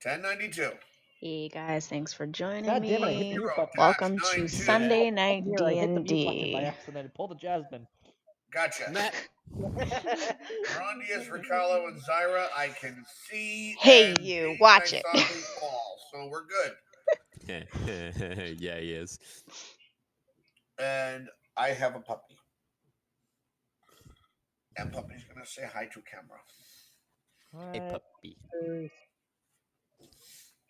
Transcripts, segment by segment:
1092. Hey guys, thanks for joining God damn it! I hit the me. mute button. Welcome to 0-92. Sunday Oh, Night here, I hit the mute button by D&D. accident. Pull the Jasmine. Gotcha. Matt. Rondius, Ricalo, and Zyra, I can see, Hey and you, Pete, I watch it. saw his ball, so we're good. Yeah, he is. And I have a puppy. And puppy's gonna say hi to camera. Hey, Hi. puppy.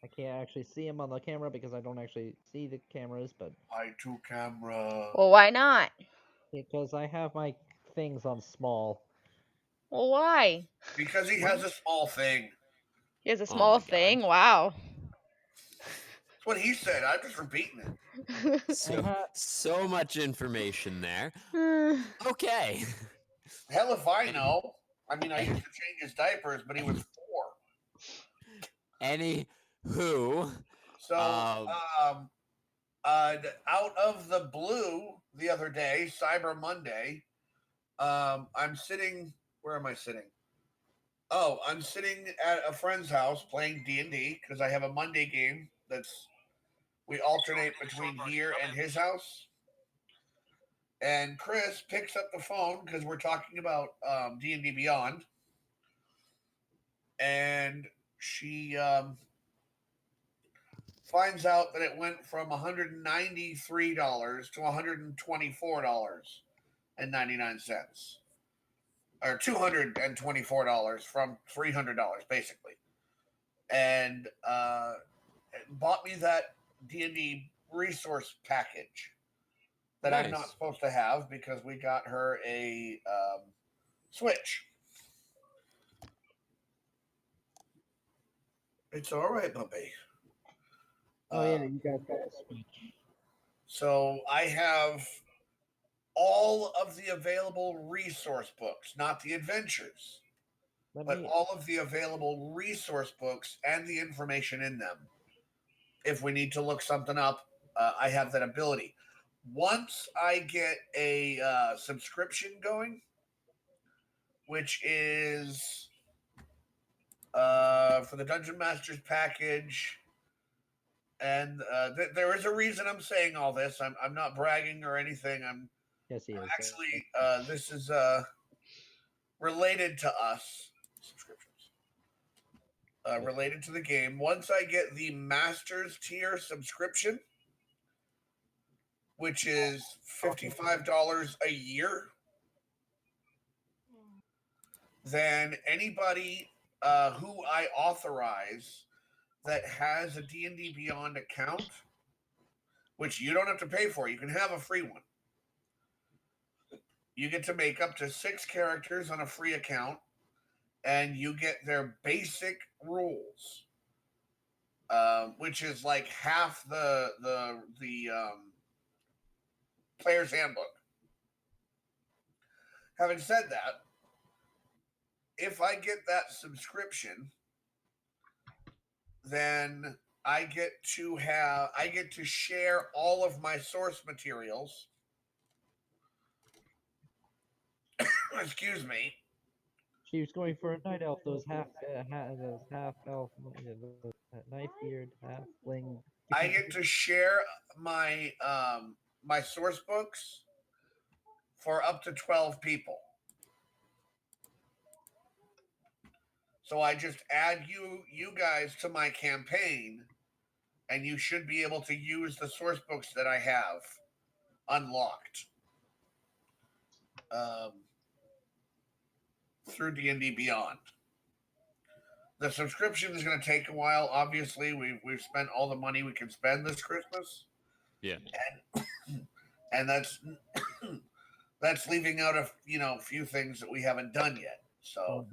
I can't actually see him on the camera because I don't actually see the cameras, but Hi to camera. Well, why not? because I have my things on small. Well, why? Because he has a small thing. Here's a Oh small my thing. God. Wow. That's what he said. I'm just repeating it. So much information there. Hmm. Okay. Hell if I know. I mean, I used to change his diapers, but he was 4. Anywho, So, out of the blue the other day, Cyber Monday, I'm sitting. Where am I sitting? Oh, I'm sitting at a friend's house playing D&D because I have a Monday game that's we alternate between here and his house. And Chris picks up the phone because we're talking about D&D Beyond, and she finds out that it went from $193 to $124.99, or $224 from $300 basically, and bought me that D&D resource package that I'm not nice. supposed to have because we got her a Switch. It's all right, puppy. Oh yeah, you guys got a Switch. So I have all of the available resource books, not the adventures, but all of the available resource books and the information in them. If we need to look something up, I have that ability. Once I get a subscription going, which is for the Dungeon Masters package, and there is a reason I'm saying all this. I'm not bragging or anything. Yes, he is. Actually, this is related to us. Subscriptions. Related to the game. Once I get the Masters tier subscription, which is $55 a year, then anybody who I authorize that has a D&D Beyond account, which you don't have to pay for, you can have a free one. You get to make up to 6 characters on a free account, and you get their basic rules, which is like half the player's handbook. Having said that, if I get that subscription, then I get to share all of my source materials. Excuse me. She was going for a night elf. Those half elf, those knife beard, half bling. I get to share my source books for up to 12 people. So I just add you guys to my campaign, and you should be able to use the source books that I have unlocked um, through D&D Beyond. The subscription is going to take a while. Obviously, we've spent all the money we can spend this Christmas, Yeah. and that's leaving out a few things that we haven't done yet. So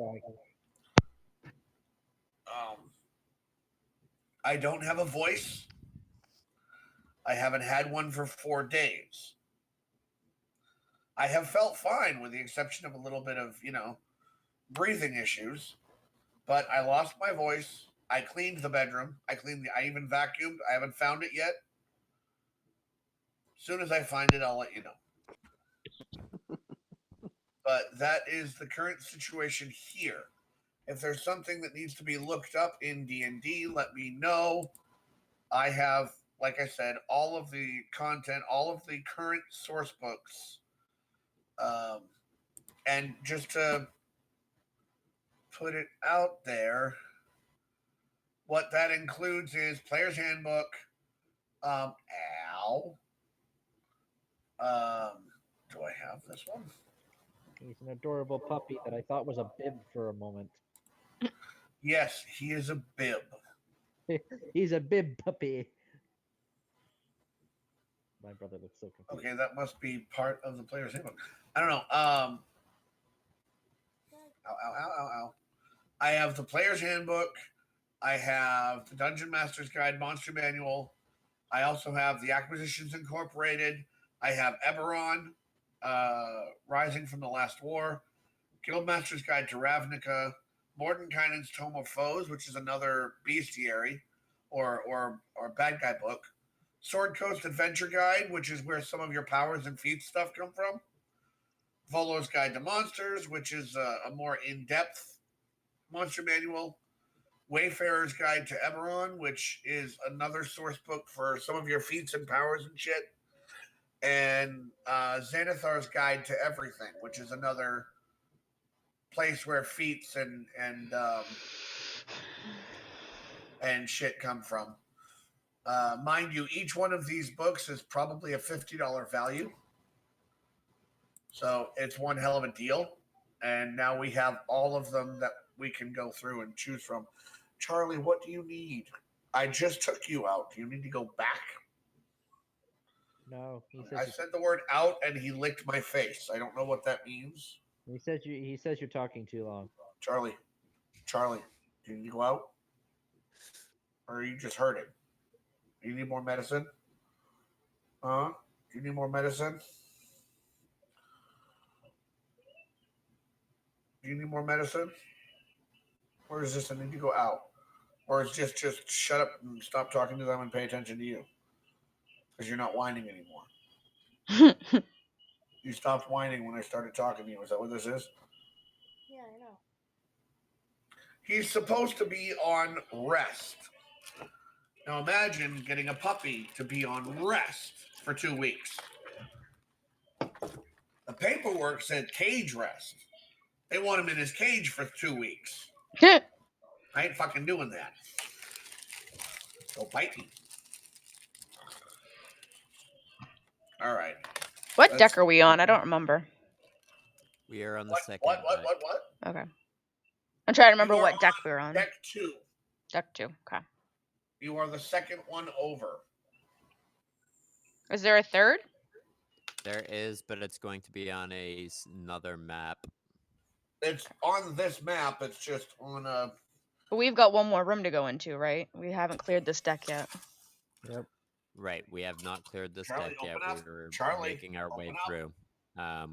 I don't have a voice. I haven't had one for 4 days. I have felt fine, with the exception of a little bit of breathing issues. But I lost my voice. I cleaned the bedroom. I even vacuumed. I haven't found it yet. As soon as I find it, I'll let you know. But that is the current situation here. If there's something that needs to be looked up in D&D, let me know. I have, like I said, all of the content, all of the current source books. And just to put it out there, what that includes is Player's Handbook, Ow. Do I have this one? He's an adorable puppy that I thought was a bib for a moment. Yes, he is a bib. He's a bib puppy. My brother looks so confused. Okay, that must be part of the Player's Handbook. I don't know. Ow. I have the Player's Handbook. I have the Dungeon Master's Guide Monster Manual. I also have the Acquisitions Incorporated. I have Eberron, Rising from the Last War, Guildmaster's Guide to Ravnica, Mordenkainen's Tome of Foes, which is another bestiary or bad guy book, Sword Coast Adventure Guide, which is where some of your powers and feats stuff come from, Volo's Guide to Monsters, which is a more in-depth monster manual, Wayfarer's Guide to Eberron, which is another source book for some of your feats and powers and shit, and Xanathar's Guide to Everything, which is another place where feats and shit come from. Mind you, each one of these books is probably a $50 value, so it's one hell of a deal. And now we have all of them that we can go through and choose from. Charlie, what do you need? I just took you out. Do you need to go back? No, he says. I said the word out, and he licked my face. I don't know what that means. He says you're talking too long. Charlie, do you need to go out, or are you just hurting? Do you need more medicine? Huh? Do you need more medicine? Do you need more medicine? Or is this I need to go out? Or is just shut up and stop talking to them and pay attention to you? Because you're not whining anymore. You stopped whining when I started talking to you. Is that what this is? Yeah, I know. He's supposed to be on rest. Now imagine getting a puppy to be on rest for 2 weeks. The paperwork said cage rest. They want him in his cage for 2 weeks. I ain't fucking doing that. Don't bite me. All right. What deck are we on? I don't remember. We are on the second. What? Okay. I'm trying to remember what deck we were on. Deck 2. Deck 2. Okay. You are the second one over. Is there a third? There is, but it's going to be on another map. It's on this map. It's just on a. But we've got one more room to go into, right? We haven't cleared this deck yet. Yep. Right, we have not cleared this Charlie, deck yet. open up. We're making our way through.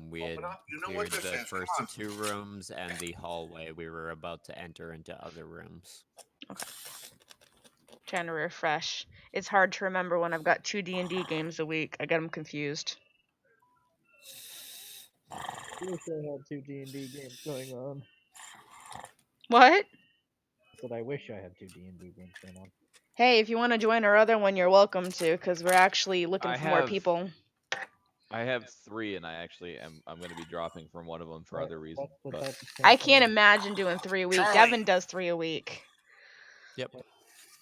We had what cleared this the is. first Come on. 2 rooms and the hallway. We were about to enter into other rooms. Okay. Trying to refresh. It's hard to remember when I've got 2 D&D games a week. I get them confused. I wish I had 2 D&D games going on. What? I said I wish I had 2 D&D games going on. Hey, if you want to join our other one, you're welcome to, because we're actually looking for more people. I have 3, and I'm going to be dropping from one of them for other reasons. But I can't imagine doing 3 a week. Charlie. Devin does 3 a week. Yep.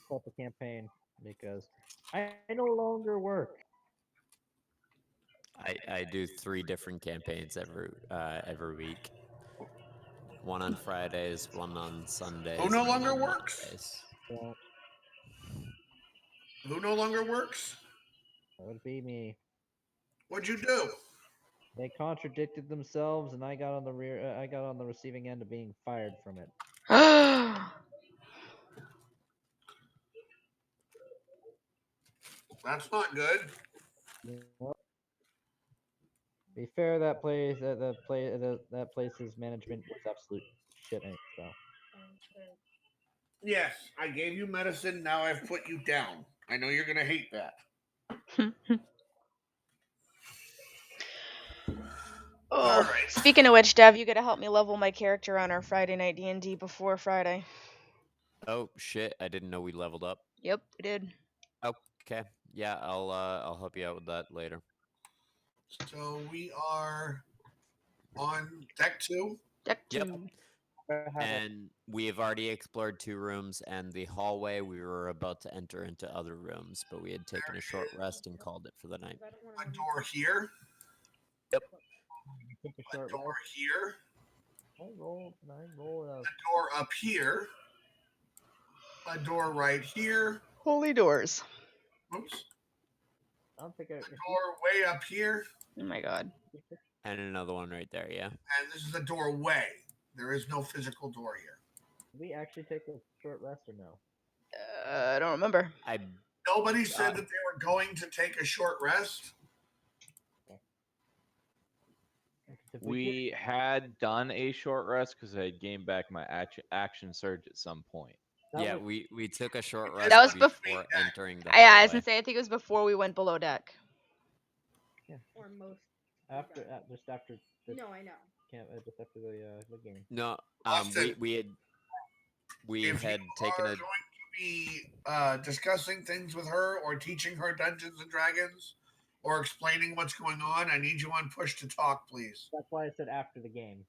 Start the campaign because I no longer work. I do 3 different campaigns every week. One on Fridays, one on Sundays. Who no and longer one on works? Mondays. So Who no longer works? that would be me. What'd you do? They contradicted themselves, and I got on the I got on the receiving end of being fired from it. That's not good. Well, be fair, that place's management was absolute shit. So Yes, I gave you medicine. Now I've put you down. I know you're gonna hate that. Oh, right. speaking of which, Dev, you gotta help me level my character on our Friday night D&D before Friday. Oh shit! I didn't know we leveled up. Yep, we did. Okay, yeah, I'll help you out with that later. So we are on deck 2. Deck Yep. 2. And we have already explored 2 rooms, and the hallway we were about to enter into other rooms, but we had taken a short rest and called it for the night. A door here. Yep. Take a A short door rest. here. I roll A door up here. A door right here. Holy doors. Oops. I don't think A door way up here. Oh my god. And another one right there, yeah. And this is a doorway. There is no physical door here. Did we actually take a short rest or no? I don't remember. Nobody said that they were going to take a short rest. We had done a short rest because I had gained back my action surge at some point. Yeah, we took a short rest That was before entering the Yeah, I was hallway. gonna say, I think it was before we went below deck. Yeah. Or most. After just after the No, I know. just after the game. No, Austin, we had if taken you are going to be discussing things with her or teaching her Dungeons and Dragons or explaining what's going on, I need you on push to talk, please. That's why I said after the game.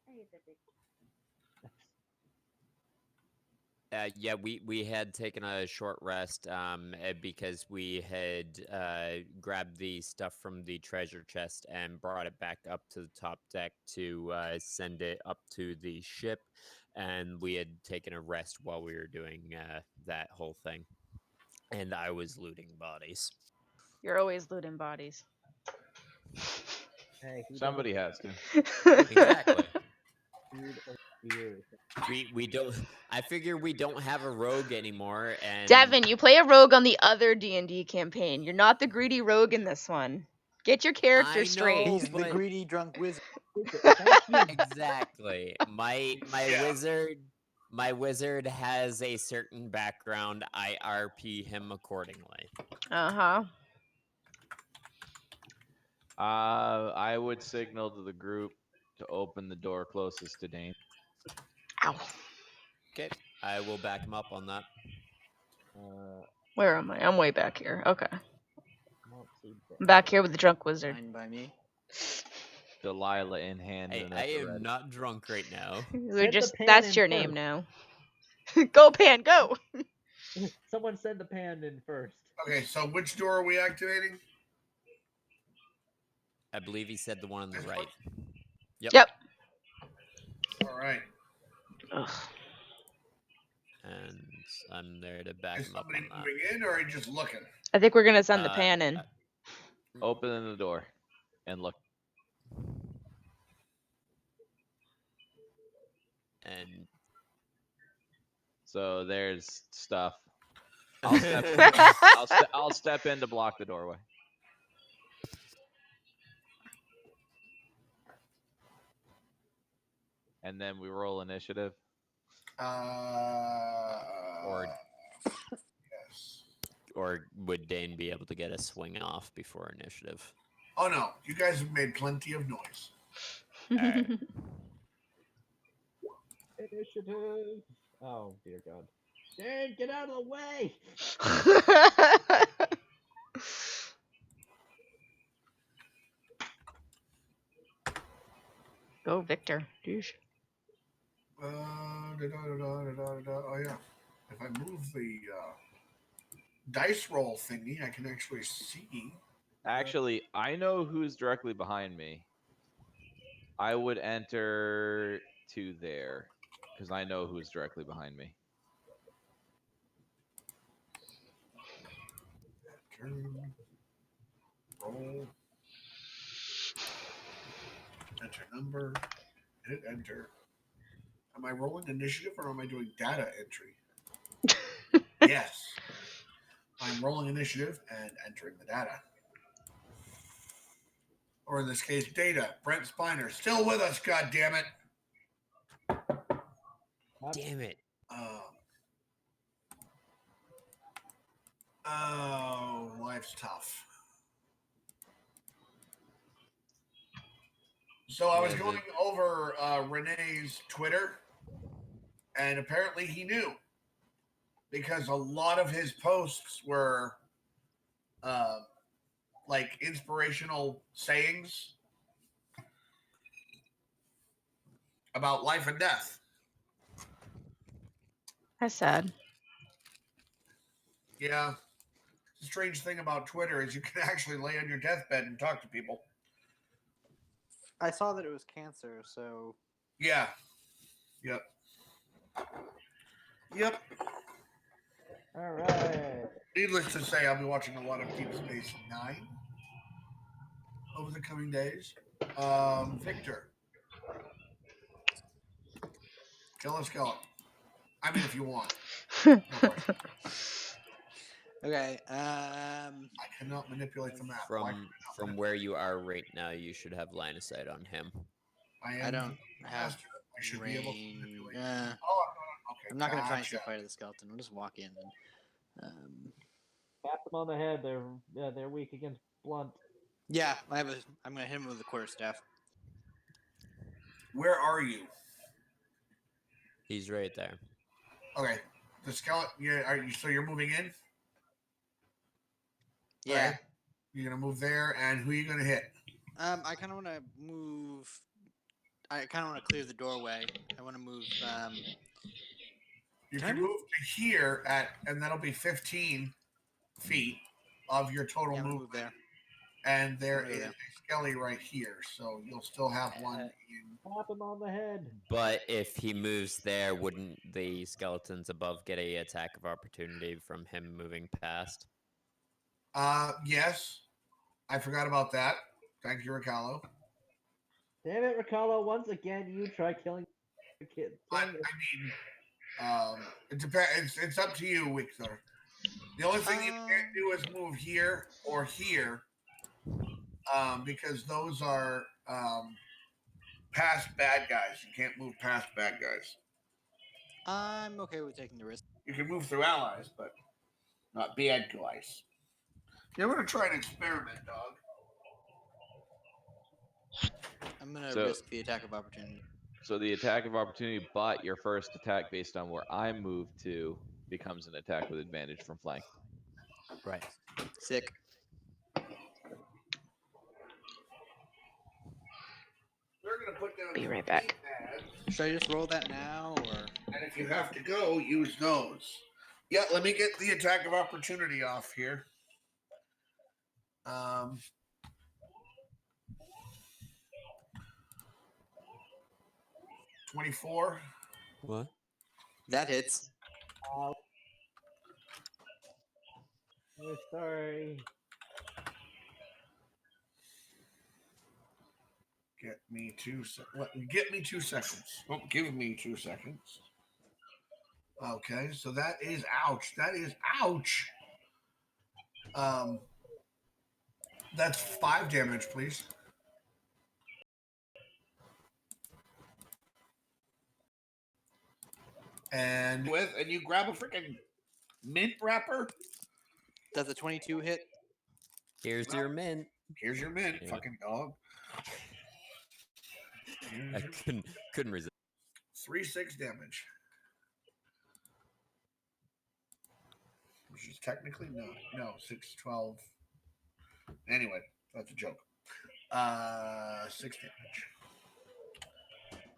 I hate that big. yeah, we had taken a short rest because we had grabbed the stuff from the treasure chest and brought it back up to the top deck to send it up to the ship, and we had taken a rest while we were doing that whole thing. And I was looting bodies. You're always looting bodies. Hey, Somebody has to. Exactly. Weird. We don't. I figure we don't have a rogue anymore, and Devin, you play a rogue on the other D&D campaign. You're not the greedy rogue in this one. Get your character I straight. know, He's the but- greedy drunk wizard. Exactly. My wizard has a certain background. I RP him accordingly. Uh-huh. I would signal to the group to open the door closest to Dane. Ow. Okay, I will back him up on that. Where am I? I'm way back here. Okay. Won't see I'm back here with the drunk wizard. Fine by me. Delilah in hand. Hey, and I at the am ready. not drunk right now. We're just the pan that's in your first. name now. Go Pan, go. Someone send the pan in first. Okay, so which door are we activating? I believe he said the one on the right. Yep. All right. Ugh. And I'm there to back Is him up somebody on that. moving in or are you just looking? I think we're gonna send the pan in. Open the door and look. And So there's stuff. I'll step in to block the doorway. And then we roll initiative. or yes. or would Dane be able to get a swing off before initiative? Oh no, you guys have made plenty of noise. Alright. Initiative. Oh dear God. Dane, get out of the way! Go Victor. Douche. Oh yeah. If I move the dice roll thingy, I can actually see. Actually, I know who's directly behind me. I would enter to there because I know who's directly behind me. Turn. Roll. Enter number. Hit enter. Am I rolling initiative or am I doing data entry? Yes. I'm rolling initiative and entering the data. Or in this case, data. Brent Spiner. Still with us, God damn it. Damn it. Oh, life's tough. So I was Yeah, going over Renee's Twitter, and apparently he knew because a lot of his posts were uh, like inspirational sayings about life and death. That's sad. Yeah. The strange thing about Twitter is you can actually lay on your deathbed and talk to people. I saw that it was cancer, so Yeah. Yep. Yep. All right. Needless to say, I'll be watching a lot of Deep Space Nine over the coming days. Victor, kill a skeleton. I mean, if you want. No pressure. okay. I cannot manipulate the map. Why can from where you are right now, you should have line of sight on him. I am I don't the have master. I should be able to manipulate. Uh, Okay. I'm not gonna try and gotcha. say fight the skeleton. We'll just walk in and. Tap them on the head. They're weak against blunt. Yeah, I'm gonna hit him with the quarterstaff. Where are you? He's right there. Okay. The skeleton. Yeah. Are you? So you're moving in? Yeah. Okay. You're gonna move there, and who are you gonna hit? I kind of want to move. I kind of want to clear the doorway. I want to move. You Can I can move to here and that'll be 15 feet of your total Yeah, I'm gonna movement. move there. And there I'm gonna is go a skelly right here, so you'll still have one in. Tap him on the head. But if he moves there, wouldn't the skeletons above get a attack of opportunity from him moving past? Yes. I forgot about that. Thank you, Ricalo. Damn it, Ricalo! Once again, you try killing the kid. I mean, it depends. It's up to you, Victor. The only thing you can't do is move here or here, because those are past bad guys. You can't move past bad guys. I'm okay with taking the risk. You can move through allies, but not bad guys. Yeah, we're gonna try an experiment, dog. I'm gonna So- risk the attack of opportunity. So the attack of opportunity, but your first attack based on where I move to becomes an attack with advantage from flank. Right. Sick. We're gonna put down. Be right back. Should I just roll that now, or? And if you have to go, use those. Yeah, let me get the attack of opportunity off here. 24. What? That hits. We're sorry. Get me 2 seconds. Get me 2 seconds. Oh, give me 2 seconds. Okay, so that is ouch. That is ouch. That's 5 damage, please. And you grab a freaking mint wrapper. Does a 22 hit? Here's your mint. Here's your mint, Yeah. fucking dog. I couldn't resist. 3-6 damage. Which is technically no 6, 12. Anyway, that's a joke. 6 damage.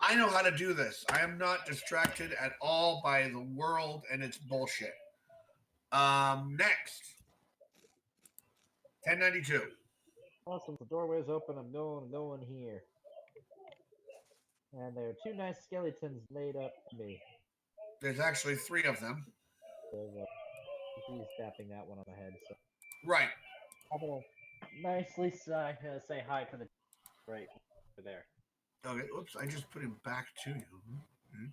I know how to do this. I am not distracted at all by the world and its bullshit. Next. 1092. Awesome. The doorway's open. I'm going here. And there are 2 nice skeletons laid up to me. There's actually 3 of them. So, he's tapping that one on the head. So Right. I'm gonna nicely say hi to the right over there. Okay, oops, I just put him back to you.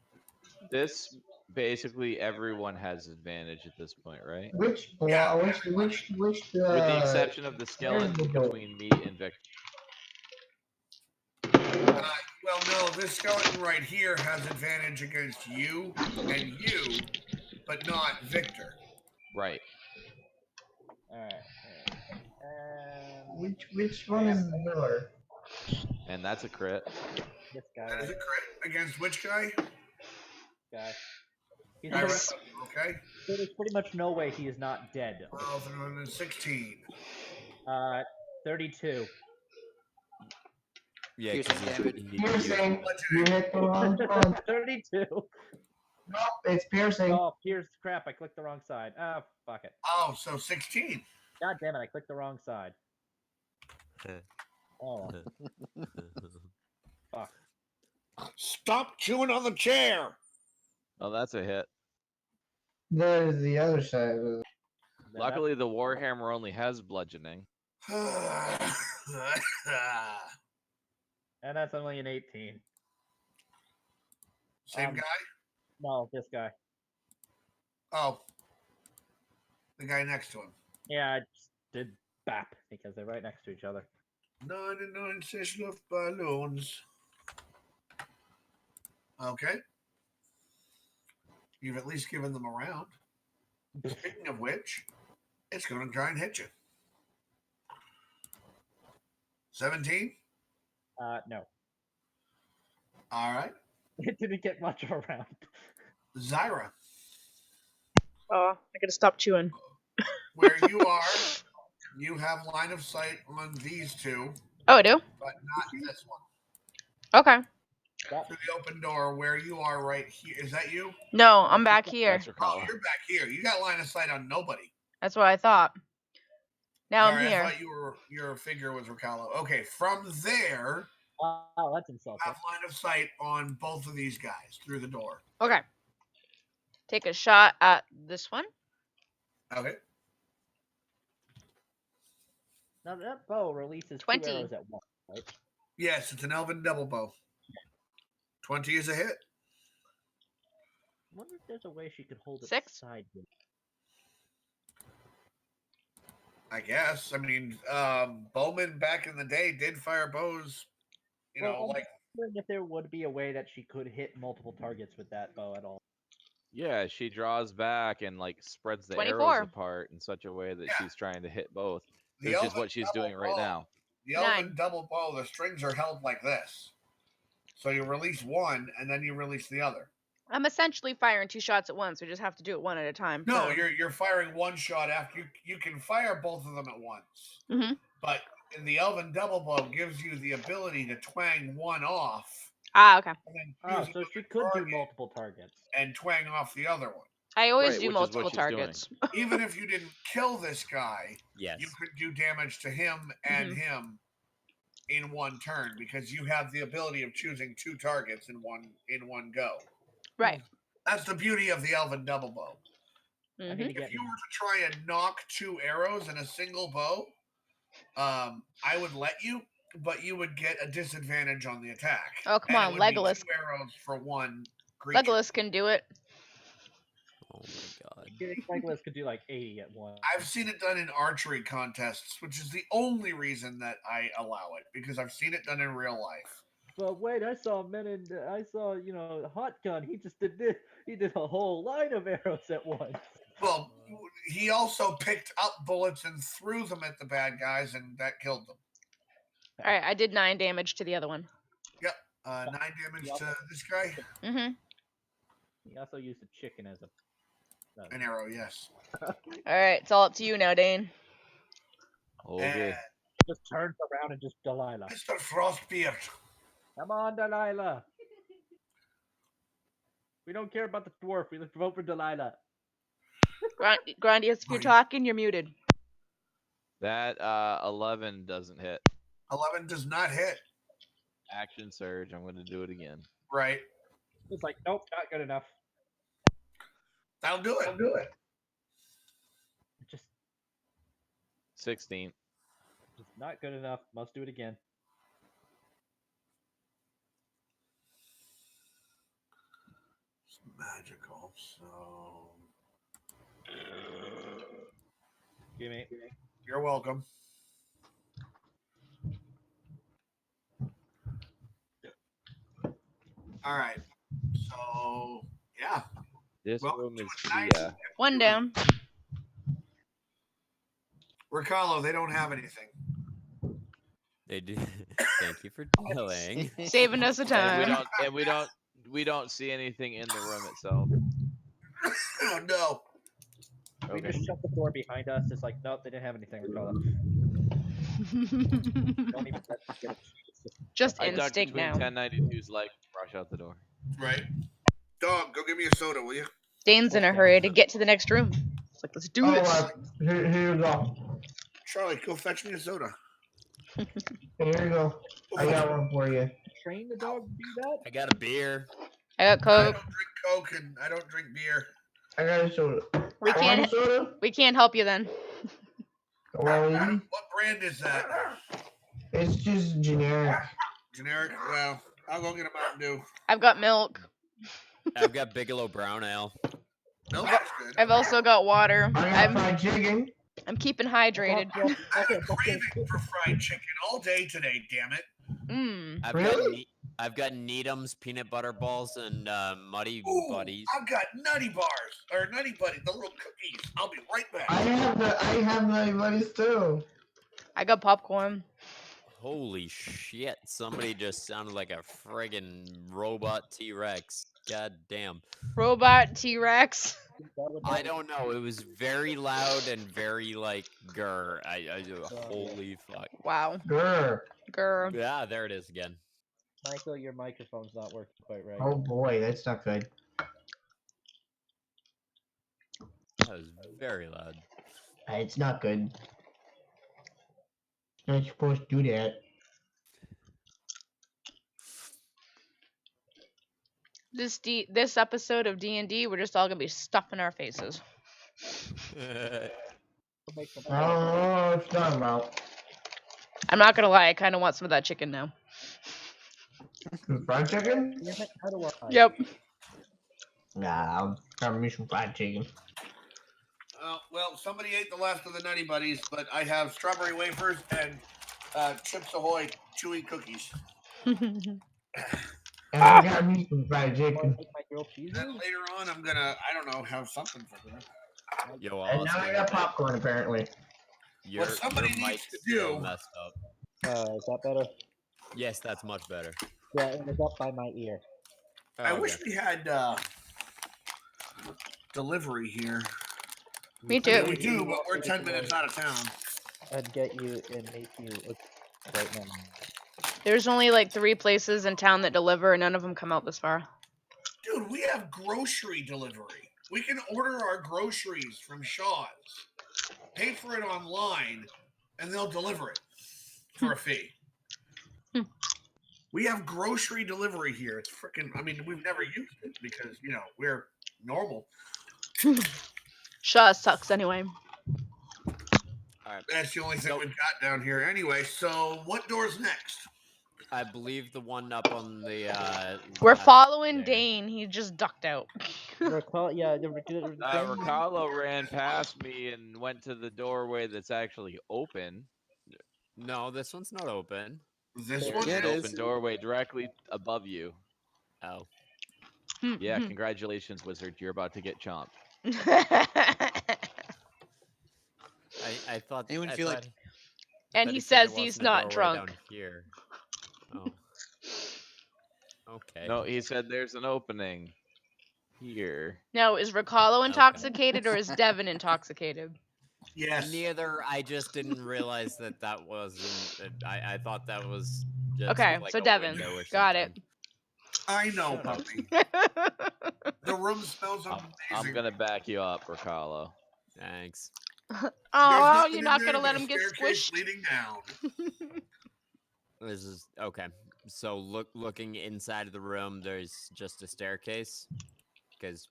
This basically everyone has advantage at this point, right? Which Yeah. which With the exception of the skeleton go. between me and Victor. Well, no, this skeleton right here has advantage against you and you, but not Victor. Right. Alright. Which one is more? And that's a crit. This guy, That is a right? crit against which guy? Guy. He's Guy pretty, right. Okay. there's pretty much no way he is not dead. 12 and 16. 32. Yeah, Piercing because damage. Piercing. You Bludgeoning. hit the wrong one. 32. Nope, it's piercing. Oh, Pierce, crap, I clicked the wrong side. Ah, fuck it. Oh, so 16. God damn it, I clicked the wrong side. Oh, fuck. Stop chewing on the chair. Oh, that's a hit. There's the other side. Luckily, the Warhammer only has bludgeoning. And that's only an 18. Same guy? No, this guy. Oh. The guy next to him. Yeah, I just did BAP because they're right next to each other. 99 cents left balloons. Okay. You've at least given them a round. Speaking of which, it's going to try and hit you. 17? No. All right. It didn't get much of a round. Zyra, Oh, I gotta stop chewing. where you are, you have line of sight on these two, Oh, I do? but not this one. Okay. Through the open door where you are right here. Is that you? No, I'm back here. That's Oh, Rakala. you're back here. You got line of sight on nobody. That's what I thought. Now Sorry, I'm here. I thought your figure was Ricalo. Okay, from there, Oh, that's insulting. have line of sight on both of these guys through the door. Okay. Take a shot at this one. Okay. Now that bow releases 20. 2 arrows at once, right? Yes, it's an elven double bow. 20 is a hit. I wonder if there's a way she could hold it 6. sideways. I guess. I mean, Bowman back in the day did fire bows. You know, I'm like wondering if there would be a way that she could hit multiple targets with that bow at all. Yeah, she draws back and like spreads the 24. arrows apart in such a way that she's trying to hit both, the which is elven what she's double doing right bow- now. The 9. elven double bow, the strings are held like this. So you release one and then you release the other. I'm essentially firing 2 shots at once. We just have to do it one at a time. No, so- you're firing one shot after you can fire both of them at once. Mhm. But in the elven double bow gives you the ability to twang one off Ah, okay. and then Oh, fuse it so with she the could do target multiple targets. and twang off the other one. I always Right, do which is what multiple she's doing. targets. Even if you didn't kill this guy, Yes. you could do damage to him and him in one turn because you have the ability of choosing 2 targets in one go. Right. That's the beauty of the elven double bow. I need to Mhm. get If you were to try and knock 2 arrows in a single bow, I would let you, but you would get a disadvantage on the attack. Oh, come And it on, would be Legolas. 2 arrows for one creature. Legolas can do it. Oh my god. I think Legolas could do like 80 at once. I've seen it done in archery contests, which is the only reason that I allow it because I've seen it done in real life. But wait, I saw Hot Gun. He just did this. He did a whole line of arrows at once. Well, he also picked up bullets and threw them at the bad guys, and that killed them. All right, I did 9 damage to the other one. 9 damage to this guy. Mhm. He also used a chicken as a. An arrow, yes. All right, it's all up to you now, Dane. Okay. And Just turns around and just Delilah. Mr. Frostbeard. Come on, Delilah. We don't care about the dwarf. We vote for Delilah. Grandius, if you're talking, you're muted. That 11 doesn't hit. 11 does not hit. Action surge. I'm going to do it again. Right. It's like, nope, not good enough. That'll do it. Just 16. not good enough. Must do it again. It's magical, so. Give me. You're welcome. All right. So, yeah. This Welcome room to is a nice- Kia. 1 down. Ricalo, they don't have anything. They do. Thank you for telling. Saving us the time. We don't see anything in the room itself. Oh no. We Okay. just shut the door behind us. It's like, nope, they didn't have anything. We call it. Don't even let them get a chance. Just I ducked instinct between now. 1092's legs and rush out the door. Right. Dog, go get me a soda, will you? Dane's in a hurry to get to the next room. It's like, let's do this. Here you go. Charlie, go fetch me a soda. Here you go. Go I fetch got me- one for you. Train the dog to do that? I got a beer. I got I Coke. don't drink Coke and I don't drink beer. I got a soda. We Want can't. a soda? We can't help you then. Well, What brand is that? it's just generic. Generic? Well, I'll go get a Mountain Dew. I've got milk. I've got Bigelow Brown Ale. Milk is good. I've also got water. I got I'm fried chicken. keeping hydrated. I've been craving for fried chicken all day today, damn it. Mmm. I've got Needham's peanut butter balls and Muddy Ooh, Buddies. I've got Nutty Bars, or Nutty Buddies, the little cookies. I'll be right back. I have Nutty Buddies too. I got popcorn. Holy shit! Somebody just sounded like a friggin' robot T-Rex. God damn. Robot T-Rex. I don't know. It was very loud and very like grr. Holy fuck. Wow. Grr. Grr. Yeah, there it is again. Michael, your microphone's not working quite right. Oh boy, that's not good. That was very loud. It's not good. You're not supposed to do that. This episode of D&D, we're just all gonna be stuffing our faces. I don't know what you're talking about. I'm not gonna lie, I kind of want some of that chicken now. Fried chicken? Yep. Nah, I'm me some fried chicken. Well, somebody ate the last of the Nutty Buddies, but I have strawberry wafers and Chips Ahoy chewy cookies. And I got me some fried chicken. Then later on, I'm gonna, I don't know, have something for them. Yo, And now I got popcorn apparently. Your, What somebody your needs mic's to still do- messed up. Is that better? Yes, that's much better. Yeah, it was up by my ear. I Oh, wish okay. we had delivery here. Me I mean, too. we do, but we're 10 minutes out of town. I'd get you and make you right now. There's only like 3 places in town that deliver, and none of them come out this far. Dude, we have grocery delivery. We can order our groceries from Shaw's, pay for it online, and they'll deliver it for a fee. We have grocery delivery here. It's freaking, I mean, we've never used it because, you know, we're normal. Shaw sucks anyway. That's the only thing we've got down here. Anyway, so what door's next? I believe the one up on the. We're left following there. Dane. He just ducked out. Riccardo ran past me and went to the doorway that's actually open. No, this one's not open. This There's one an is? open doorway directly above you. Oh. Yeah, congratulations, wizard. You're about to get chomped. I thought. Anyone I feel thought, like- I And thought he said says there he's wasn't a not doorway drunk. Down here. Oh. Okay. No, he said there's an opening here. No, is Riccardo intoxicated or is Devin intoxicated? Yes. Neither. I just didn't realize that wasn't. I thought that was just. Okay, like so a Devin, window or got it. something. I know, puppy. The room smells I'm amazing. gonna back you up, Riccardo. Thanks. There's Oh, nothing you're in not there gonna let but a him get staircase squished. leading down. This is okay. So looking inside of the room, there's just a staircase. Because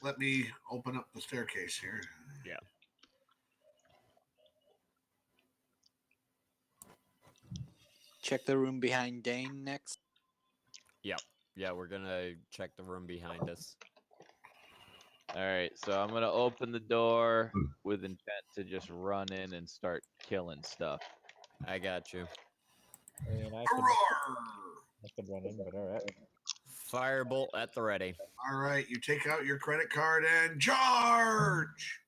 Let me open up the staircase here. yeah. Check the room behind Dane next. Yeah, we're gonna check the room behind us. All right, so I'm gonna open the door with intent to just run in and start killing stuff. I got you. I mean, I could run in, but alright. Firebolt at the ready. All right, you take out your credit card and charge.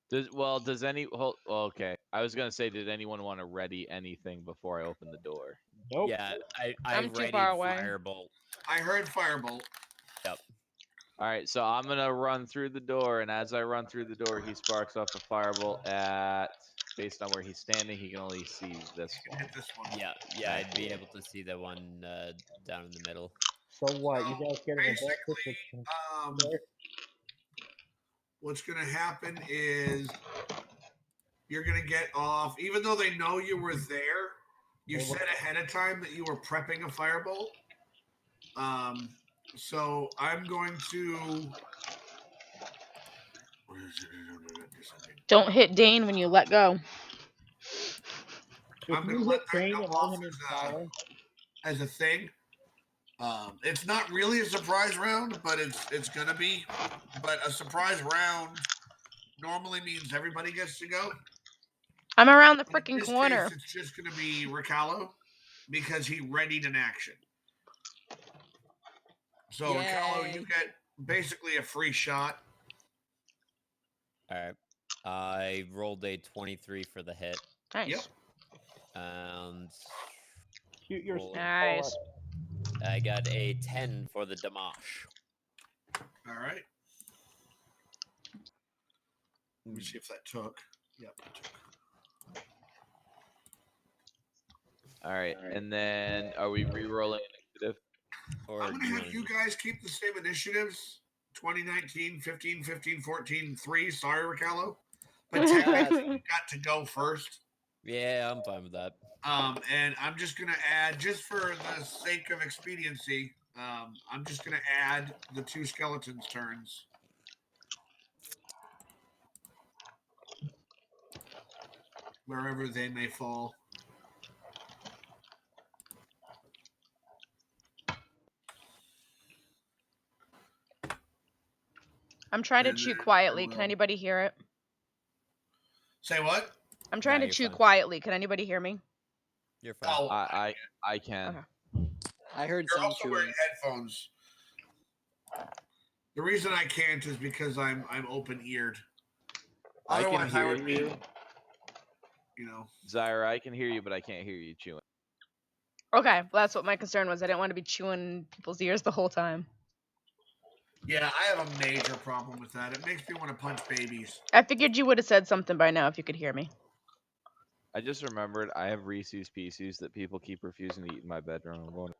Does any okay. I was gonna say, did anyone want to ready anything before I open the door? Nope. Yeah, I I'm too far readied away. Firebolt. I heard Firebolt. Yep. All right, so I'm gonna run through the door, and as I run through the door, he sparks off a firebolt at. Based on where he's standing, he can only see this You one. can hit this one. Yeah, I'd be able to see the one down in the middle. So what? You So, guys getting invested basically, with there? what's going to happen is you're going to get off, even though they know you were there. You said ahead of time that you were prepping a firebolt. So I'm going to. Don't hit Dane when you let go. If I'm going you to let hit that Dane go and off let him in as a thing. It's not really a surprise round, but it's going to be. But a surprise round normally means everybody gets to go. I'm around the In freaking this corner. case, it's just going to be Ricallo because he readied an action. So, Ricallo, you get basically a free shot. All right. I rolled a 23 for the hit. Nice. Yep. And Shoot your roll- Nice. I got a 10 for the damage. All right. Let me see if that took. Yep, it took. All right, and then are we re-rolling initiative? Or I'm do going to you have you guys keep the same initiatives 2019, 15, 15, 14, 3. Sorry, Ricallo. But technically, you got to go first. Yeah, I'm fine with that. And I'm just going to add, just for the sake of expediency, I'm just going to add the 2 skeletons' turns. Wherever they may fall. I'm trying to chew quietly. Can anybody hear it? Say what? I'm trying to chew quietly. Can anybody hear me? You're fine. Oh, I can. Okay. I heard You're some also chewing. wearing headphones. The reason I can't is because I'm open eared. Otherwise, I would be. You know. Zyra, I can hear you, but I can't hear you chewing. Okay, well, that's what my concern was. I didn't want to be chewing people's ears the whole time. Yeah, I have a major problem with that. It makes me want to punch babies. I figured you would have said something by now if you could hear me. I just remembered I have Reese's Pieces that people keep refusing to eat in my bedroom. I'm going.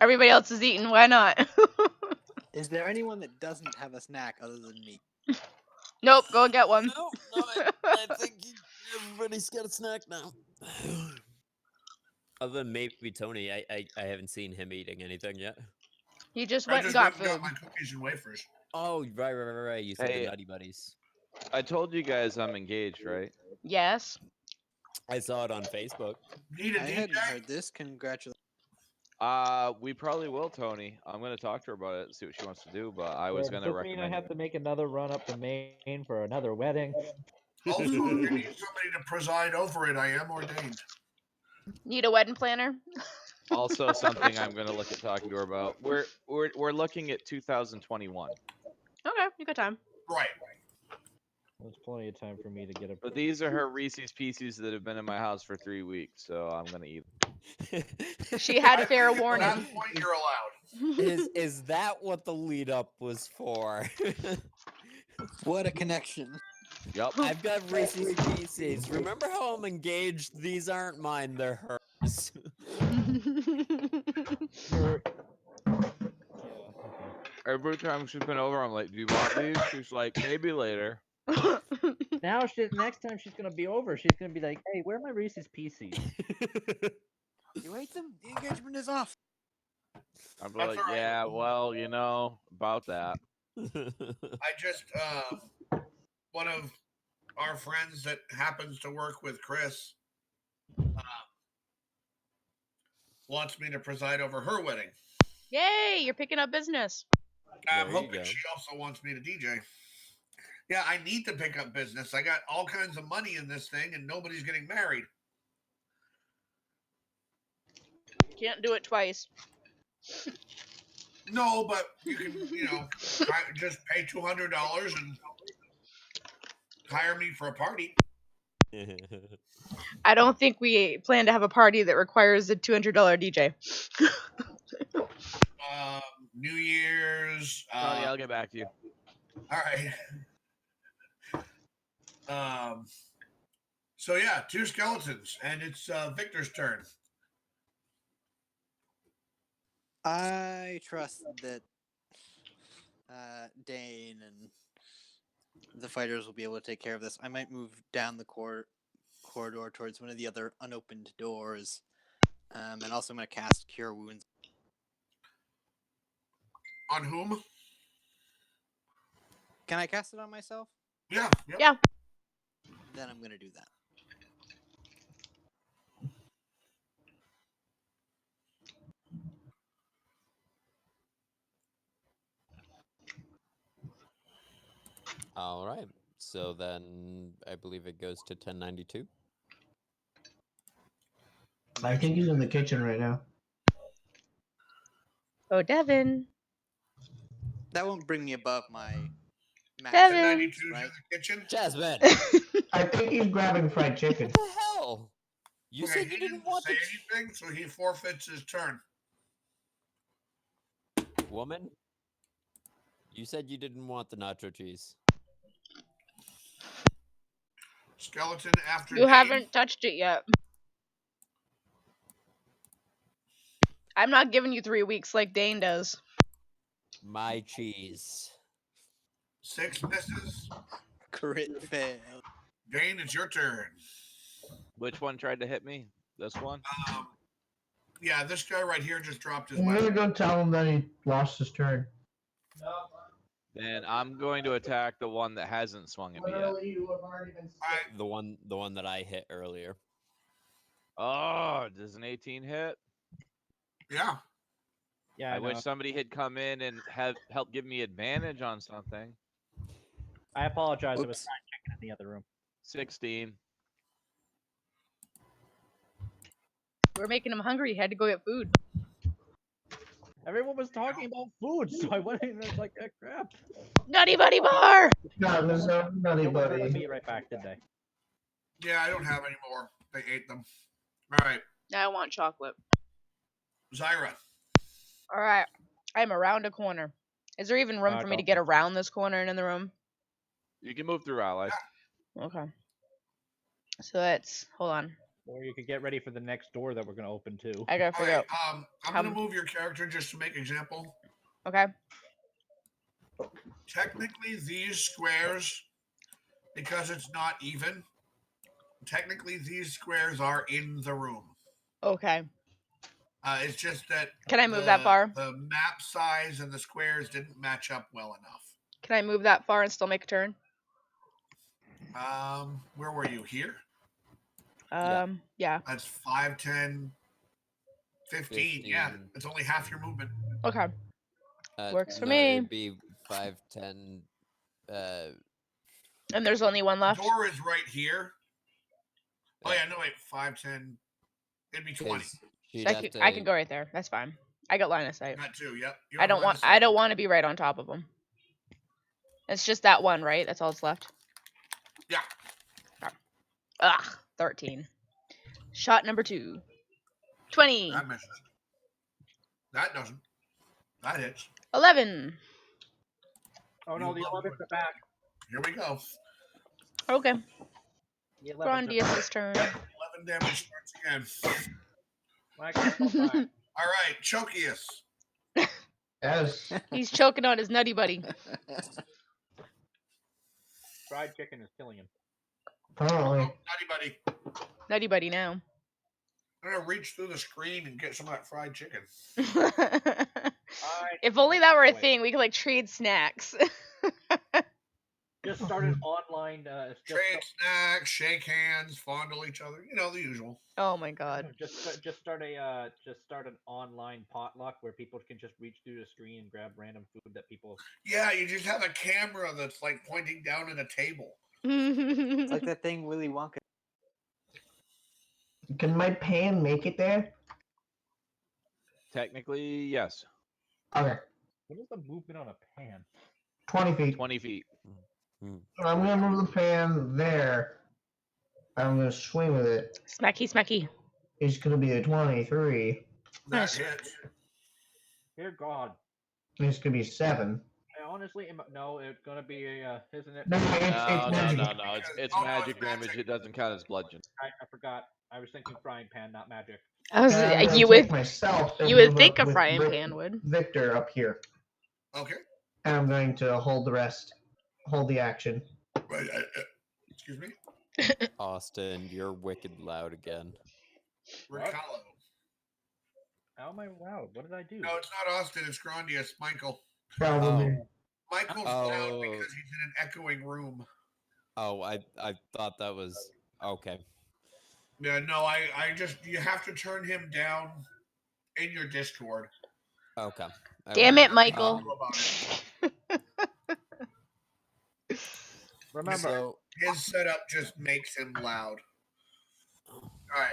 Everybody else is eating. Why not? Is there anyone that doesn't have a snack other than me? Nope. Go and get one. No, I think everybody's got a snack now. Other than maybe Tony, I haven't seen him eating anything yet. He just I went just and got went and food. got my cookies and wafers. Oh, right. You said Hey. the Nutty Buddies. I told you guys I'm engaged, right? Yes. I saw it on Facebook. Need a I DJ? hadn't heard this. Congratulations. We probably will, Tony. I'm gonna talk to her about it and see what she wants to do. But I was gonna Does mean I recommend. have to make another run up to Maine for another wedding. Also, if you need somebody to preside over it, I am ordained. Need a wedding planner? Also, something I'm gonna look at talking to her about. We're looking at 2021. Okay, you got time. Right. There's plenty of time for me to get a. But these are her Reese's Pieces that have been in my house for 3 weeks, so I'm gonna eat them. She had fair At that warning. point, you're allowed. Is that what the lead up was for? What a connection. Yep. I've got Reese's Pieces. Remember how I'm engaged? These aren't mine, they're hers. Every time she's been over, I'm like, "Do you want these?" She's like, "Maybe later." Now next time she's gonna be over, she's gonna be like, "Hey, where are my Reese's Pieces?" You ate them? The engagement is off. I'm That's like, all right. "Yeah, well, you know about that." I just one of our friends that happens to work with Chris wants me to preside over her wedding. Yay, you're picking up business. I'm There you hoping go. she also wants me to DJ. Yeah, I need to pick up business. I got all kinds of money in this thing, and nobody's getting married. Can't do it twice. No, but you can, just pay $200 and hire me for a party. I don't think we plan to have a party that requires a $200 DJ. New Year's. Tony, I'll get back to you. All right. So yeah, 2 skeletons, and it's Victor's turn. I trust that Dane and the fighters will be able to take care of this. I might move down the corridor towards one of the other unopened doors, and also I'm going to cast Cure Wounds. On whom? Can I cast it on myself? Yeah. Yep. Yeah. Then I'm going to do that. All right. So then I believe it goes to 1092. I think he's in the kitchen right now. Oh, Devin. That won't bring me above my max. Devin. 92 right? in the kitchen. Jasmine. I think he's grabbing fried chicken. What the hell? You Okay, said he you didn't want say the anything, so he forfeits his turn. woman. You said you didn't want the nacho cheese. Skeleton after You Dane. haven't touched it yet. I'm not giving you 3 weeks like Dane does. My cheese. 6 misses. Crit fail. Dane, it's your turn. Which one tried to hit me? This one? Yeah, this guy right here just dropped his I'm gonna weapon. go tell him that he lost his turn. Then I'm going to attack the one that hasn't swung at me yet. All right. The one that I hit earlier. Oh, does an 18 hit? Yeah. Yeah, I wish somebody had come in and have helped give me advantage on something. I apologize. It was Oops. fried chicken in the other room. 16. We're making him hungry. He had to go get food. Everyone was talking about food, so I went in and was like, eh, crap. Nutty Buddy Bar! No, there's no They were gonna anybody. be right back, did they? Yeah, I don't have any more. They ate them. All right. Now I want chocolate. Zyra. Alright. I'm around a corner. Is there even room for me to get around this corner and in the room? You can move through allies. Okay. So that's... Hold on. Or you could get ready for the next door that we're gonna open too. I gotta All figure right. out... I'm going to move your character just to make example. Okay. Technically, these squares, because it's not even, technically these squares are in the room. Okay. It's just that. Can I move that far? The map size and the squares didn't match up well enough. Can I move that far and still make a turn? Where were you? Here? Yeah. That's 5, 10, 15. Yeah, it's only half your movement. Okay. Works for no, me. It'd be 5, 10. And there's only one left? The door is right here. Oh, yeah, no, wait. 5, 10. It'd be 20. I can go right there. That's fine. I got line of sight. Got 2, yep. I don't want to be right on top of them. It's just that one, right? That's all that's left? Yeah. Okay. Ugh. 13. Shot number 2. 20. That misses. That doesn't. That hits. 11. Oh no, the 11's are back. Here we go. Okay. The 11's are Grondius' turn. 11 damage starts again. back. All right, Chokius. Yes. He's choking on his nutty buddy. Fried chicken is killing him. Apparently. Nutty buddy. Nutty buddy now. I'm going to reach through the screen and get some of that fried chicken. If only that were a thing, we could like trade snacks. Just started online. Trade snacks, shake hands, fondle each other. You know, the usual. Oh my god. Just start an online potluck where people can just reach through the screen and grab random food that people. Yeah, you just have a camera that's like pointing down at a table. It's like that thing Willy Wonka. Can my pan make it there? Technically, yes. Okay. What is the movement on a pan? 20 feet. 20 feet. So I'm gonna move the pan there. I'm gonna swing with it. Smacky, smacky. It's gonna be a 23. That Nice. hits. Dear God. It's gonna be 7. Honestly, no, it's gonna be a, isn't it? No, it's magic. No. It's Oh, no, magic it's damage. magic. It doesn't count as bludgeon. I forgot. I was thinking frying pan, not magic. I was, And I'm gonna you take would myself and you would move think up a with frying pan would. Victor up here. Okay. And I'm going to hold the rest. Hold the action. Right. Excuse me. Austin, you're wicked loud again. Ricallo. How am I loud? What did I do? No, it's not Austin. It's Grandius. Michael. Probably. Michael's loud because he's in an echoing room. Oh, I thought that was okay. Yeah, no, I just you have to turn him down in your Discord. Okay. Damn it, Michael. Remember, So, His setup just makes him loud. All right,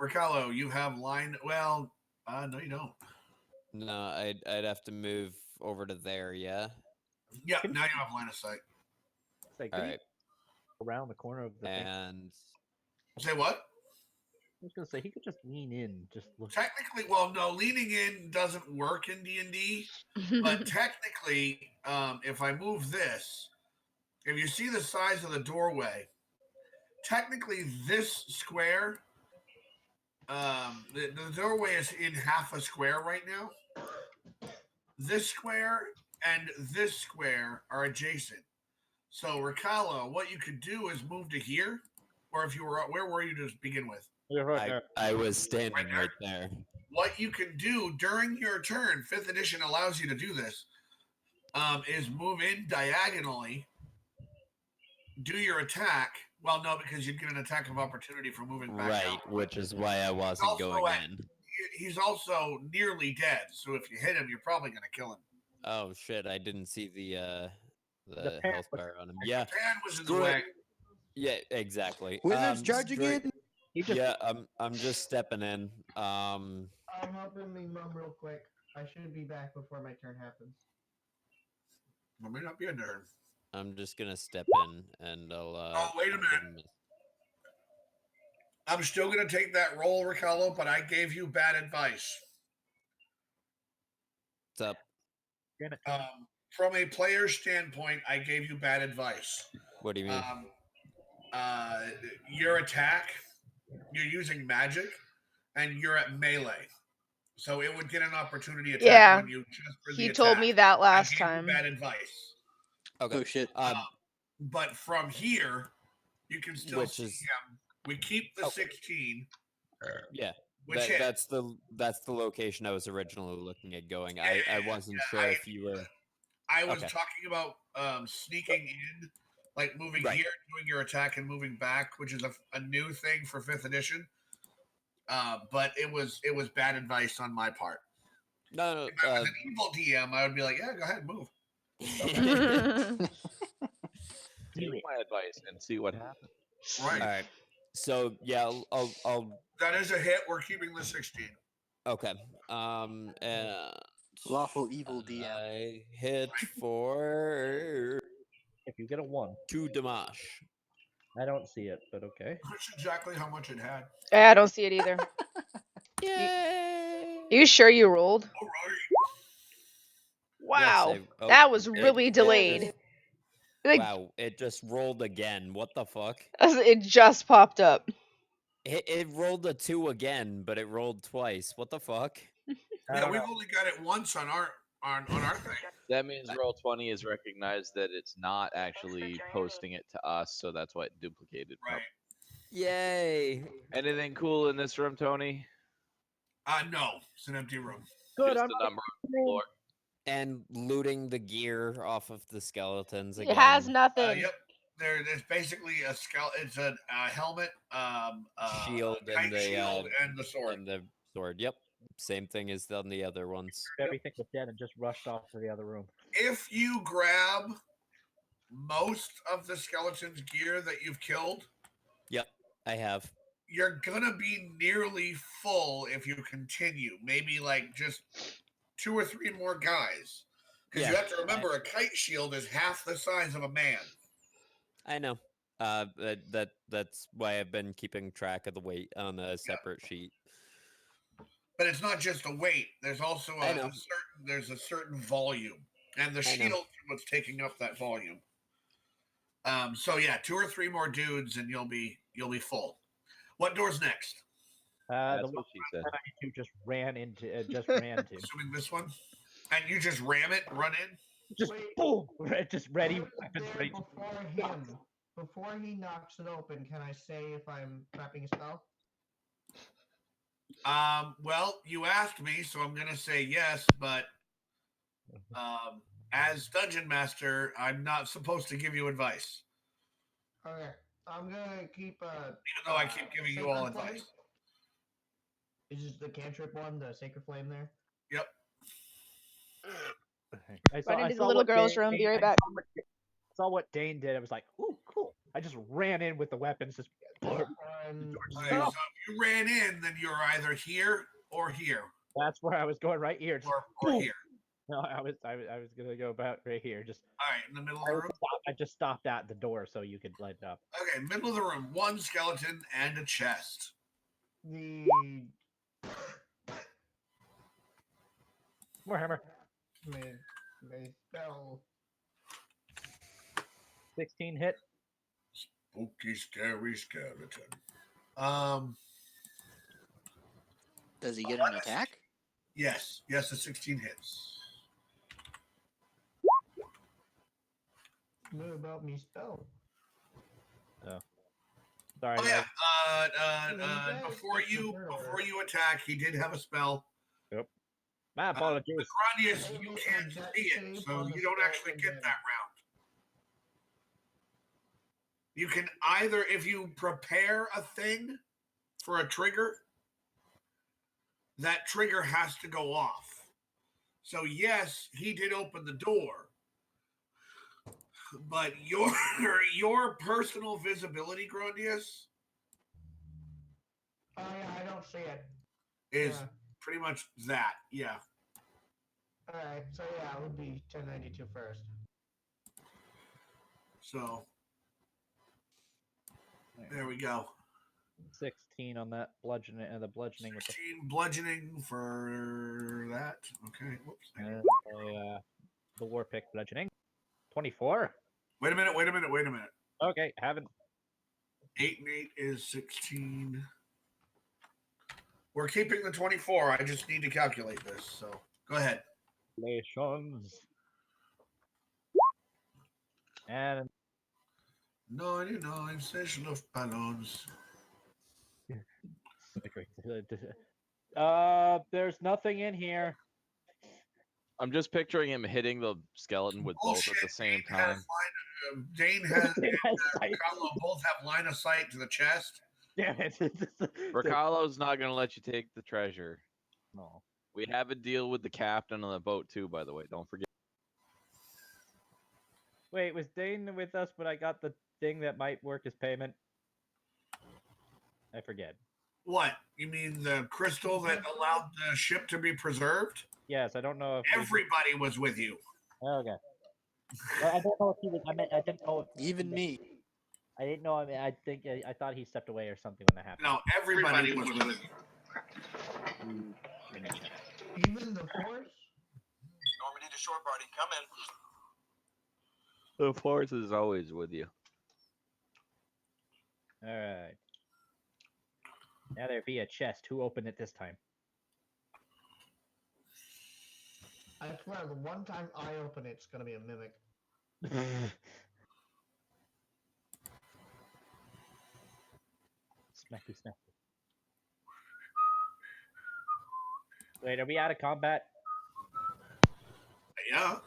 Ricallo, you have line. Well, no, you don't. no, I'd have to move over to there. Yeah. Yeah, now you have line of sight. say, All could you right. around the corner of the pan? And Say what? I was gonna say he could just lean in, just look. Technically, well, no, leaning in doesn't work in D&D, but technically, if I move this, if you see the size of the doorway, technically this square, the doorway is in half a square right now. This square and this square are adjacent. So, Ricallo, what you could do is move to here, or if you were, where were you to begin with? You're right there. I was standing right there. What you can do during your turn, 5th edition allows you to do this, is move in diagonally, do your attack. Well, no, because you'd get an attack of opportunity for moving back Right, out. which is why I wasn't also going at- in. He's also nearly dead, so if you hit him, you're probably going to kill him. Oh shit! I didn't see the The pan health was- bar on him. Yeah, Pan was in the Screw it. way. yeah, exactly. Wizards charging straight- in. He just Yeah, I'm just stepping in. I'm helping me mum real quick. I should be back before my turn happens. Well, may not be a turn. I'm just gonna step in and I'll. Oh, wait a minute. I'm still going to take that roll, Ricallo, but I gave you bad advice. What's up? From a player standpoint, I gave you bad advice. What do you mean? Your attack, you're using magic, and you're at melee. So it would get an opportunity attack Yeah. on you just for the He told me attack. that I last gave you time. bad advice. Okay. Oh shit. But from here, you can still Which see is- him. We keep the 16, Yeah. which hit. That's the location I was originally looking at going. I wasn't yeah, sure if you were. I was okay. talking about sneaking in, like moving Right. here, doing your attack, and moving back, which is a new thing for 5th edition. But it was bad advice on my part. No, If I was an evil DM, I would be like, yeah, go ahead and move. Take my advice and see what happens. Right. All right. So yeah, I'll. That is a hit. We're keeping the 16. Okay. And Lawful evil DM. I hit for if you get a 1. 2 damage. I don't see it, but okay. That's exactly how much it had. Yeah, I don't see it either. Yay! You sure you rolled? All right. Wow, oh, that was it- really it delayed. just- Like, wow, it just rolled again. What the fuck? it just popped up. It rolled a 2 again, but it rolled twice. What the fuck? Yeah, we've only got it once on our thing. That means Roll20 has recognized that it's not actually posting it to us, so that's why it duplicated. Right. Yay! Anything cool in this room, Tony? No, it's an empty room. Good. Just I'm a number on the floor. And looting the gear off of the skeletons again. It has nothing. Yep. There's basically a it's a helmet, Shield and kite the, shield, and the sword. And the sword. Yep. Same thing as on the other ones. everything was dead and just rushed off to the other room. If you grab most of the skeleton's gear that you've killed, Yep, I have. you're gonna be nearly full if you continue. Maybe like just 2 or 3 more guys. Because you Yeah. have to remember, a kite shield is half the size of a man. I know. That's why I've been keeping track of the weight on a separate sheet. But it's not just the weight. There's also I know. a certain volume, and the I know. shield is what's taking up that volume. So yeah, 2 or 3 more dudes, and you'll be full. What door's next? The That's one what she said. you just ran into. Just ran to. Assuming this one, and you just ram it, run in. Just Wait. boom! Just ready. Right Weapons there ready. before him. Before he knocks it open, can I say if I'm prepping a spell? Well, you asked me, so I'm gonna say yes, but as dungeon master, I'm not supposed to give you advice, Okay, I'm gonna keep even though I keep giving you all Sacred Flame. advice. Is this the cantrip one, the sacred flame there? Yep. Run into the little girl's room. Be right back. Saw what Dane did. I was like, ooh, cool. I just ran in with the weapons. Just. Okay, so if you ran in, then you're either here or here, That's where I was going. Right here. Just, or boom. here. No, I was gonna go about right here. Just. All right, in the middle of the room. I just stopped at the door so you could light it up. Okay, middle of the room. One skeleton and a chest. The Warhammer. my spell. 16 hit. Spooky, scary skeleton. Does he get an attack? Yes, a 16 hits. What about me spell? Sorry. Oh yeah. guys, Before it's you the murderer. attack, he did have a spell. My apologies. Grandius, you can't see it, so you don't actually get that round. You can either, if you prepare a thing for a trigger, that trigger has to go off. So yes, he did open the door, but your personal visibility, Grandius, Oh yeah, I don't see it. is Yeah. pretty much that. Yeah. Alright, so yeah, it would be 1092 first. So there we go. 16 on that bludgeoning and the bludgeoning with 16 bludgeoning for that. Okay. Whoops. the war pick bludgeoning. 24. Wait a minute. Okay, haven't. 8 and 8 is 16. We're keeping the 24. I just need to calculate this. So go ahead. Relations. And 99 session of balloons. there's nothing in here. I'm just picturing him hitting the skeleton with both at the same time. Dane has Carlo both have line of sight to the chest. Damn it. Riccardo's not gonna let you take the treasure. No. We have a deal with the captain on the boat too, by the way. Don't forget. Wait, was Dane with us, but I got the thing that might work as payment? I forget. What? You mean the crystal that allowed the ship to be preserved? Yes, I don't know if everybody was with you. Okay. Well, I don't know if he was. I didn't know. If Even me. I didn't know. I mean, I think I thought he stepped away or something when that happened. No, everybody was with you. Even the force? We need a short party. Come in. The force is always with you. All right. Now there be a chest. Who opened it this time? I swear, the one time I open it, it's gonna be a mimic. Smacky, smacky. Wait, are we out of combat? Yeah.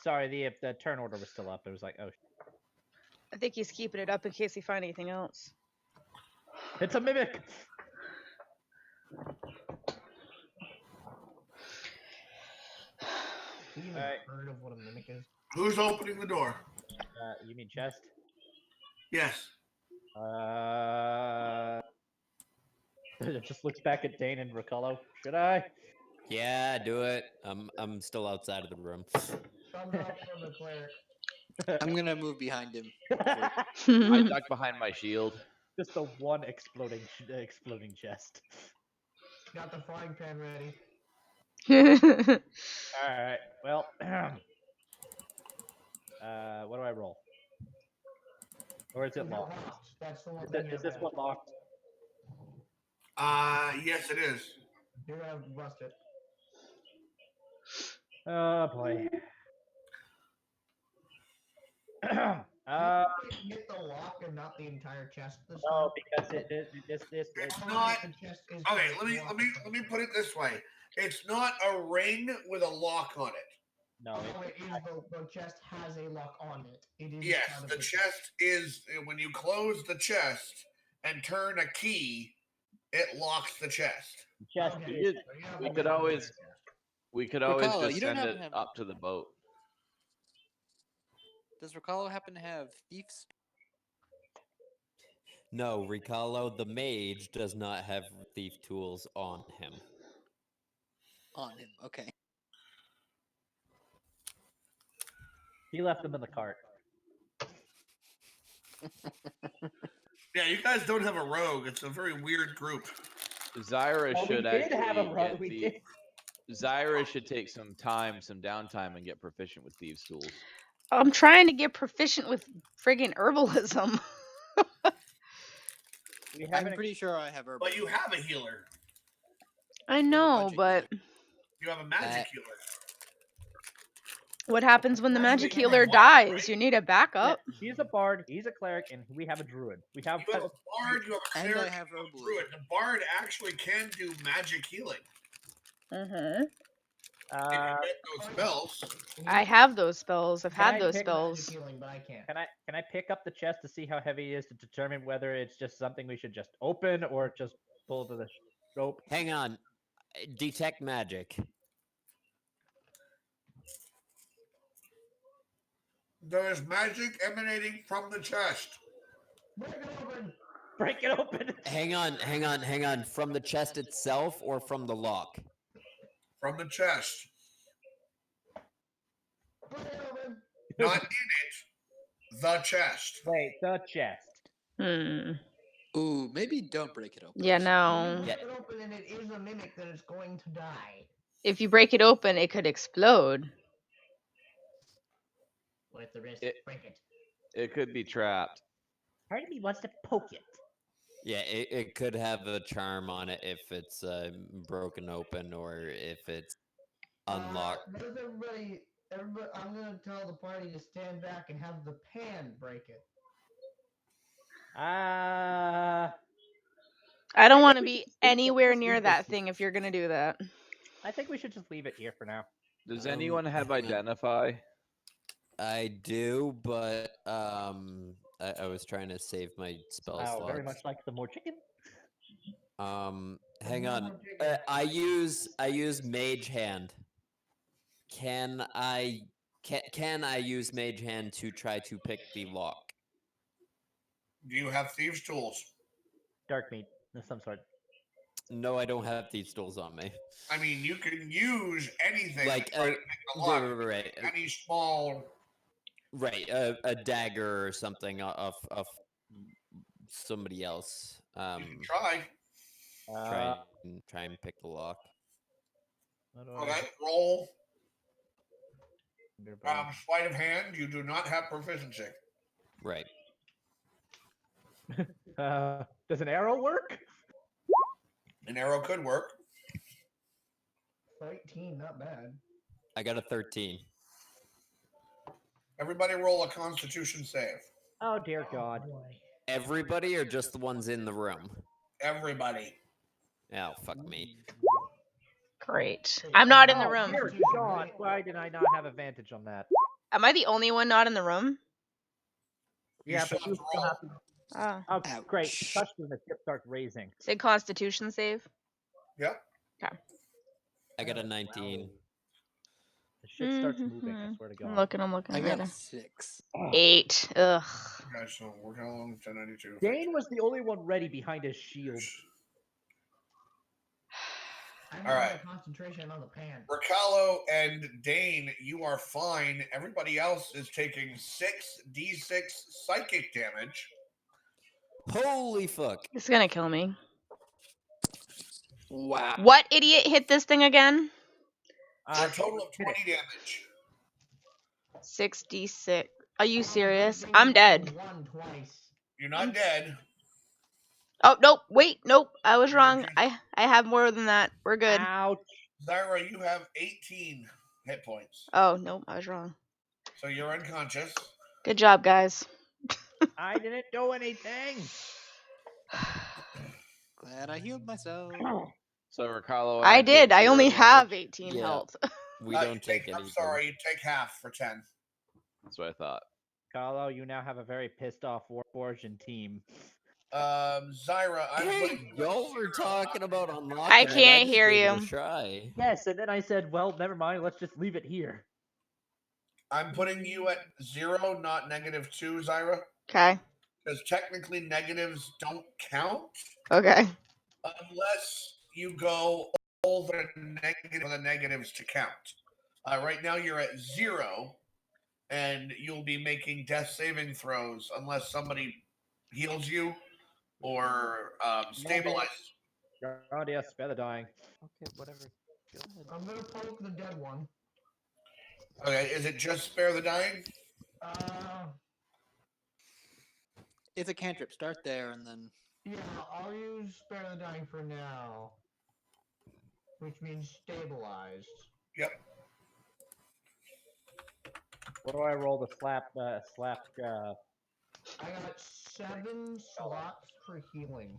Sorry, the turn order was still up. It was like, oh. I think he's keeping it up in case he finds anything else. It's a mimic. You even Alright. heard of what a mimic is? Who's opening the door? You mean chest? Yes. It just looks back at Dane and Riccardo. Should I? Yeah, do it. I'm still outside of the room. Thumbs up from the cleric. I'm gonna move behind him. I duck behind my shield. Just the one exploding chest. Got the frying pan ready. All right. Well, what do I roll? Or is it Is it locked? locked? That's the one Is, thing you is this have. one locked? Yes, it is. You're gonna rust it. Oh boy. Hit the lock and not the entire chest this No, time. because It's How not. the chest is Okay, to lock let me put it this way. It's not a ring with a lock on it. No, Oh, it is the chest has a lock on it. It is Yes, part of the chest is when you close the chest and turn a key, it locks the chest. chest. Okay. We could always Ricallo, just you don't send happen it to have- up to the boat. Does Ricallo happen to have thieves? No, Ricallo, the mage, does not have thief tools on him. On him, okay. He left them in the cart. Yeah, you guys don't have a rogue. It's a very weird group. Zyra Well, should we did have a actually run. get We the. did. Zyra should take some downtime, and get proficient with thieves' tools. I'm trying to get proficient with friggin' herbalism. I'm pretty sure I have herbal. But you have a healer. I know, but You have a magic healer. what happens when the That's magic what you healer want, dies? right? You need a backup. He's a bard. He's a cleric, and we have a druid. We have. You have a bard, you have a And cleric, I have you have a herbalism. druid. The bard actually can do magic healing. Mm-hmm. If you get those spells. I have those spells. I've Can had I those pick spells. Healing, but I can't. Can I pick up the chest to see how heavy it is to determine whether it's just something we should just open or just pull to the rope? Hang on. Detect magic. There is magic emanating from the chest. Break it open. Break it open. Hang on. From the chest itself or from the lock? From the chest. Break it open. Not in it. The chest. Wait, the chest. Hmm. Ooh, maybe don't break it open. Yeah, If no. you break it open and it is a mimic, then it's going to die. If you break it open, it could explode. With the wrist, break it. It could be trapped. Part of me wants to poke it. Yeah, it could have a charm on it if it's broken open or if it's unlocked. What if everybody, I'm gonna tell the party to stand back and have the pan break it. I don't want to be anywhere near that thing if you're gonna do that. I think we should just leave it here for now. Does anyone have identify? I do, but I was trying to save my spell slots. Very much like some more chicken. Hang on. I use Mage Hand. Can I use Mage Hand to try to pick the lock? Do you have thieves' tools? Dark meat of some sort. No, I don't have these tools on me. I mean, you can use anything Like to try to pick the lock. right. Any small. Right, a dagger or something of somebody else. You can try. Try and pick the lock. Okay, roll. Sleight of hand. You do not have proficiency. Right. Does an arrow work? An arrow could work. 13, not bad. I got a 13. Everybody roll a Constitution save. Oh dear God. Everybody or just the ones in the room? Everybody. Oh, fuck me. Great. I'm not in the Oh, room. dear God. Why did I not have advantage on that? Am I the only one not in the room? Yeah, still but you have to still roll. have to. Oh. Oh, great. Especially when the ship starts raising. Say Constitution save. Yep. Okay. I got a 19. The ship starts moving, I swear to God. I'm looking. I got later. a 6. 8. Ugh. Okay, so we're going along 1092. Dane was the only one ready behind his shield. I'm All on right. my concentration on the pan. Ricalo and Dane, you are fine. Everybody else is taking 6d6 psychic damage. Holy fuck. It's gonna kill me. Wow. What idiot hit this thing again? For a total of 20 damage. 66. Are you serious? Good thing I'm you dead. won twice. You're not dead. Oh, nope. Wait, nope. I was You're wrong. just- I have more than that. We're good. Ouch. Zyra, you have 18 hit points. Oh, nope. I was wrong. So you're unconscious. Good job, guys. I didn't do anything. Glad I healed myself. So Ricalo, I you take did. I 0 only damage. have 18 Yeah. health. We You don't take anything. I'm sorry, you take half for 10. That's what I thought. Carlo, you now have a very pissed off Warforged team. Zyra, I'm Hey, putting you at y'all were 0 talking about not unlocking I it. can't just hear gave it a you. try. Yes, and then I said, well, never mind. Let's just leave it here. I'm putting you at 0, not -2, Zyra. Okay. Because technically negatives don't count Okay. unless you go all the negative for the negatives to count. Right now you're at 0, and you'll be making death saving throws unless somebody heals you or stabilizes. Oh, yes, spare the dying. Okay, whatever. Go ahead. I'm gonna poke the dead one. Okay, is it just spare the dying? It's a cantrip. Start there and then. Yeah, I'll use spare the dying for now, which means stabilized. Yep. What do I roll to slap? I got 7 slots for healing.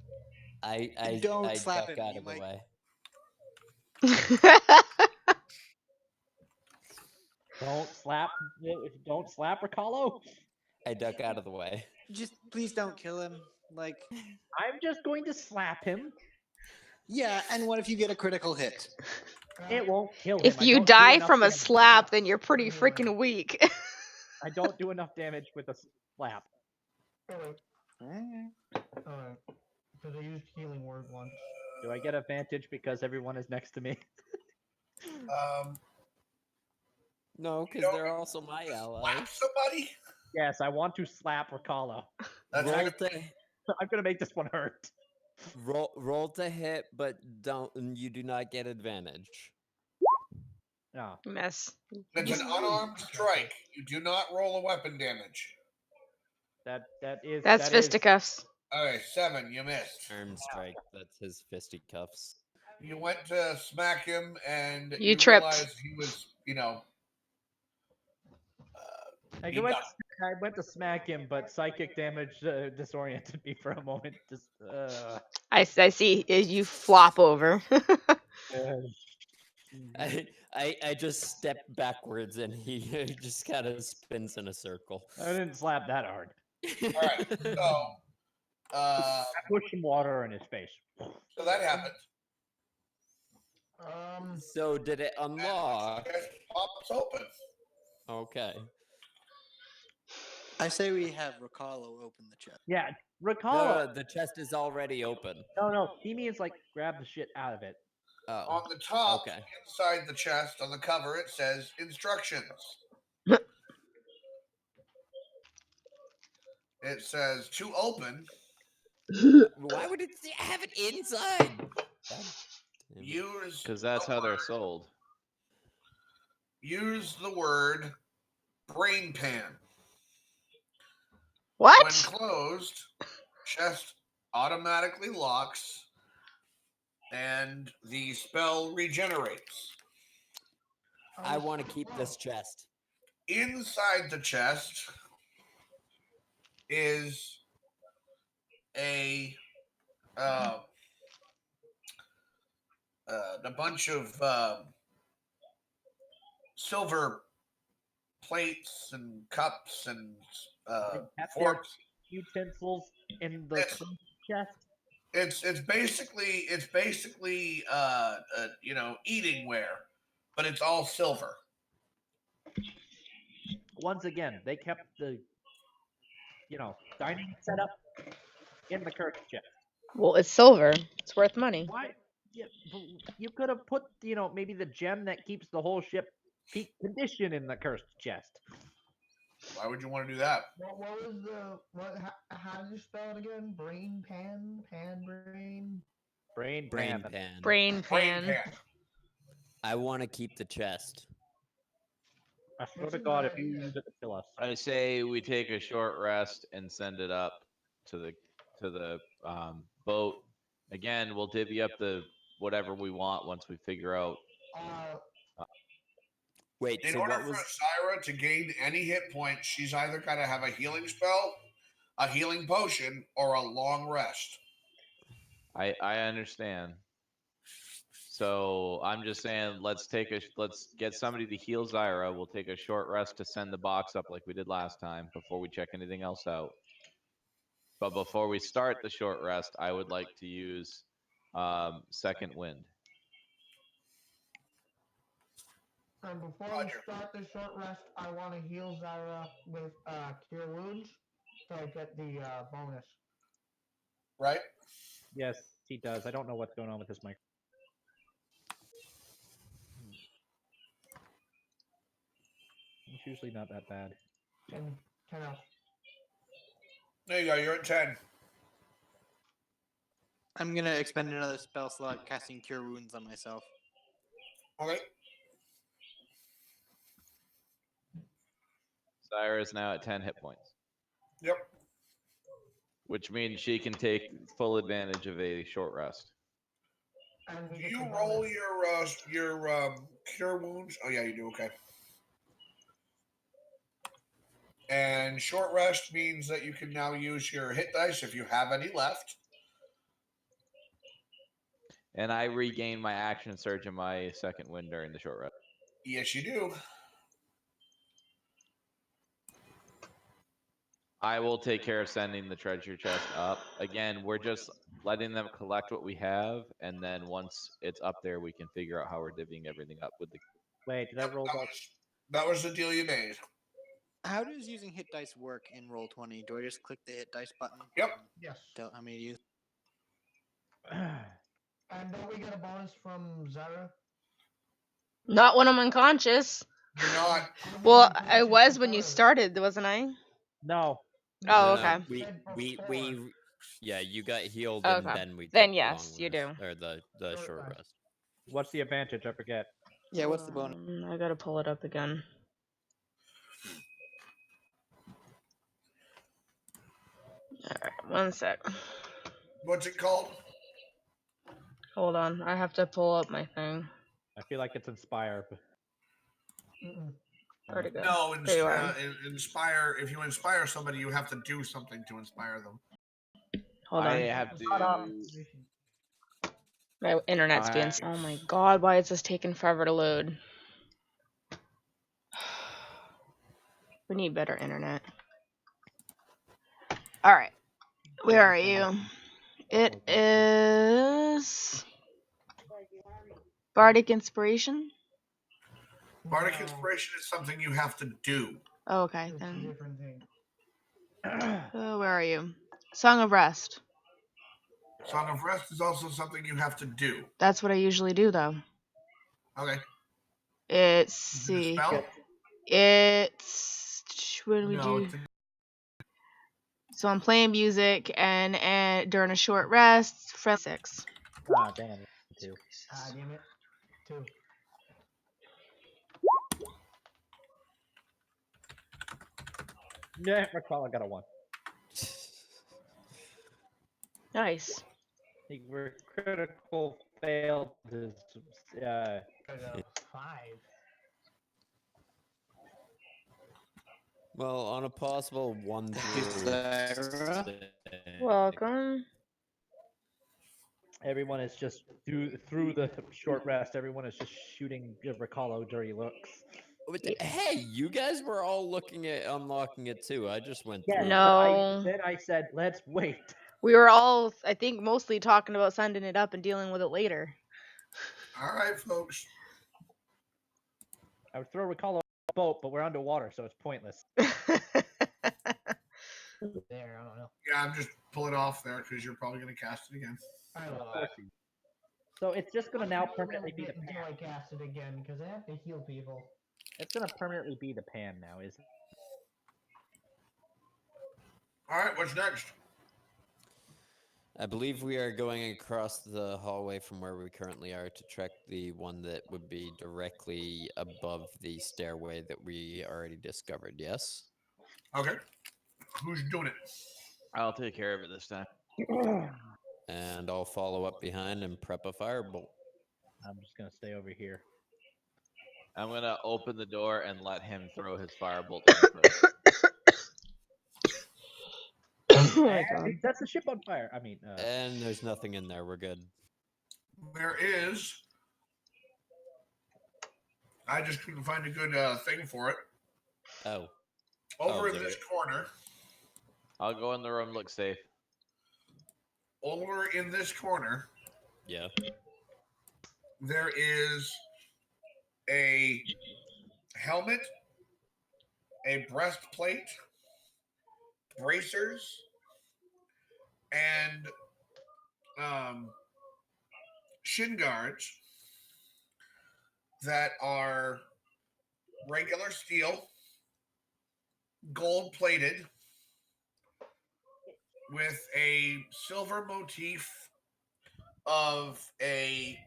I Don't slap duck him, out you of the might- way. Don't slap Ricalo. I duck out of the way. Just please don't kill him. Like, I'm just going to slap him. yeah, and what if you get a critical hit? It won't kill him. If I you don't do die enough from a damage. slap, then you're pretty freaking weak. I don't do enough damage with a slap. Alright, because I used healing word once. Do I get advantage because everyone is next to me? No, because they're also my allies. Somebody? Yes, I want to slap Ricalo. I'm gonna make this one hurt. Roll to hit, but you do not get advantage. No. Mess. It's an unarmed strike. You do not roll a weapon damage. That's fisticuffs. Okay, 7. You missed. Arm strike. That's his fisticuffs. You went to smack him, and You tripped. realized he was, I went to smack him, but psychic damage disoriented me for a moment. Just. I see. You flop over. I just step backwards and he just kind of spins in a circle. I didn't slap that hard. All right, so I pushed some water in his face. So that happened. So did it unlock? It pops open. Okay. I say we have Ricalo open the chest. Yeah, Ricalo. No, the chest is already open. No. He means like grab the shit out of it. Oh. On the top, okay. inside the chest, on the cover, it says instructions. It says to open. Why would it have it inside? Use. Because that's how they're sold. Use the word brain pan. What? When closed, chest automatically locks and the spell regenerates. I want to keep this chest. Inside the chest is a bunch of silver plates and cups and forks, utensils in the chest. It's basically eating ware, but it's all silver. Once again, they kept the dining setup in the curse chest. Well, it's silver. It's worth money. Yeah, but you could have put, maybe the gem that keeps the whole ship peak condition in the cursed chest. Why would you want to do that? What was how did you spell it again? Brain pan? Pan brain? Brain Brain pan. pan. Brain Brain pan. pan. I want to keep the chest. I swear That's to a God, good if you idea. use it to kill us. I say we take a short rest and send it up to the boat. Again, we'll divvy up the whatever we want once we figure out. Wait, In so order what for was? Syra to gain any hit points, she's either got to have a healing spell, a healing potion, or a long rest. I understand. So I'm just saying, let's get somebody to heal Zyra. We'll take a short rest to send the box up like we did last time before we check anything else out. But before we start the short rest, I would like to use second wind. And before we start the short rest, I want to heal Zyra with Cure Wounds so I get the bonus. Right? Yes, he does. I don't know what's going on with this mic. It's usually not that bad. 10 health. There you go. You're at 10. I'm gonna expend another spell slot casting Cure Wounds on myself. Okay. Zyra is now at 10 hit points. Yep. Which means she can take full advantage of a short rest. Do you roll your cure wounds? Oh yeah, you do. Okay. And short rest means that you can now use your hit dice if you have any left. And I regain my action surge and my second wind during the short rest. Yes, you do. I will take care of sending the treasure chest up. Again, we're just letting them collect what we have, and then once it's up there, we can figure out how we're divvying everything up with the. Wait, did I roll that was the deal you made. How does using hit dice work in Roll20? Do I just click the hit dice button? Yep. Yes. Tell how many to use? And don't we get a bonus from Zyra? Not when I'm unconscious. You're not. Well, I was when you started, wasn't I? No. Oh, No, okay. Yeah, you got healed, Okay. and then we. Then took the yes, long you do. rest, or the short rest. What's the advantage? I forget. Yeah, what's the bonus? I gotta pull it up again. Alright, one sec. What's it called? Hold on, I have to pull up my thing. I feel like it's Inspire. Where'd it go? No, There you are. inspire. If you inspire somebody, you have to do something to inspire them. Hold on. I have to. My internet's being. Oh my god, why is this taking forever to load? We need better internet. Alright. Where are you? It is Bardic Inspiration. Bardic Inspiration is something you have to do. Oh, okay, It's a then. different thing. Where are you? Song of Rest. Song of Rest is also something you have to do. That's what I usually do, though. Okay. It's Is it a spell? It's when we No, do. So I'm playing music and during a short rest, friend 6. Ah, damn it. 2. Ah, damn it. 2. Yeah, recall. I got a 1. Nice. The critical failed is 5. Well, on a possible 1 through. Welcome. Everyone is just through the short rest. Everyone is just shooting Recallo dirty looks. Hey, you guys were all looking at unlocking it too. I just went through. No. Then I said, let's wait. We were all, I think, mostly talking about sending it up and dealing with it later. All right, folks. I would throw Recallo on a boat, but we're underwater, so it's pointless. There, I don't know. Yeah, I'm just pulling it off there because you're probably going to cast it again. I don't know. So it's just gonna now I'm permanently be gonna the get pan. Joic acid again because I have to heal people. It's gonna permanently be the pan now, isn't it? All right, what's next? I believe we are going across the hallway from where we currently are to check the one that would be directly above the stairway that we already discovered, yes? Okay. Who's doing it? I'll take care of it this time. And I'll follow up behind and prep a firebolt. I'm just gonna stay over here. I'm gonna open the door and let him throw his firebolt into it. Oh my god. He sets the ship on fire. I mean, And there's nothing in there. We're good. There is. I just couldn't find a good thing for it. Oh. Over in there this it- corner. I'll go in the room, look safe. Over in this corner, Yeah. there is a helmet, a breastplate, bracers, and shin guards that are regular steel, gold plated, with a silver motif of a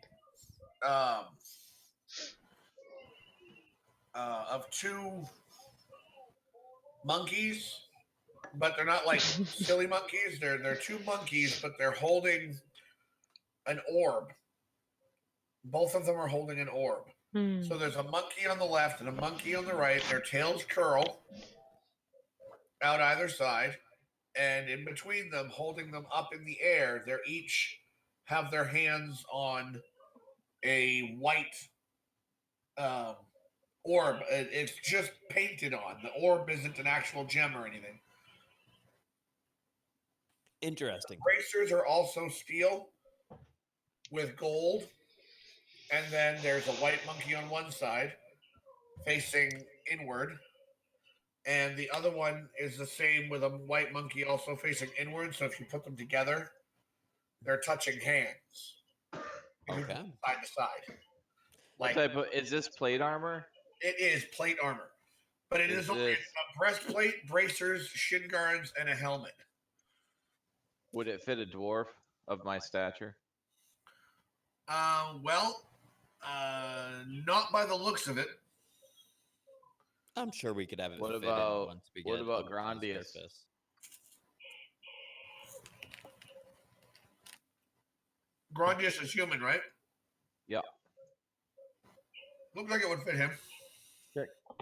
of two monkeys, but they're not like silly monkeys. They're two monkeys, but they're holding an orb. Both of them are holding an orb. So there's a monkey on the left and a monkey on the right. Their tails curl out either side, and in between them, holding them up in the air, they're each have their hands on a white orb. It's just painted on. The orb isn't an actual gem or anything. Interesting. Bracers are also steel with gold, and then there's a white monkey on one side facing inward, and the other one is the same with a white monkey also facing inward. So if you put them together, they're touching hands. Okay. Side to side. What type of is this plate armor? It is plate armor, but it is only a breastplate, bracers, shin guards, and a helmet. Would it fit a dwarf of my stature? Not by the looks of it. I'm sure we could have it What fit about in once we get what about up to the Grandius? surface. Grandius is human, right? Yeah. Looks like it would fit him.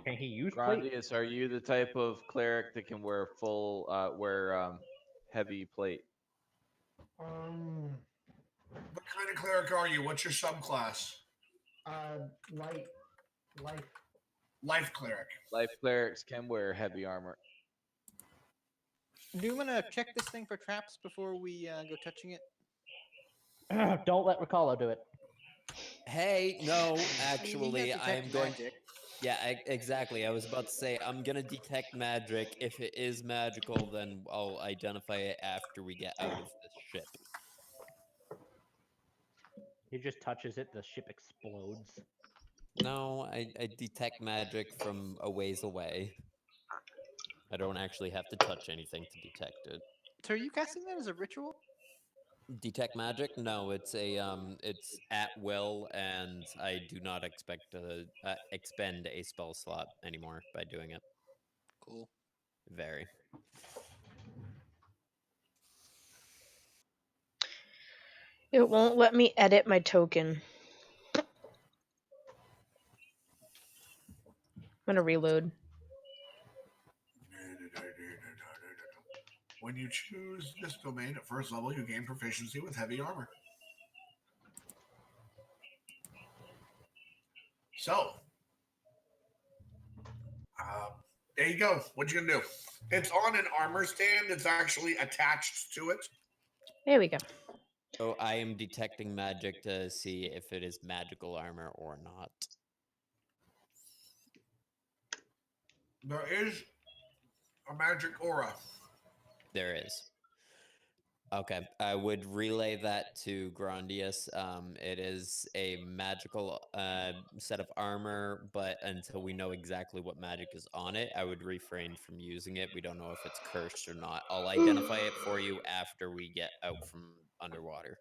Can he use plate? Grandius, are you the type of cleric that can wear full heavy plate? What kind of cleric are you? What's your subclass? Life cleric. Life clerics can wear heavy armor. Do you want to check this thing for traps before we go touching it? Don't let Ricalo do it. Hey, no, He actually, has I am detect going. magic. Yeah, exactly. I was about to say I'm gonna detect magic. If it is magical, then I'll identify it after we get out of this ship. He just touches it, the ship explodes. No, I detect magic from a ways away. I don't actually have to touch anything to detect it. So are you casting that as a ritual? Detect magic? No, it's it's at will, and I do not expect to expend a spell slot anymore by doing it. Cool. Very. It won't let me edit my token. I'm gonna reload. When you choose this domain at first level, you gain proficiency with heavy armor. So, there you go. What you gonna do? It's on an armor stand. It's actually attached to it. There we go. So I am detecting magic to see if it is magical armor or not. There is a magic aura. There is. Okay, I would relay that to Grandius. It is a magical set of armor, but until we know exactly what magic is on it, I would refrain from using it. We don't know if it's cursed or not. I'll identify it for you after we get out from underwater.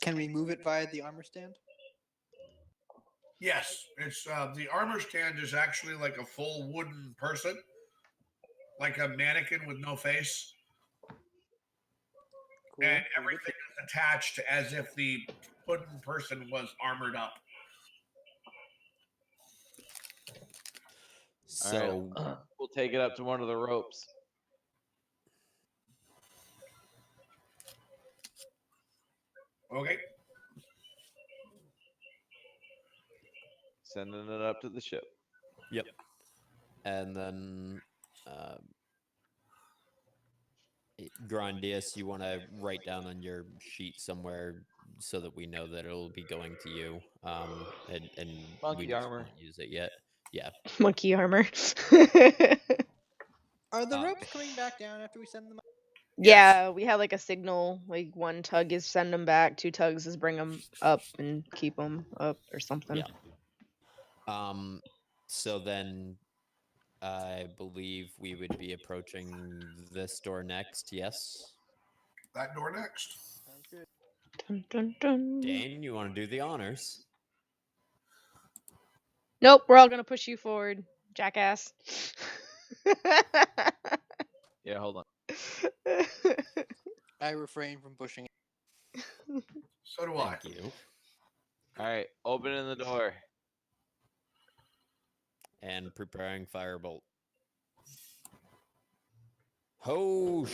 Can we move it via the armor stand? Yes, it's the armor stand is actually like a full wooden person, like a mannequin with no face, Cool. and everything is attached as if the wooden person was armored up. So All right, we'll take it up to one of the ropes. Okay. Sending it up to the ship. Yep. And then, Grandius, you want to write down on your sheet somewhere so that we know that it'll be going to you. And Monkey we just armor. won't use it yet. Yeah. Monkey armor. Are the ropes coming back down after we send them up? Yeah, we have like a signal. Like one tug is send them back, 2 tugs is bring them up and keep them up or something. Yeah. So then, I believe we would be approaching this door next. Yes. That door next. Sounds good. Dun, dun, dun. Dane, you want to do the honors? Nope, we're all gonna push you forward, jackass. Yeah, hold on. I refrain from pushing it. So do I. Thank you. All right, opening the door. And preparing firebolt. Oh,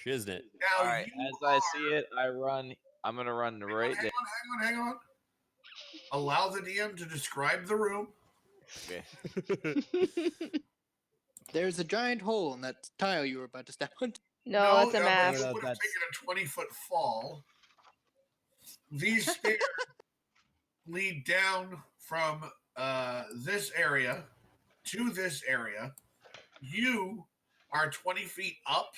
isn't it? Now, All right, as I see it, I run. I'm gonna run right there. hang on. Allow the DM to describe the room. Okay. There's a giant hole in that tile you were about to step on. No, that's a but map. you would have taken a 20-foot fall. These stairs lead down from this area to this area. You are 20 feet up.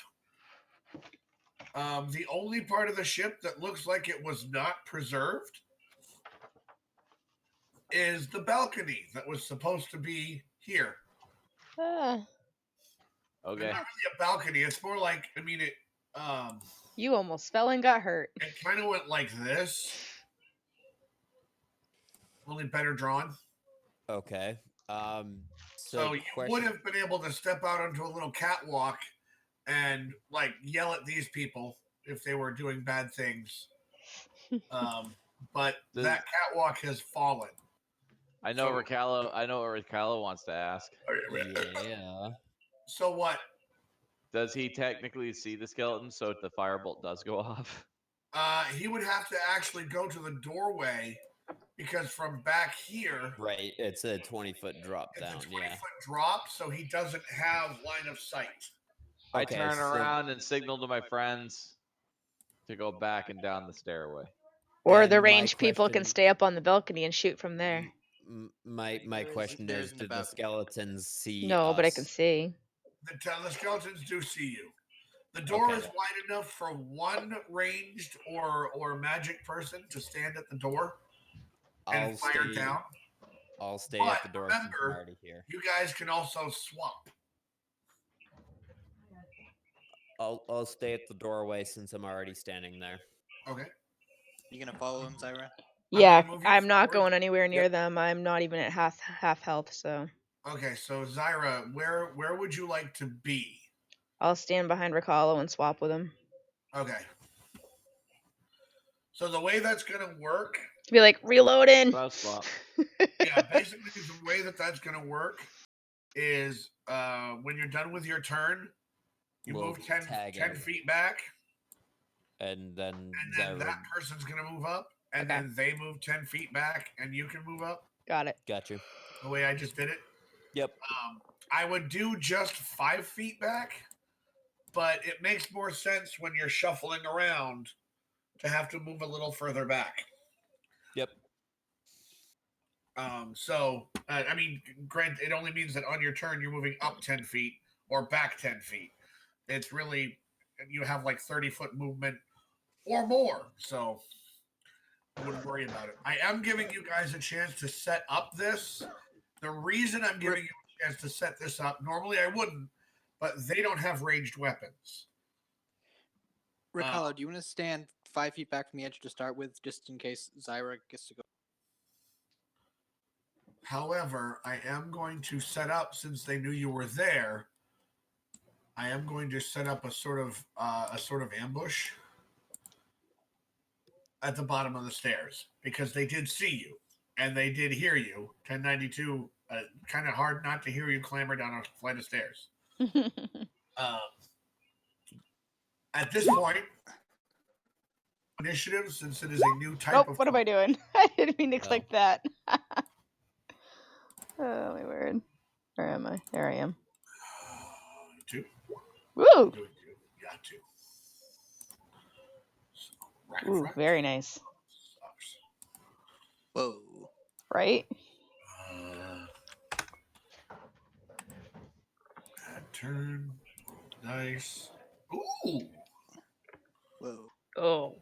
The only part of the ship that looks like it was not preserved is the balcony that was supposed to be here. Ah, Okay. It's not really a balcony. It's more like, you almost fell and got hurt. it kind of went like this. Only better drawn. Okay. So you would have been able to step out onto a little catwalk and like yell at these people if they were doing bad things. But that catwalk has fallen. I know what Ricalo wants to ask. Yeah. So what? Does he technically see the skeleton so if the firebolt does go off? He would have to actually go to the doorway because from back here, right, it's a 20-foot drop down. It's a 20-foot drop, so he doesn't have line of sight. I turn around and signal to my friends to go back and down the stairway. Or the ranged people can stay up on the balcony and shoot from there. My question is, did the skeletons see No, us? but I can see. The skeletons do see you. The door is wide enough for one ranged or magic person to stand at the door and fire down. I'll stay at the door since I'm already here. You guys can also swap. I'll stay at the doorway since I'm already standing there. Okay. You gonna follow him, Zyra? Yeah, I'm not going anywhere near them. I'm not even at half health, so. Okay, so Zyra, where would you like to be? I'll stand behind Ricalo and swap with him. Okay. So the way that's gonna work. To be like reloading. Swap. Yeah, basically the way that's gonna work is when you're done with your turn, you move 10 feet back. And then that person's gonna move up, and then they move 10 feet back, and you can move up. Got it. Got you. The way I just did it. Yep. I would do just 5 feet back, but it makes more sense when you're shuffling around to have to move a little further back. Yep. I mean, granted, it only means that on your turn you're moving up 10 feet or back 10 feet. It's really and you have like 30-foot movement or more. So I wouldn't worry about it. I am giving you guys a chance to set up this. The reason I'm giving you a chance to set this up, normally I wouldn't, but they don't have ranged weapons. Ricardo, do you want to stand 5 feet back from the edge to start with, just in case Zyra gets to go? However, I am going to set up, since they knew you were there, I am going to set up a sort of ambush at the bottom of the stairs because they did see you and they did hear you. 1092, kind of hard not to hear you clamber down a flight of stairs. At this point, initiative, since it is a new type of. What am I doing? I didn't mean to click that. Oh, my word. Where am I? There I am. Two. Woo! Got to. Ooh, very nice. Whoa. Right? Bad turn. Nice. Ooh. Whoa. Oh.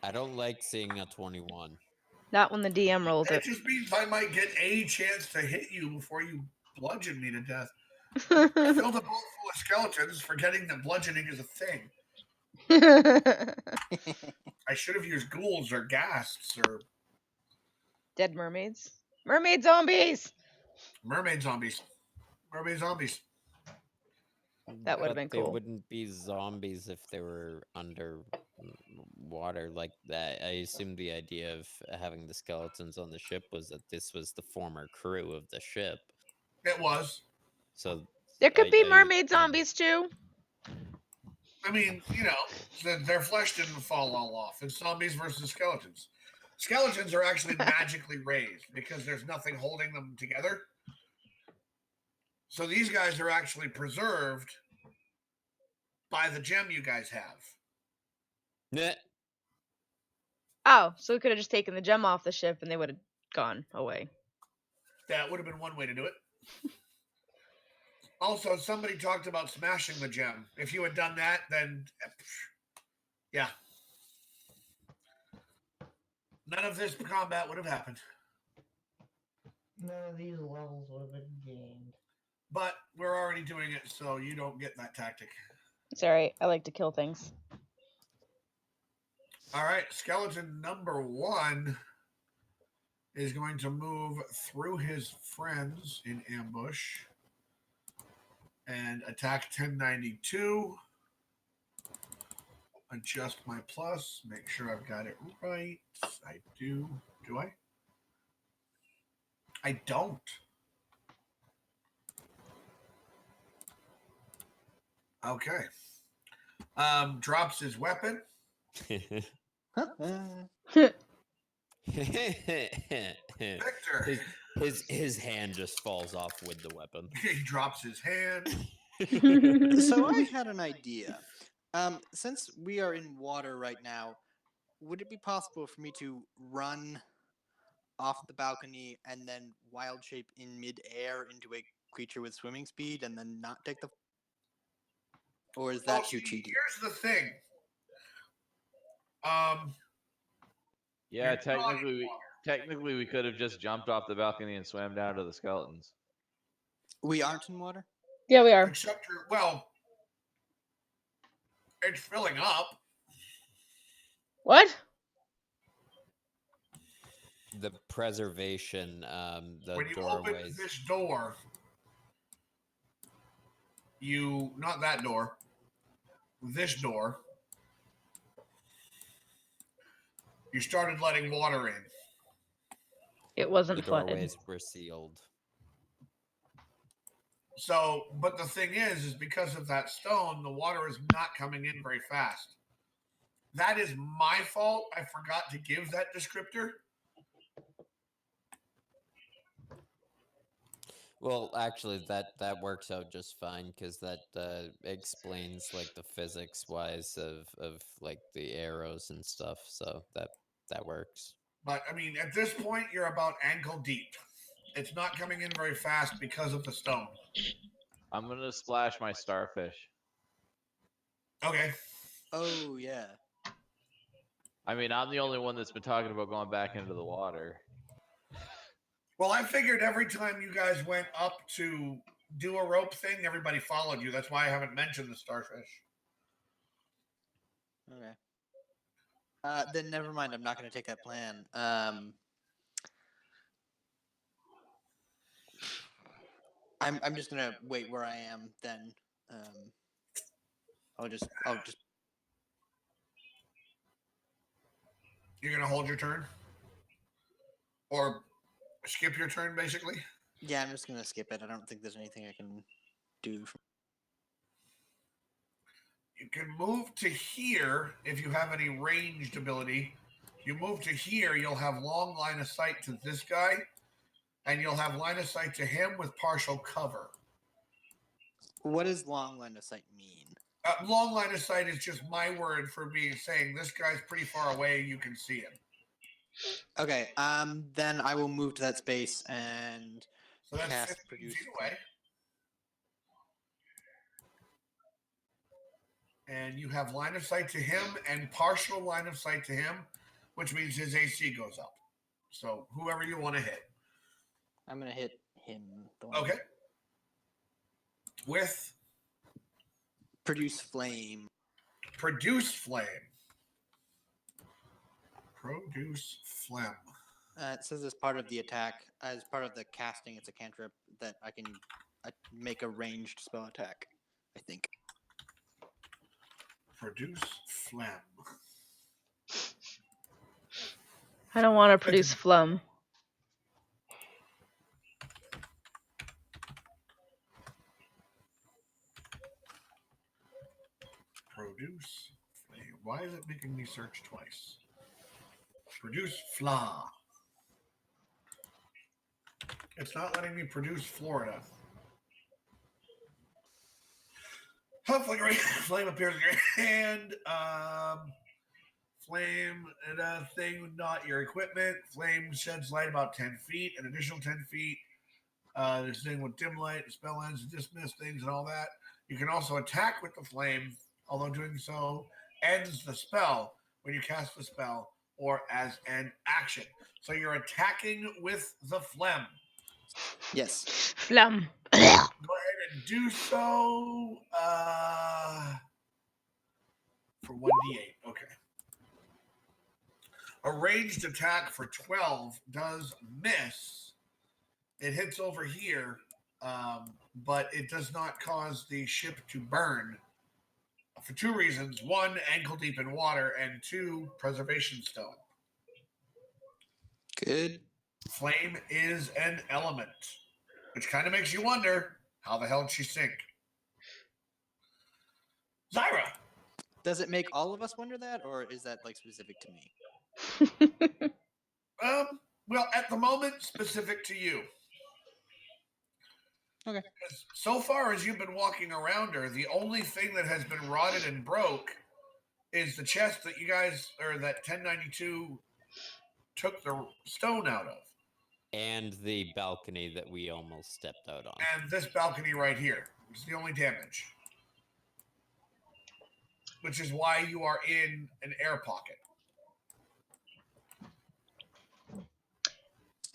I don't like seeing a 21. Not when the DM rolls It it. just means I might get a chance to hit you before you bludgeon me to death. I filled a boat full of skeletons, forgetting that bludgeoning is a thing. I should have used ghouls or ghasts or Dead mermaids. Mermaid zombies! mermaid zombies. Mermaid zombies. That would have been They cool. wouldn't be zombies if they were under water like that. I assume the idea of having the skeletons on the ship was that this was the former crew of the ship. It was. So there could be mermaid zombies too. I mean, you know, their flesh didn't fall all off. It's zombies versus skeletons. Skeletons are actually magically raised because there's nothing holding them together. So these guys are actually preserved by the gem you guys have. Nah. Oh, so we could have just taken the gem off the ship and they would have gone away. That would have been one way to do it. Also, somebody talked about smashing the gem. If you had done that, then yeah. None of this combat would have happened. None of these levels would have been gained. But we're already doing it, so you don't get that tactic. It's alright. I like to kill things. All right, skeleton number 1 is going to move through his friends in ambush and attack 1092. Adjust my plus, make sure I've got it right. I do. Do I? I don't. Okay. Drops his weapon. Victor. His hand just falls off with the weapon. He drops his hand. So I had an idea. Since we are in water right now, would it be possible for me to run off the balcony and then wild shape in midair into a creature with swimming speed and then not take the... Or is that too cheaty? Here's the thing. Yeah, technically we could have just jumped off the balcony and swam down to the skeletons. We aren't in water? Yeah, we are. Except well, it's filling up. What? The preservation, the when you doorways. open this door, not that door, this door, you started letting water in. It wasn't The flooded. doorways were sealed. So, but the thing is because of that stone, the water is not coming in very fast. That is my fault. I forgot to give that descriptor. Well, actually, that works out just fine because that explains like the physics wise of like the arrows and stuff. So that works. But I mean, at this point, you're about ankle deep. It's not coming in very fast because of the stone. I'm gonna splash my starfish. Okay. Oh yeah. I mean, I'm the only one that's been talking about going back into the water. Well, I figured every time you guys went up to do a rope thing, everybody followed you. That's why I haven't mentioned the starfish. Okay. Then never mind. I'm not going to take that plan. I'm just gonna wait where I am then. I'll just. You're gonna hold your turn, or skip your turn, basically. Yeah, I'm just gonna skip it. I don't think there's anything I can do. You can move to here if you have any ranged ability. You move to here, you'll have long line of sight to this guy, and you'll have line of sight to him with partial cover. What does long line of sight mean? Long line of sight is just my word for saying this guy's pretty far away. You can see him. Okay. Then I will move to that space and So that's cast 15 produce. feet away. And you have line of sight to him and partial line of sight to him, which means his AC goes up. So whoever you want to hit. I'm gonna hit him. Okay. With produce flame. Produce flame. Produce phlegm. It says as part of the attack, as part of the casting, it's a cantrip that I can make a ranged spell attack, I think. Produce phlegm. I don't want to produce phlegm. Produce flame. Why is it making me search twice? Produce fla. It's not letting me produce Florida. Hopefully, flame appears in your hand. Flame and a thing, not your equipment. Flame sheds light about 10 feet, an additional 10 feet. This thing with dim light, spell ends, dismiss things, and all that. You can also attack with the flame, although doing so ends the spell when you cast the spell or as an action. So you're attacking with the phlegm. Yes. Phlegm. Go ahead and do so for 1d8. Okay. A ranged attack for 12 does miss. It hits over here, but it does not cause the ship to burn for two reasons. One, ankle deep in water, and two, preservation stone. Good. Flame is an element, which kind of makes you wonder, how the hell did she sink? Zyra! Does it make all of us wonder that, or is that like specific to me? Well, at the moment, specific to you. Okay. So far as you've been walking around her, the only thing that has been rotted and broke is the chest that you guys, or that 1092 took the stone out of. And the balcony that we almost stepped out on. And this balcony right here is the only damage. Which is why you are in an air pocket.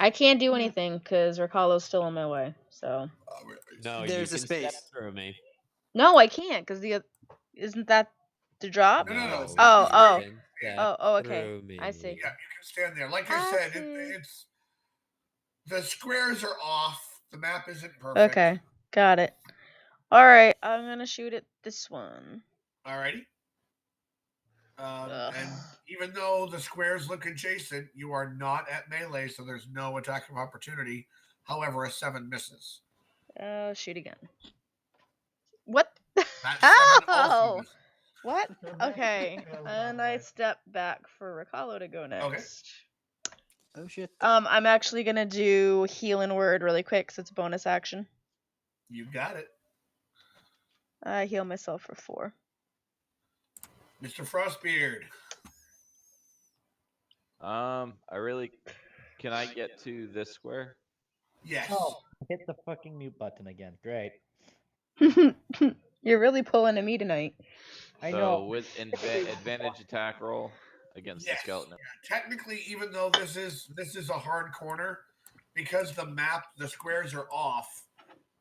I can't do anything because Ricalo's still on my way. So no, there's you a can space step through me. No, I can't because isn't that the drop? No. Oh, okay. I see. Yeah, you can stand there. Like I said, it's the squares are off. The map isn't perfect. Okay, got it. All right, I'm gonna shoot at this one. Alrighty. And even though the squares look adjacent, you are not at melee, so there's no attack of opportunity. However, a 7 misses. Shoot again. What? That 7 also misses. What? Okay, and I step back for Ricalo to go next. Okay. Oh shit. I'm actually gonna do healing word really quick because it's a bonus action. You got it. I heal myself for 4. Mr. Frostbeard. Can I get to this square? Yes. Oh, hit the fucking mute button again. Great. You're really pulling at me tonight. I So know. with advantage attack roll against the Yes. skeleton. Technically, even though this is a hard corner, because the squares are off.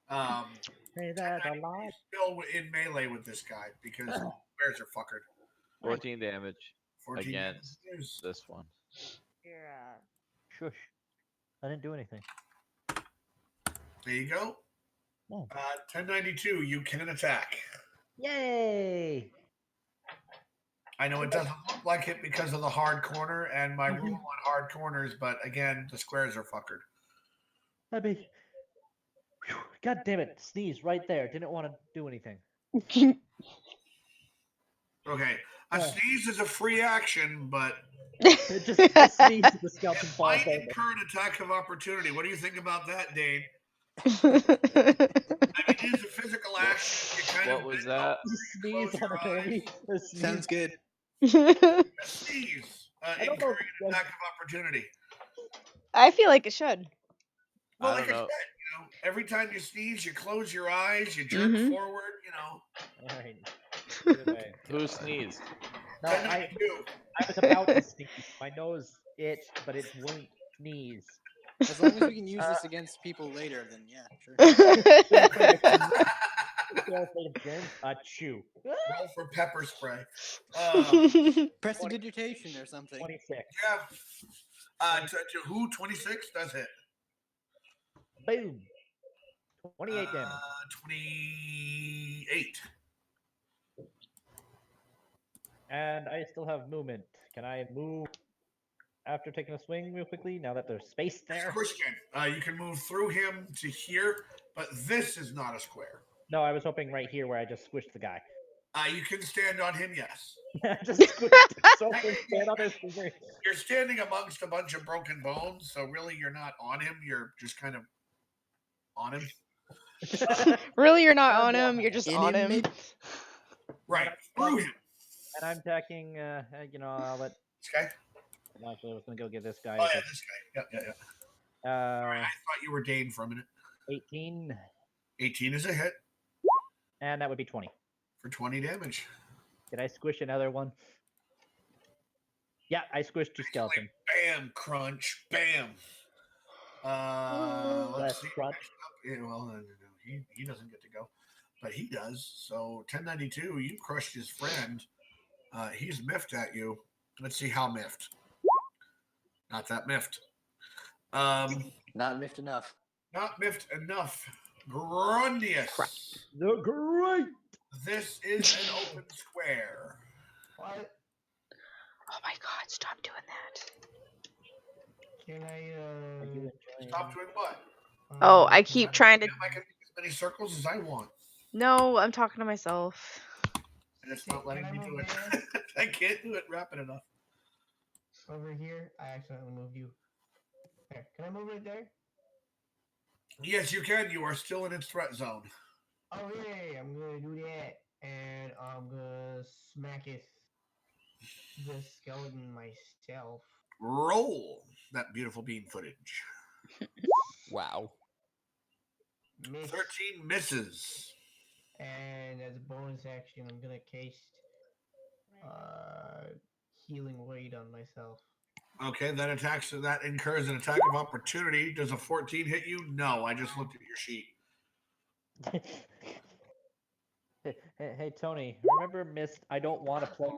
Say that a lot. Still in melee with this guy because squares are fuckered. 14 damage 14 against damage. this one. Yeah. Shush. I didn't do anything. There you go. Oh. 1092. You can attack. Yay! I know it doesn't look like it because of the hard corner and my rule on hard corners, but again, the squares are fuckered. I mean, God damn it! Sneeze right there. Didn't want to do anything. Okay, a sneeze is a free action, but It just sneeze. The skeleton falls might over. incur an attack of opportunity. What do you think about that, Dane? I mean, it is a physical action. You kind What of was that? Sneeze close on your an enemy. eyes. A sneeze. Sounds good. A sneeze, I don't know. incurring an attack of opportunity. I feel like it should. Well, I like don't I know. said, every time you sneeze, you close your eyes, you jerk Mhm. forward, All right. Good way. Who sneezed? No, I 1092. was about to sneeze. My nose itched, but it wouldn't sneeze. As long as we can use this against people later, then yeah, sure. Chew. Roll for pepper spray. Prestidigitation or something. 26. Yeah. To who? 26 does hit. Boom. 28 damage. 28. And I still have movement. Can I move after taking a swing real quickly? Now that there's space there. Of course you can. You can move through him to here, but this is not a square. No, I was hoping right here where I just squished the guy. You can stand on him, yes. Just squished so stand on his finger. You're standing amongst a bunch of broken bones, so really you're not on him. You're just kind of on him. Really, you're not on him. You're just In on him, him. Right, through him. And I'm attacking, I'll let... This guy? Actually, I was going to go get this guy. Oh, yeah, this guy. Yeah. Sorry, I thought you were Dane for a minute. 18. 18 is a hit. And that would be 20. For 20 damage. Did I squish another one? Yeah, I squished your skeleton. Bam, crunch, bam. Let's see. Crunch. Yeah, well, no, he doesn't get to go, but he does. So 1092, you crushed his friend. He's miffed at you. Let's see how miffed. Not that miffed. Not miffed enough. Not miffed enough. Grundius. The great. This is an open square. What? Oh my god, stop doing that. Can I, Stop doing what? Oh, I keep trying to. I can make as many circles as I want. No, I'm talking to myself. And it's not letting Can I me do move it. I can't do it rapid enough. over here? I accidentally moved you. There. Can I move it there? Yes, you can. You are still in its threat zone. Oh yeah, I'm gonna do that. And I'm gonna smack it. The skeleton myself. Roll that beautiful bean footage. Wow. Miss. 13 misses. And as a bonus action, I'm gonna cast healing weight on myself. Okay, that incurs an attack of opportunity. Does a 14 hit you? No, I just looked at your sheet. Hey, Tony, remember Mist? I don't want to play.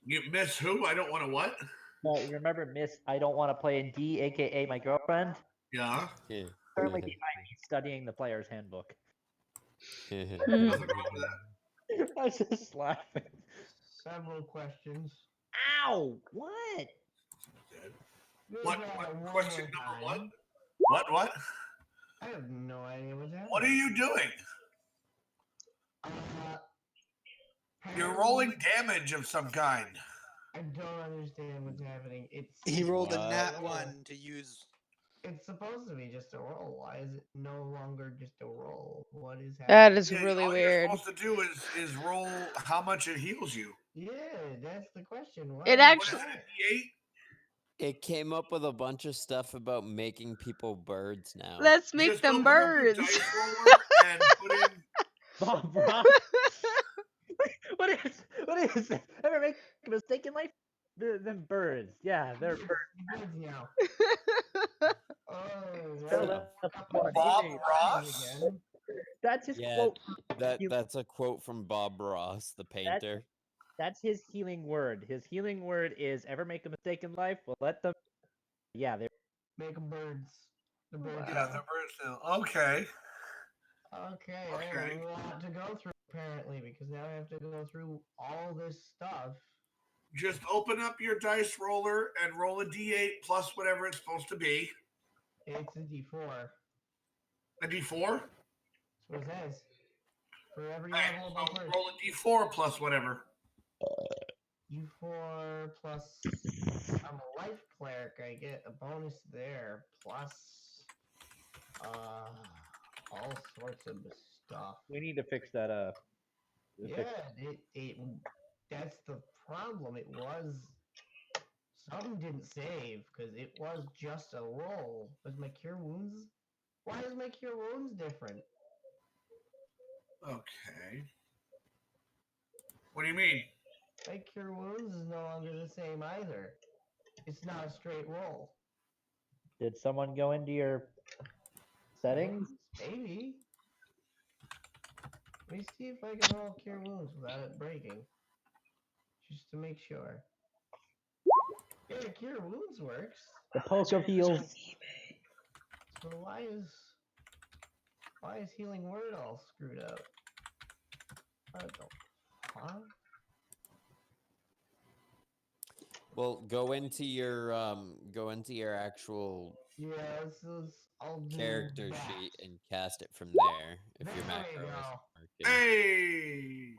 You miss who? I don't want to what? Remember Mist? I don't want to play in D, aka my girlfriend. Yeah. Currently behind me studying the player's handbook. Nothing wrong with that. I was just laughing. Several questions. Ow! What? What question number one? What? I have no idea what's happening. What are you doing? You're rolling damage of some kind. I don't understand what's happening. He rolled a nat 1 to use. It's supposed to be just a roll. Why is it no longer just a roll? What is happening? That is Yeah, really all weird. You're supposed to do is roll how much it heals you. Yeah, that's the question. Why It is actually- What is it, It came up with a bunch of stuff about making people birds now. Let's make Just them open up your birds. dice roller and put in. Bob Ross. What is it? Ever make a mistake in life? Them birds. Yeah, they're birds. Birds now. Oh, Tell well, us fuck up what my Bob day Ross? again. That's his Yeah, quote. that's a quote from Bob Ross, the painter. That's his healing word. His healing word is ever make a mistake in life, well let them. Yeah, they. Make them birds. The birds. Yeah, the birds now. Okay. Okay, I have a lot to go through apparently because now I have to go through all this stuff. Just open up your dice roller and roll a d8 plus whatever it's supposed to be. It's a D4. A d4? That's what it says. For every Alright, level so above first. roll a d4 plus whatever. D4 plus. I'm a life cleric. I get a bonus there. Plus. All sorts of stuff. We need to fix that. Yeah, it that's the problem. It was something didn't save because it was just a roll. Was my cure wounds? Why is my cure wounds different? Okay. What do you mean? My cure wounds is no longer the same either. It's not a straight roll. Did someone go into your settings? Maybe. Let me see if I can roll cure wounds without it breaking. Just to make sure. Yeah, cure wounds works. The poke of heals. So why is healing word all screwed up? I don't know. Huh? Well, go into your actual I'll do character that. sheet and cast it from there if your There macro we isn't go. working. Hey!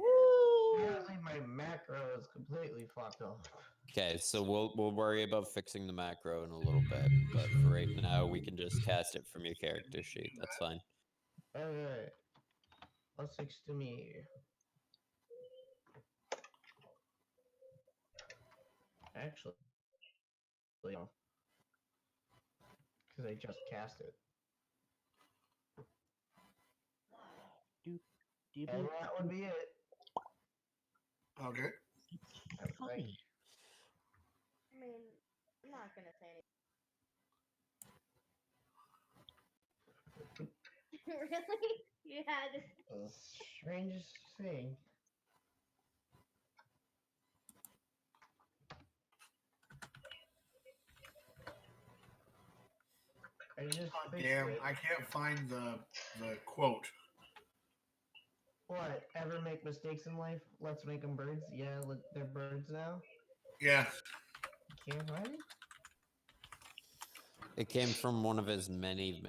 Apparently my macro is completely fucked up. Okay, so we'll worry about fixing the macro in a little bit, but for right now we can just cast it from your character sheet. That's fine. Alright. +6 to me. Actually, no. Because I just cast it. And that would be it. Okay. I would think. I mean, I'm not gonna say anything. Really? You had. The strangest thing. I just God fixed damn, it. I can't find the quote. What? Ever make mistakes in life? Let's make them birds? Yeah, they're birds now? Yeah. Can't find it? It came from one of his many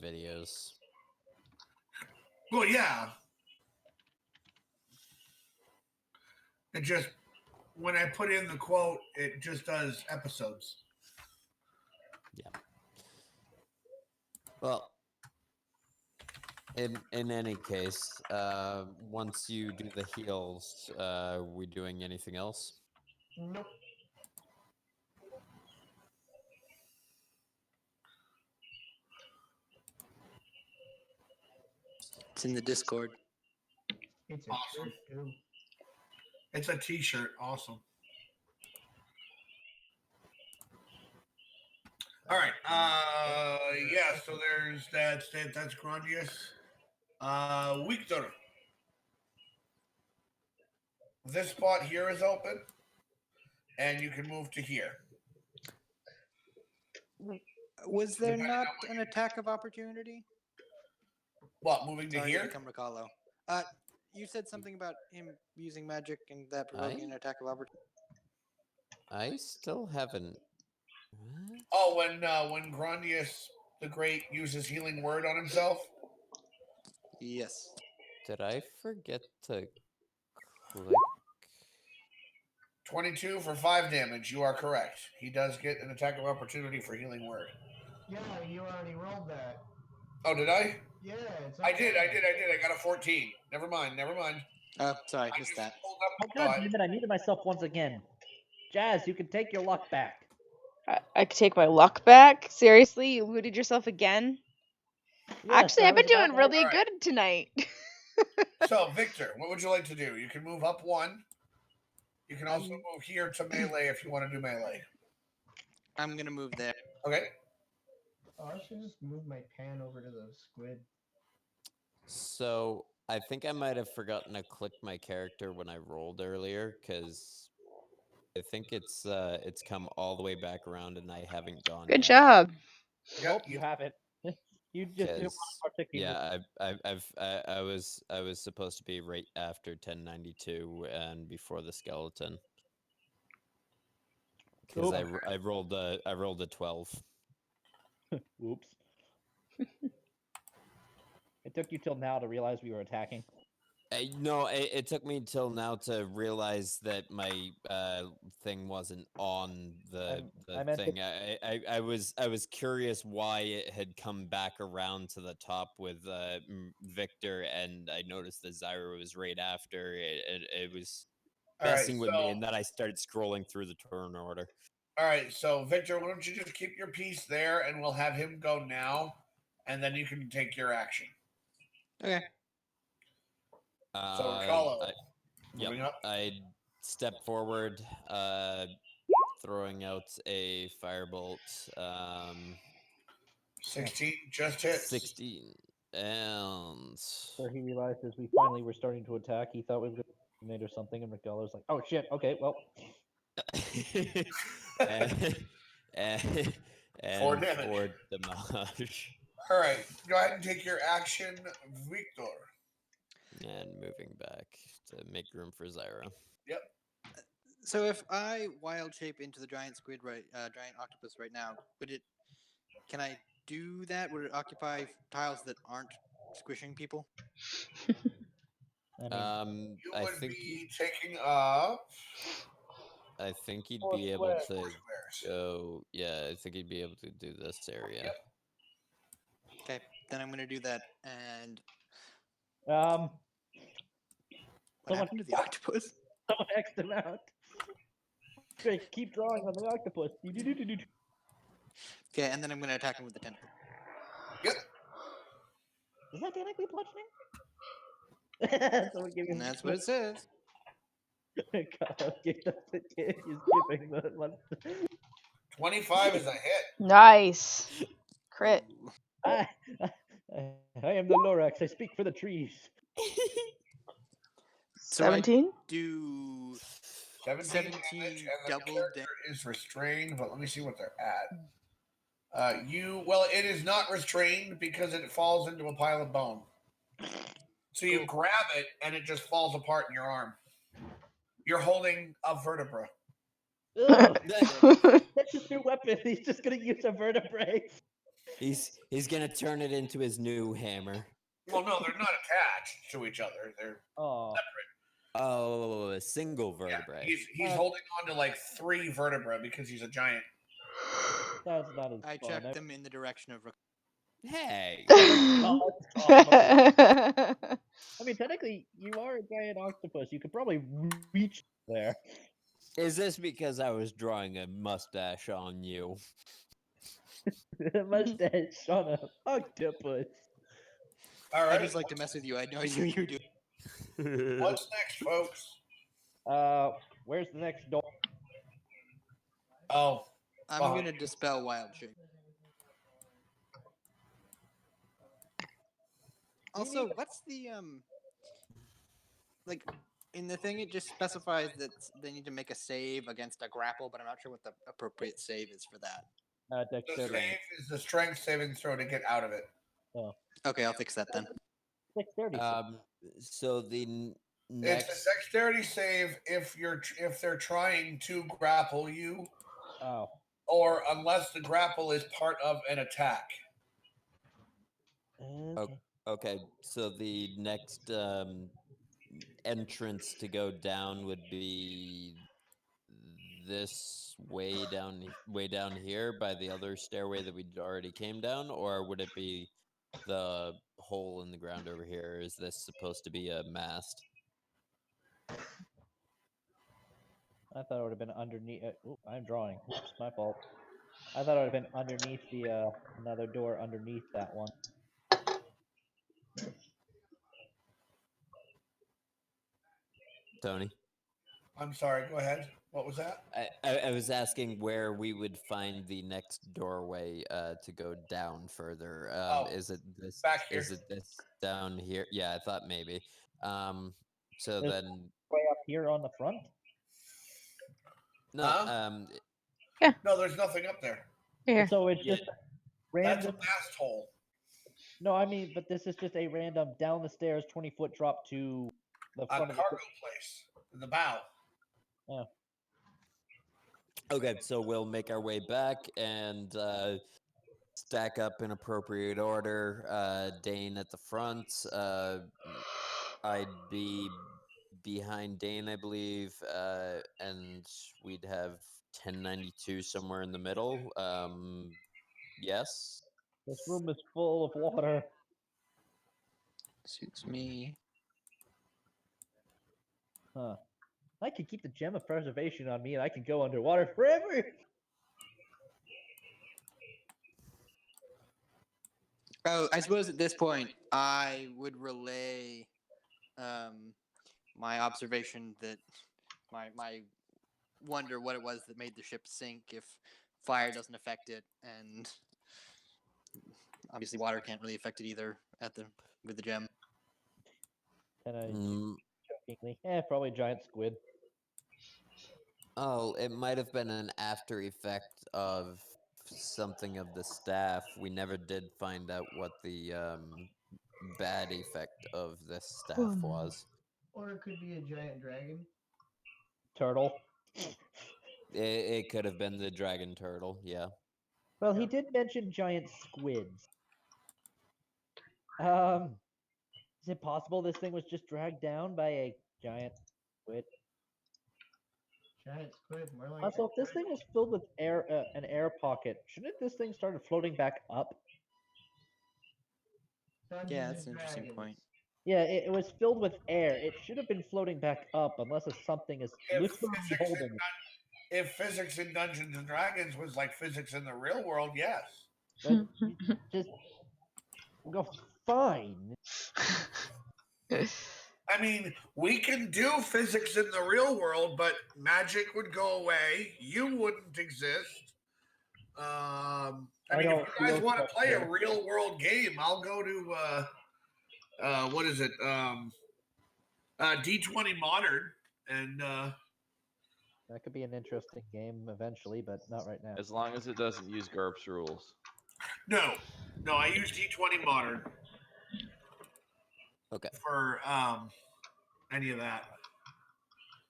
videos. Well, yeah. It just, when I put in the quote, it just does episodes. Yeah. Well, in any case, once you do the heals, we doing anything else? Nope. It's in the Discord. It's a Awesome. shirt too. It's a t-shirt. Awesome. All right. Yeah, so that's Grandius. Victor. This spot here is open. And you can move to here. Was there not an attack of opportunity? What, moving to Sorry, here? I come recallo. You said something about him using magic and that provoking an attack of opportunity. I still haven't. What? Oh, when Grandius the Great uses healing word on himself? Yes. Did I forget to click? 22 for 5 damage. You are correct. He does get an attack of opportunity for healing word. Yeah, you already rolled that. Oh, did I? Yeah, it's okay. I did. I got a 14. Never mind. Oh, sorry, I missed just that. pulled up Oh the god thought. damn it, I muted myself once again. Jazz, you can take your luck back. I could take my luck back. Seriously, you looted yourself again? Actually, I've been doing really Alright. good tonight. So, Victor, what would you like to do? You can move up one. You can also move here to melee if you want to do melee. I'm gonna move there. Okay. Oh, I should just move my pan over to the squid. So I think I might have forgotten to click my character when I rolled earlier, because I think it's come all the way back around and I haven't gone Good yet. job. Nope, you haven't. You just didn't want to partake in Yeah, I was supposed to be right after 1092 and before the skeleton. Because I rolled a 12. Oops. It took you till now to realize we were attacking. No, it took me till now to realize that my thing wasn't on the thing. I was curious why it had come back around to the top with Victor, and I noticed that Zyra was right after. It was messing with me, and then I started scrolling through the turn order. All right, so Victor, why don't you just keep your piece there, and we'll have him go now, and then you can take your action. Okay. So Carlo, moving up. I step forward, throwing out a firebolt. 16 just hits. 16, and so he realized as we finally were starting to attack, he thought we were going to mid or something, and McDollar's like, "Oh shit, okay, well." and 4 damage. 4 damage. All right, go ahead and take your action, Victor. And moving back to make room for Zyra. Yep. So if I wild shape into the giant squid giant octopus right now, can I do that? Would it occupy tiles that aren't squishing people? You would be taking up. I think he'd be able to go. Yeah, I think he'd be able to do this area. Yep. Okay, then I'm gonna do that. And what happened to the octopus? Someone X'd him out. Great, keep drawing on the octopus. Okay, and then I'm gonna attack him with the tentacle. Yep. Is that technically bludgeoning? Someone give him. That's what it says. God, he's giving the one. 25 is a hit. Nice. Crit. I am the Lorax. I speak for the trees. 17? Do 17 damage, and the double character is restrained, but let me see what they're at. It is not restrained because it falls into a pile of bone. So you grab it, and it just falls apart in your arm. You're holding a vertebra. That's his new weapon. He's just gonna use a vertebrae. He's gonna turn it into his new hammer. Well, no, they're not attached to each other. They're separate. Oh, a single vertebrae. Yeah, he's holding on to like 3 vertebrae because he's a giant. That's not as I chucked them in the direction of. Hey. I mean, technically, you are a giant octopus. You could probably reach there. Is this because I was drawing a mustache on you? A mustache on an octopus. All right. I just like to mess with you. I know you do. What's next, folks? Where's the next door? Oh. I'm gonna dispel wild shape. Also, what's the like in the thing? It just specifies that they need to make a save against a grapple, but I'm not sure what the appropriate save is for that. The save is the strength saving throw to get out of it. Oh. Okay, I'll fix that then. Dexterity. So the next... It's a dexterity save if they're trying to grapple you. Oh. Or unless the grapple is part of an attack. Okay, so the next entrance to go down would be this way down here by the other stairway that we already came down, or would it be the hole in the ground over here? Is this supposed to be a mast? I thought it would have been underneath. I'm drawing. Oops, my fault. I thought it would have been underneath the another door underneath that one. Tony. I'm sorry. Go ahead. What was that? I was asking where we would find the next doorway to go down further. Is it this? back here. Is it this down here? Yeah, I thought maybe. So There's then, way up here on the front. no. Huh? No, there's nothing up there. Here. So it's Yeah. just That's random. a mast hole. No, I mean, but this is just a random down the stairs 20-foot drop to the A front of the. cargo place in the bow. Yeah. Okay, so we'll make our way back and stack up in appropriate order. Dane at the front. I'd be behind Dane, I believe, and we'd have 1092 somewhere in the middle. Yes. This room is full of water. Suits me. Huh. I could keep the gem of preservation on me, and I can go underwater forever. Oh, I suppose at this point I would relay my observation that my wonder what it was that made the ship sink if fire doesn't affect it, and obviously water can't really affect it either with the gem. And I Mm, jokingly, probably giant squid. oh, it might have been an after effect of something of the staff. We never did find out what the bad effect of this staff was. Or it could be a giant dragon. Turtle. It could have been the dragon turtle, yeah. Well, he did mention giant squids. Is it possible this thing was just dragged down by a giant squid? Giant squid, more like. Also, if this thing was filled with air, an air pocket, shouldn't this thing started floating back up? Dungeons Yeah, and that's an interesting Dragons. point. Yeah, it was filled with air. It should have been floating back up, unless it's something is literally holding it. If physics in Dungeons and Dragons was like physics in the real world, yes. But just go fine. I mean, we can do physics in the real world, but magic would go away. You wouldn't exist. I mean, if you guys want to play a real world game, I'll go to what is it? D20 Modern, and That could be an interesting game eventually, but not right now. As long as it doesn't use GURPS rules. no, I use D20 Modern. Okay. For any of that.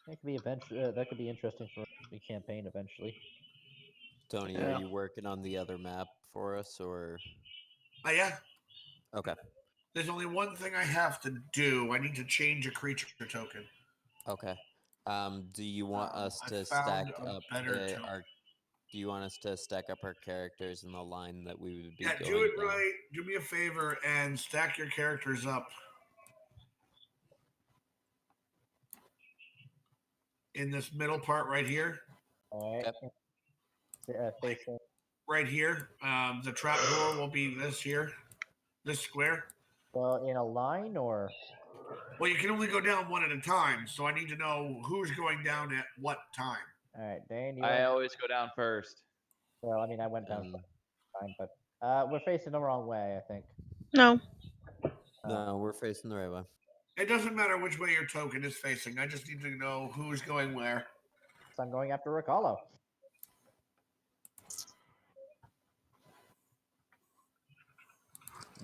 That could be that could be interesting for the campaign eventually. Tony, are you working on the other map for us, or? Yeah. Okay. There's only one thing I have to do. I need to change a creature token. Okay. Do you want us I to found stack a up better token. our? Do you want us to stack up our characters in the line that we would be Yeah, going do it down? right. Do me a favor and stack your characters up in this middle part right here. All right. Yep. Facing. Right here. The trap door will be this here, this square. Well, in a line or? Well, you can only go down one at a time, so I need to know who's going down at what time. All right, Dane. I always go down first. Well, I mean, I went down fine, but we're facing the wrong way, I think. No. No, we're facing the right way. It doesn't matter which way your token is facing. I just need to know who's going where. So I'm going after Ricalo.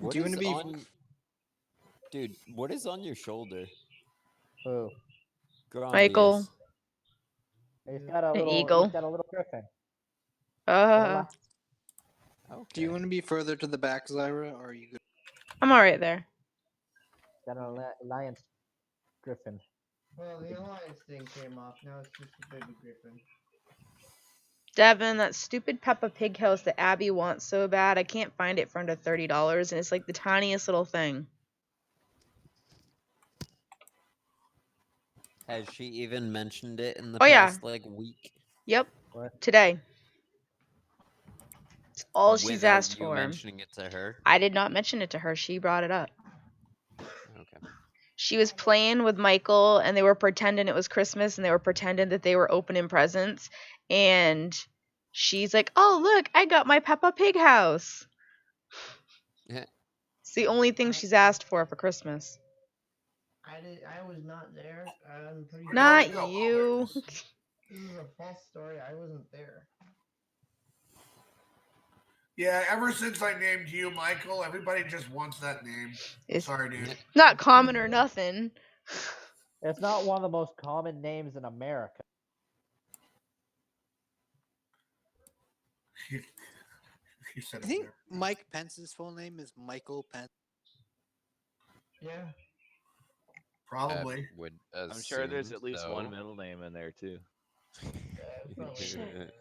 Do you want to be? Dude, what is on your shoulder? Who? Michael. He's got a little eagle. He's got a little griffin. Okay. Do you want to be further to the back, Zyra, or are you good? I'm alright there. Got an alliance griffin. Well, the alliance thing came off. Now it's just a baby griffin. Devin, that stupid Peppa Pig house that Abby wants so bad, I can't find it for under $30, and it's like the tiniest little thing. Has she even mentioned it in the past like week? Yep. What? Today. It's all she's Without asked you for. mentioning it to her. I did not mention it to her. She brought it up. Okay. She was playing with Michael, and they were pretending it was Christmas, and they were pretending that they were opening presents. And she's like, "Oh, look, I got my Peppa Pig house." Yeah. It's the only thing she's asked for Christmas. I was not there. I'm pretty sure. Not No, you. This is a false story. I wasn't there. Yeah, ever since I named you Michael, everybody just wants that name. It's Sorry, dude. not common or nothing. It's not one of the most common names in America. You said I it think there. Mike Pence's full name is Michael Pence. Yeah. Probably. Would I'm sure there's assume at least one so. middle name in there too. Probably. Shit.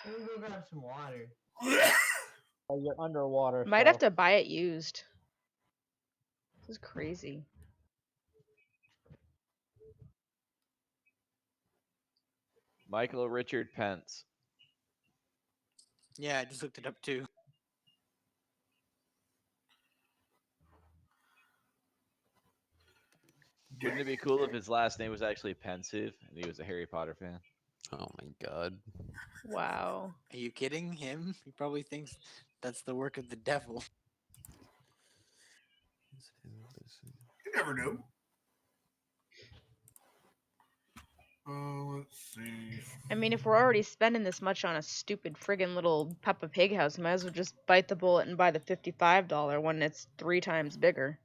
Let me go grab some water. Oh, you're underwater. Might so... have to buy it used. This is crazy. Michael Richard Pence. Yeah, I just looked it up too. Wouldn't it be cool if his last name was actually Pensive and he was a Harry Potter fan? Oh my god. Wow. Are you kidding him? He probably thinks that's the work of the devil. You never knew. Let's see. I mean, if we're already spending this much on a stupid friggin' little Peppa Pig house, might as well just bite the bullet and buy the $55 one that's 3 times bigger.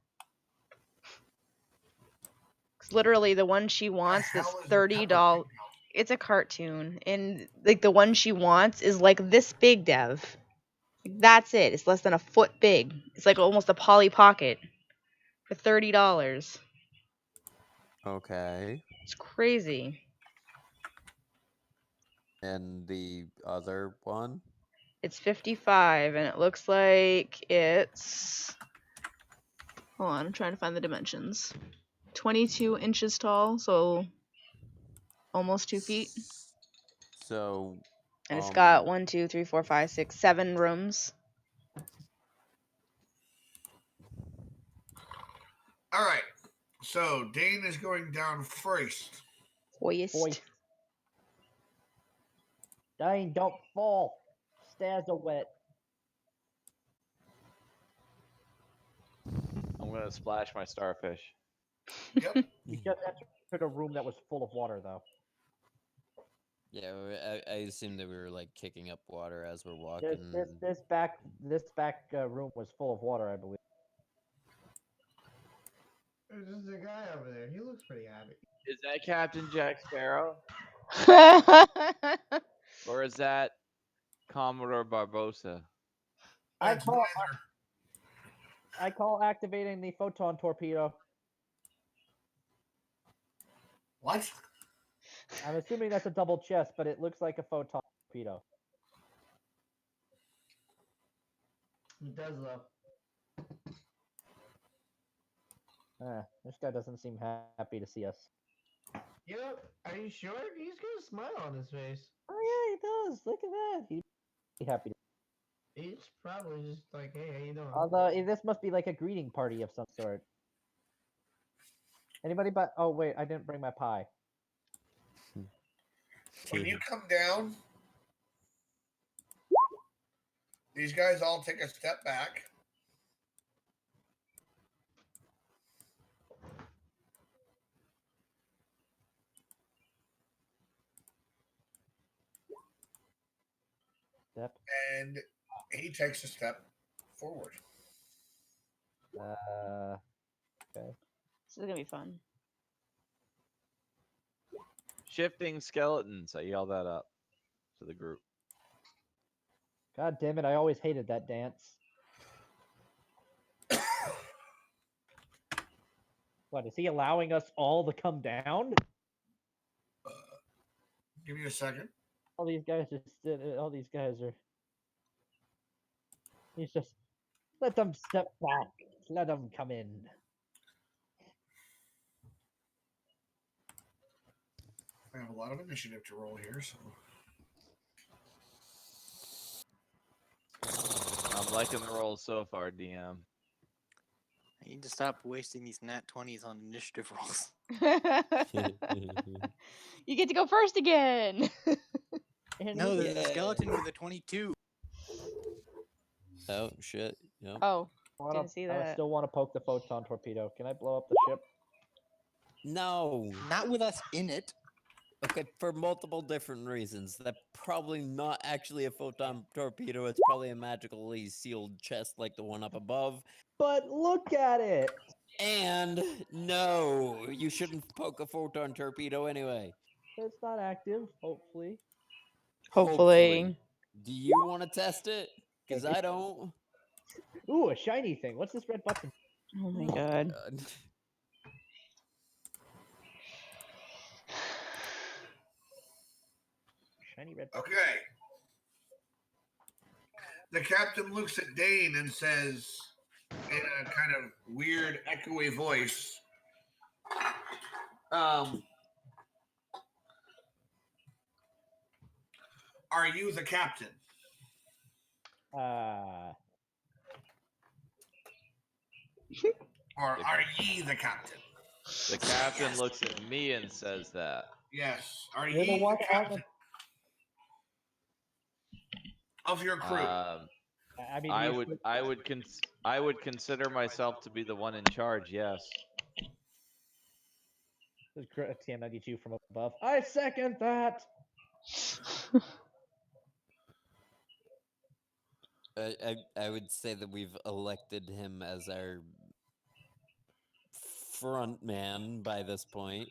'Cause literally, the one she wants that's hell is a $30. It's a cartoon, and like the one she wants is like this big, Dev. That's it. It's less than a foot big. It's like almost a Polly Pocket for $30. Okay. It's crazy. And the other one? It's 55, and it looks like it's. Hold on, I'm trying to find the dimensions. 22 inches tall, so almost 2 feet. So. And it's got 1, 2, 3, 4, 5, 6, 7 rooms. All right. So Dane is going down first. Hoist. Dane, don't fall. Stairs are wet. I'm gonna splash my starfish. Yep. You just entered a room that was full of water, though. Yeah, I assumed that we were like kicking up water as we're walking. This back room was full of water, I believe. There's just a guy over there. He looks pretty happy. Is that Captain Jack Sparrow? Or is that Commodore Barbosa? I That's call neither. I call activating the photon torpedo. What? I'm assuming that's a double chest, but it looks like a photon torpedo. It does though. This guy doesn't seem happy to see us. Yep. Are you sure? He's got a smile on his face. Oh yeah, he does. Look at that. He'd be happy. He's probably just like, hey, how you doing? Although this must be like a greeting party of some sort. Anybody but? Oh wait, I didn't bring my pie. When you come down, these guys all take a step back. Step. And he takes a step forward. Okay. This is gonna be fun. Shifting skeletons. I yelled that up to the group. God damn it! I always hated that dance. What is he allowing us all to come down? Give me a second. All these guys all these guys are. He's just let them step back. Let them come in. I have a lot of initiative to roll here, so I'm liking the roll so far, DM. I need to stop wasting these nat 20s on initiative rolls. You get to go first again. No, there's a skeleton with a 22. Oh shit! Yep. Oh, didn't see that. I still want to poke the photon torpedo. Can I blow up the ship? No. Not with us in it. Okay, for multiple different reasons. That's probably not actually a photon torpedo. It's probably a magically sealed chest like the one up above. But look at it. And no, you shouldn't poke a photon torpedo anyway. It's not active. Hopefully. Hopefully. Do you want to test it? Because I don't. Ooh, a shiny thing. What's this red button? Oh my god. Shiny red button. Okay. The captain looks at Dane and says, in a kind of weird, echoey voice, are you the captain? Or are ye the captain? The captain looks at me and says that. Yes. Are ye the captain of your crew? I mean, I would consider myself to be the one in charge. Yes. This is TM92 from above. I second that. I would say that we've elected him as our front man by this point.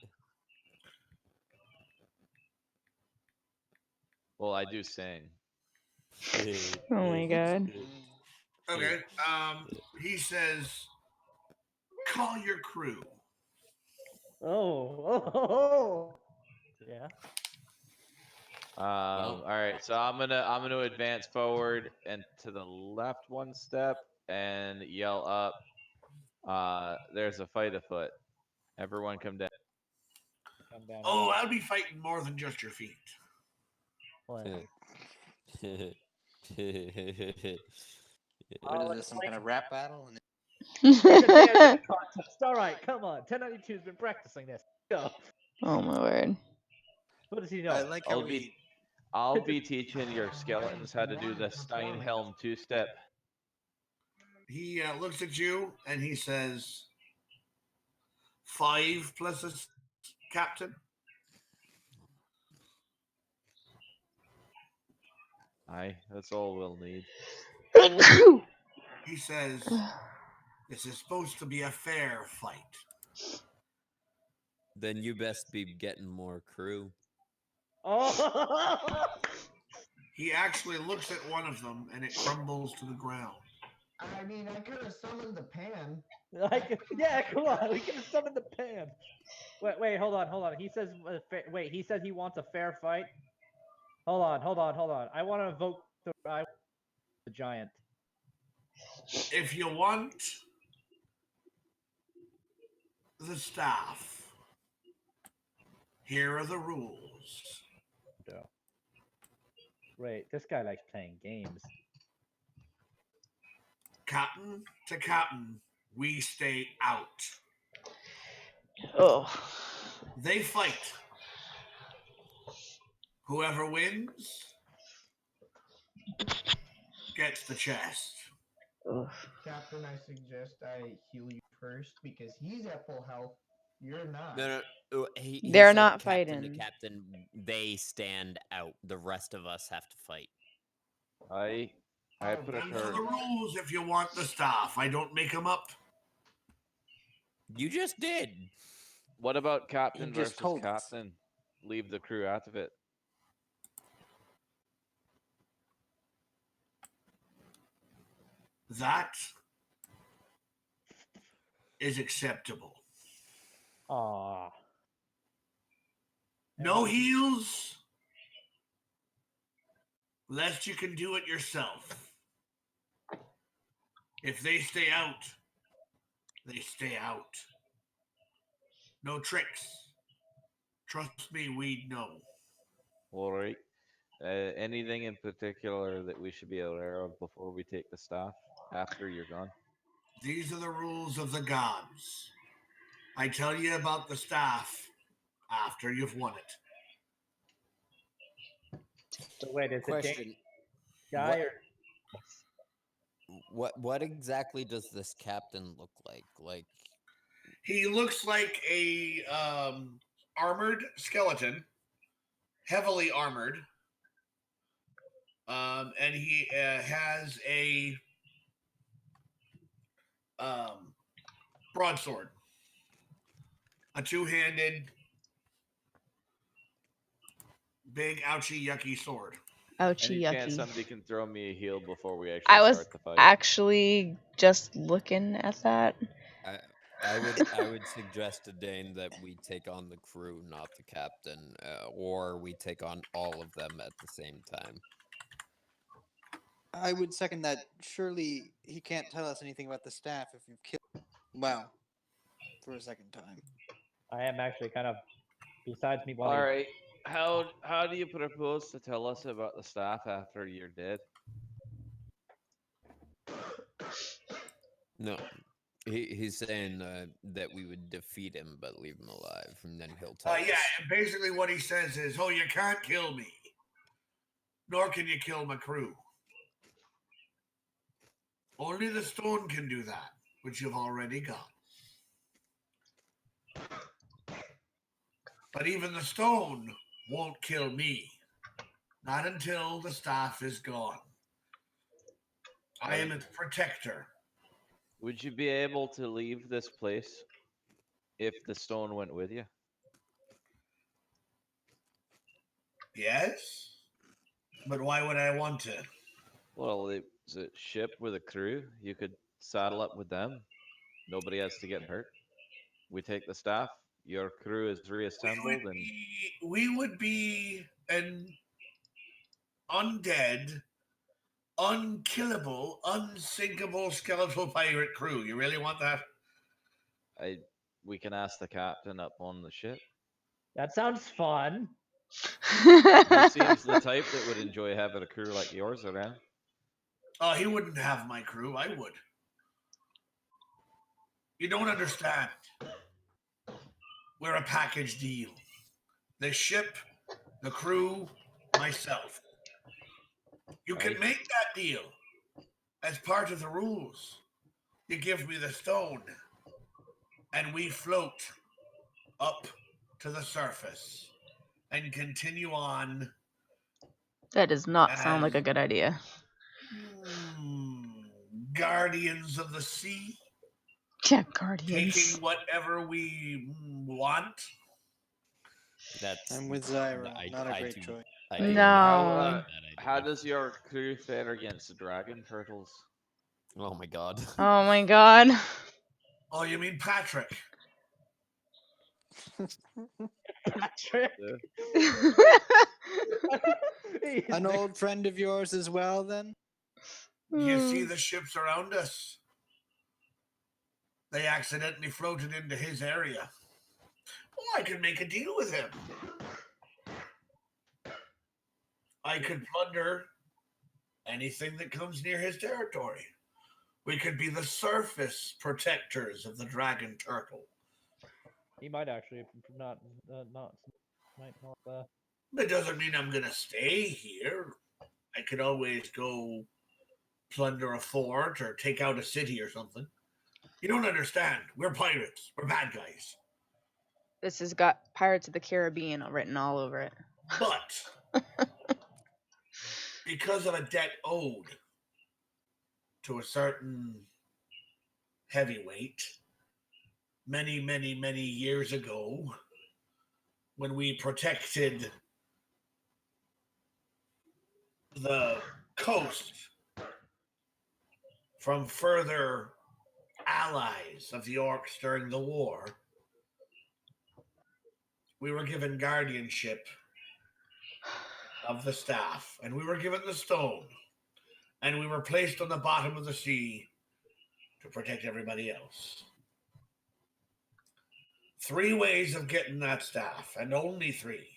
Well, I do sing. Oh my god. Okay. He says, call your crew. Oh. Yeah. All right, so I'm gonna advance forward and to the left one step and yell up. There's a fight afoot. Everyone come down. Oh, I'll be fighting more than just your feet. What is this, some kind of rap battle? All right, come on. 1092's been practicing this. Go. Oh my word. What does he know? I like how I'll be teaching your skeletons how to do the Steinhelm two-step. He looks at you and he says, 5 plus a captain. Aye, that's all we'll need. He says, this is supposed to be a fair fight. Then you best be getting more crew. Oh! He actually looks at one of them and it crumbles to the ground. I mean, I could have summoned the pan. Yeah, come on. We could have summoned the pan. Wait, hold on. He says, he said he wants a fair fight. Hold on. I want to evoke the giant. If you want the staff, here are the rules. Wait, this guy likes playing games. Captain to captain, we stay out. Oh. They fight. Whoever wins gets the chest. Captain, I suggest I heal you first because he's at full health. You're not. No. He They're said not captain fighting. to captain, they stand out. The rest of us have to fight. I put a Those are the rules if you want the staff. I don't make them up. You just did. What about captain just versus told us. captain? Leave the crew out of it. That is acceptable. Aww. No heals, lest you can do it yourself. If they stay out, they stay out. No tricks. Trust me, we'd know. All right. Anything in particular that we should be aware of before we take the staff after you're gone? These are the rules of the gods. I tell you about the staff after you've won it. So wait, is it Question: guy or what exactly does this captain look like? Like, He looks like a armored skeleton, heavily armored, and he has a broadsword, a two-handed, big, ouchy, yucky sword. Ouchie, Any chance yucky. somebody can throw me a heal before we actually I was start the fight? actually just looking at that. I would suggest to Dane that we take on the crew, not the captain, or we take on all of them at the same time. I would second that. Surely he can't tell us anything about the staff if you've killed. Well, for a second time. I am actually kind of. Besides me, All right. How do you propose to tell us about the staff after you're dead? No, he's saying that we would defeat him but leave him alive, and then he'll tell Yeah, us. and basically what he says is, "Oh, you can't kill me, nor can you kill my crew. Only the stone can do that, which you've already got. But even the stone won't kill me, not until the staff is gone. I am its protector." Would you be able to leave this place if the stone went with you? Yes, but why would I want to? Well, it's a ship with a crew. You could saddle up with them. Nobody has to get hurt. We take the staff. Your crew is reassembled, and We would be an undead, unkillable, unsinkable skeletal pirate crew. You really want that? we can ask the captain up on the ship. That sounds fun. He seems the type that would enjoy having a crew like yours around. Oh, he wouldn't have my crew. I would. You don't understand. We're a package deal. The ship, the crew, myself. You can Right. make that deal as part of the rules. You give me the stone, and we float up to the surface and continue on. That does not sound like a as good idea. Guardians of the sea, Yeah, Guardians. taking whatever we want. That's I'm with Zyra. Not a great choice. No. How does your crew fare against the dragon turtles? Oh my god. Oh my god. Oh, you mean Patrick? Patrick. An old friend of yours as well, then? You see the ships around us? They accidentally floated into his area. Oh, I could make a deal with him. I could plunder anything that comes near his territory. We could be the surface protectors of the dragon turtle. He might actually not might not. That doesn't mean I'm gonna stay here. I could always go plunder a fort or take out a city or something. You don't understand. We're pirates. We're bad guys. This has got Pirates of the Caribbean written all over it. But because of a debt owed to a certain heavyweight many, many, many years ago, when we protected the coast from further allies of the orcs during the war, we were given guardianship of the staff, and we were given the stone, and we were placed on the bottom of the sea to protect everybody else. 3 ways of getting that staff, and only 3.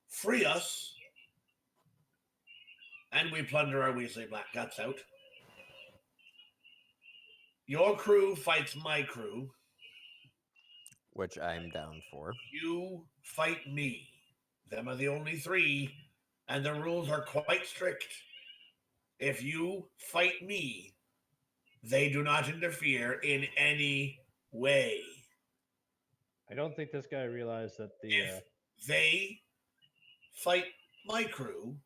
Free us and we plunder our Weasley Black Guts out. Your crew fights my crew. Which I'm down for. You fight me. Them are the only three, and the rules are quite strict. If you fight me, they do not interfere in any way. I don't think this guy realized that the. If they fight my crew,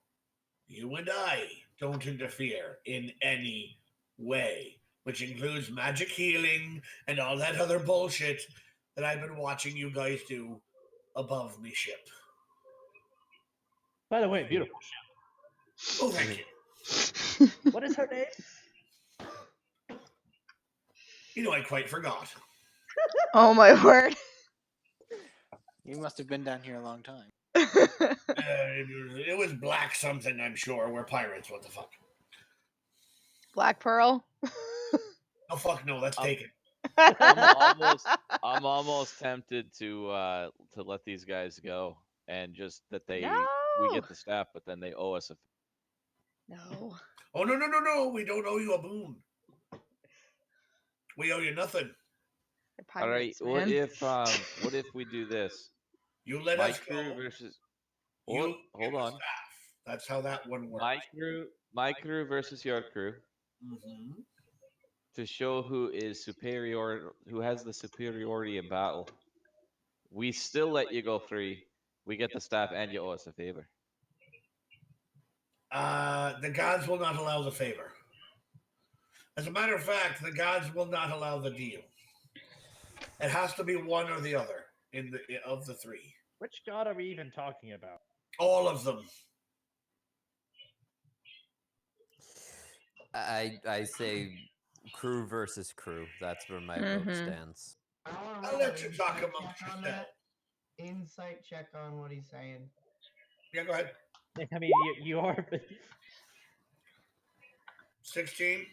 you and I don't interfere in any way, which includes magic healing and all that other bullshit that I've been watching you guys do above me ship. By the way, beautiful ship. Oh, thank you. What is her name? You know, I quite forgot. Oh my word. You must have been down here a long time. It was black something, I'm sure. We're pirates. What the fuck? Black Pearl. Oh fuck no, let's take it. I'm almost tempted to let these guys go and just that we get the staff, but then they owe us a. No. Oh no! We don't owe you a boon. We owe you nothing. All right. What if we do this? You let my us crew go. Versus. You hold on. Staff. That's how that one works. My crew versus your crew. Mm-hmm. To show who is superior, who has the superiority in battle. We still let you go free. We get the staff, and you owe us a favor. The gods will not allow the favor. As a matter of fact, the gods will not allow the deal. It has to be one or the other of the three. Which god are we even talking about? All of them. I say crew versus crew. That's where my vote stands. I'll let you talk amongst yourselves. Insight check on what he's saying. Yeah, go ahead. I mean, you are. 16.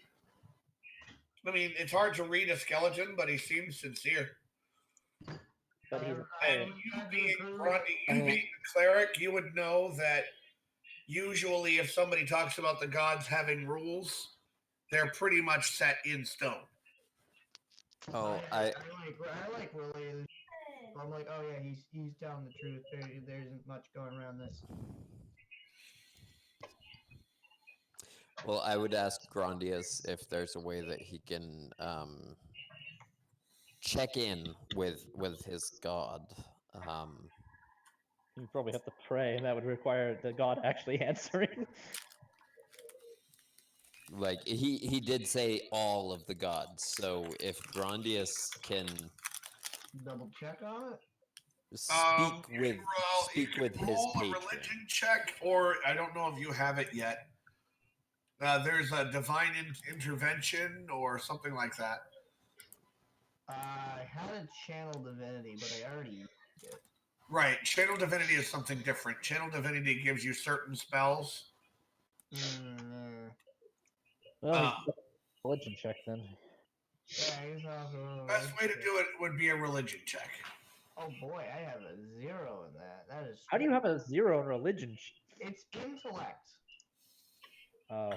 I mean, it's hard to read a skeleton, but he seems sincere. But he's and you being a cleric, you would know that usually if somebody talks about the gods having rules, they're pretty much set in stone. Oh, I like related. I'm like, oh yeah, he's telling the truth. There isn't much going around this. Well, I would ask Grandius if there's a way that he can check in with his god. You probably have to pray, and that would require the god actually answering. Like he did say all of the gods, so if Grandius can double check on it. Speak with his patron. A religion check, or I don't know if you have it yet. There's a divine intervention or something like that. I had a channel divinity, but I already used it. Right, channel divinity is something different. Channel divinity gives you certain spells. Well, religion check then. Yeah, best way to do it would be a religion check. Oh boy, I have a 0 in that. That is. How do you have a 0 in religion? It's intellect. Oh.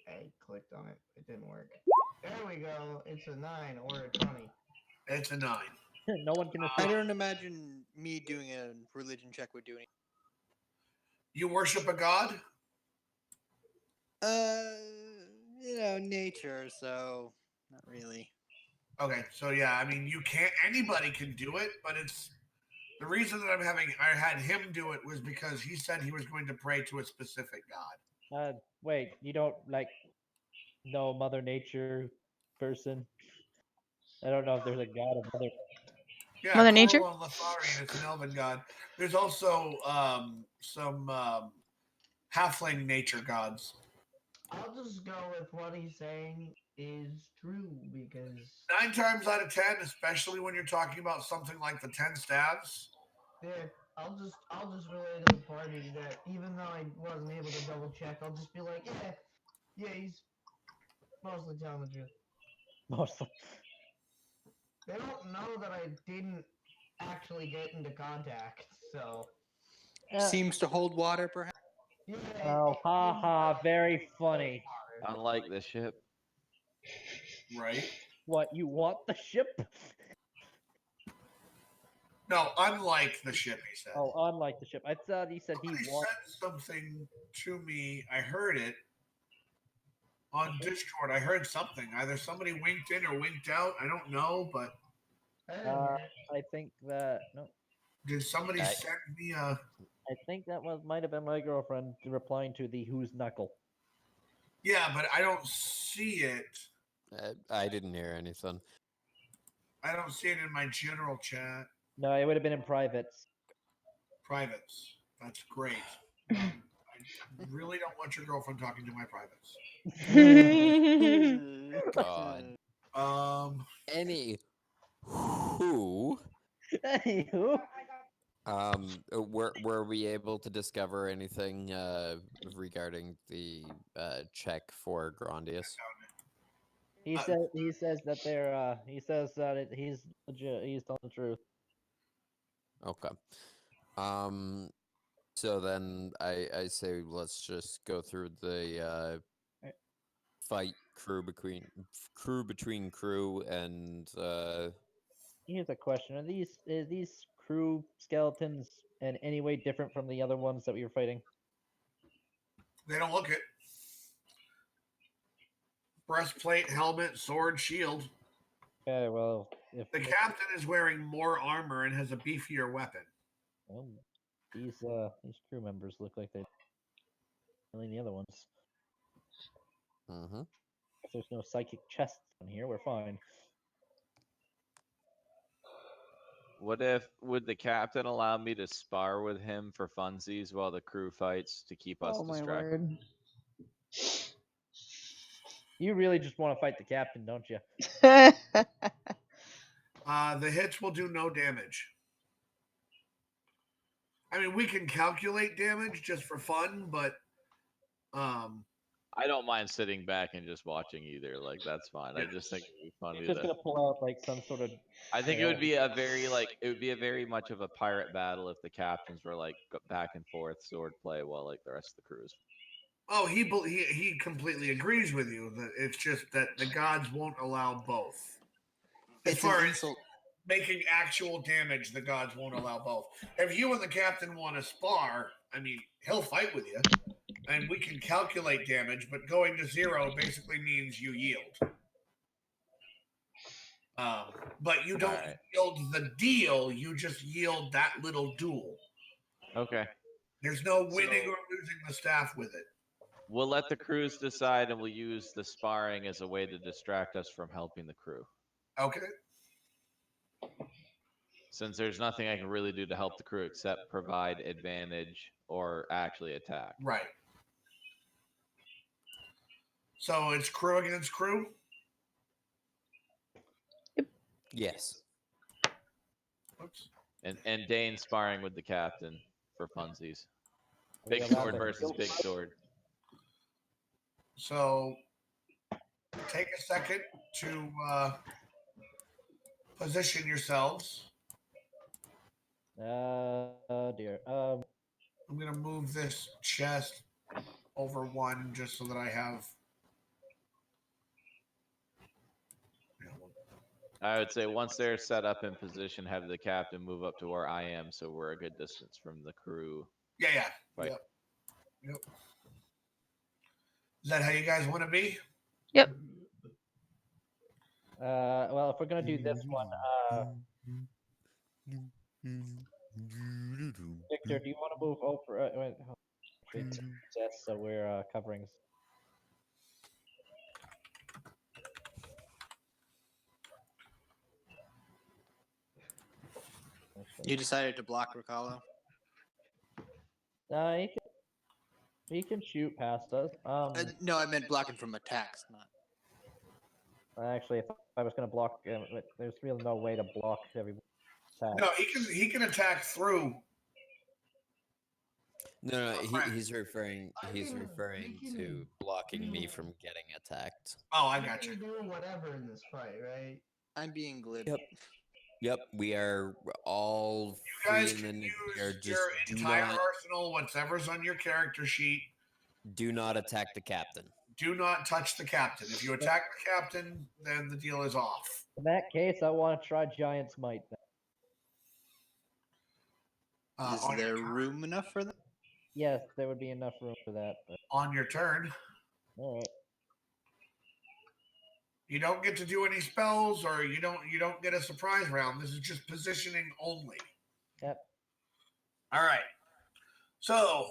I clicked on it. It didn't work. There we go. It's a 9 or a 20. It's a 9. No one can. I don't imagine me doing a religion check would do anything. You worship a god? Nature. So not really. Okay, so yeah, I mean, you can't. Anybody can do it, but it's the reason that I had him do it was because he said he was going to pray to a specific god. Wait, you don't know Mother Nature person? I don't know if there's a god of Mother. Yeah, Mother Nature. Lotharian, it's an elven god. There's also some halfling nature gods. I'll just go with what he's saying is true because 9 times out of 10, especially when you're talking about something like the 10 staves. Yeah, I'll just relay to the party that even though I wasn't able to double check, I'll just be like, yeah, he's mostly telling the truth. Mostly. They don't know that I didn't actually get into contact, so seems to hold water, perhaps. Yeah, Oh, haha, very funny. Unlike the ship. Right? What, you want the ship? No, unlike the ship, he said. Oh, unlike the ship. I thought he said he Somebody wants. sent something to me. I heard it on Discord. I heard something. Either somebody winked in or winked out. I don't know, but I think that no. did somebody send me a? I think that might have been my girlfriend replying to the whose knuckle. Yeah, but I don't see it. I didn't hear anything. I don't see it in my general chat. No, it would have been in privates. Privates. That's great. I really don't want your girlfriend talking to my privates. God. Any who? Anywho. Were we able to discover anything regarding the check for Grandius? He says that they're he says that he's legit, he's telling the truth. Okay. So then I say let's just go through the fight crew between crew and Here's a question: Are these crew skeletons in any way different from the other ones that we were fighting? They don't look it. Breastplate, helmet, sword, shield. Okay, well, if The captain is wearing more armor and has a beefier weapon. well, these crew members look like they're killing the other ones. Mm-hmm. If there's no psychic chests on here, we're fine. Would the captain allow me to spar with him for funsies while the crew fights to keep us Oh my distracted? word. You really just want to fight the captain, don't you? The hits will do no damage. I mean, we can calculate damage just for fun, but I don't mind sitting back and just watching either. Like that's fine. I just think it'd be funny Just gonna pull out like some sort of. I think it would be a very much of a pirate battle if the captains were like back and forth sword play while like the rest of the crews. oh, he completely agrees with you that it's just that the gods won't allow both. As It's an far as insult. making actual damage, the gods won't allow both. If you and the captain want to spar, I mean, he'll fight with you, and we can calculate damage. But going to 0 basically means you yield. But you don't yield the deal; you just yield that little duel. Okay. There's no winning or losing the staff with it. We'll let the crews decide, and we'll use the sparring as a way to distract us from helping the crew. Okay. Since there's nothing I can really do to help the crew except provide advantage or actually attack. Right. So it's crew against crew? Yes. Oops. And Dane sparring with the captain for funsies. Big sword versus big sword. So take a second to position yourselves. Dear. I'm going to move this chest over one just so that I have. I would say once they're set up in position, have the captain move up to where I am so we're a good distance from the crew. Yeah. Right. Yep. Is that how you guys want to be? Yep. Well, if we're gonna do this one, Victor, do you want to move over? So we're covering. You decided to block Ricalo? He can shoot past us. No, I meant blocking from attacks, not. Actually, if I was going to block, there's really no way to block every attack. No, he can attack through. No, he's referring to blocking me from getting attacked. Oh, I got you. Doing whatever in this fight, right? I'm being glib. Yep, we are all You free guys and can then use just your entire arsenal, whatever's on your character sheet. do not attack the captain. Do not touch the captain. If you attack the captain, then the deal is off. In that case, I want to try Giant's Might. Then. Is there room enough for that? Yes, there would be enough room for that. But... On your turn. All right. You don't get to do any spells, or you don't get a surprise round. This is just positioning only. Yep. All right. So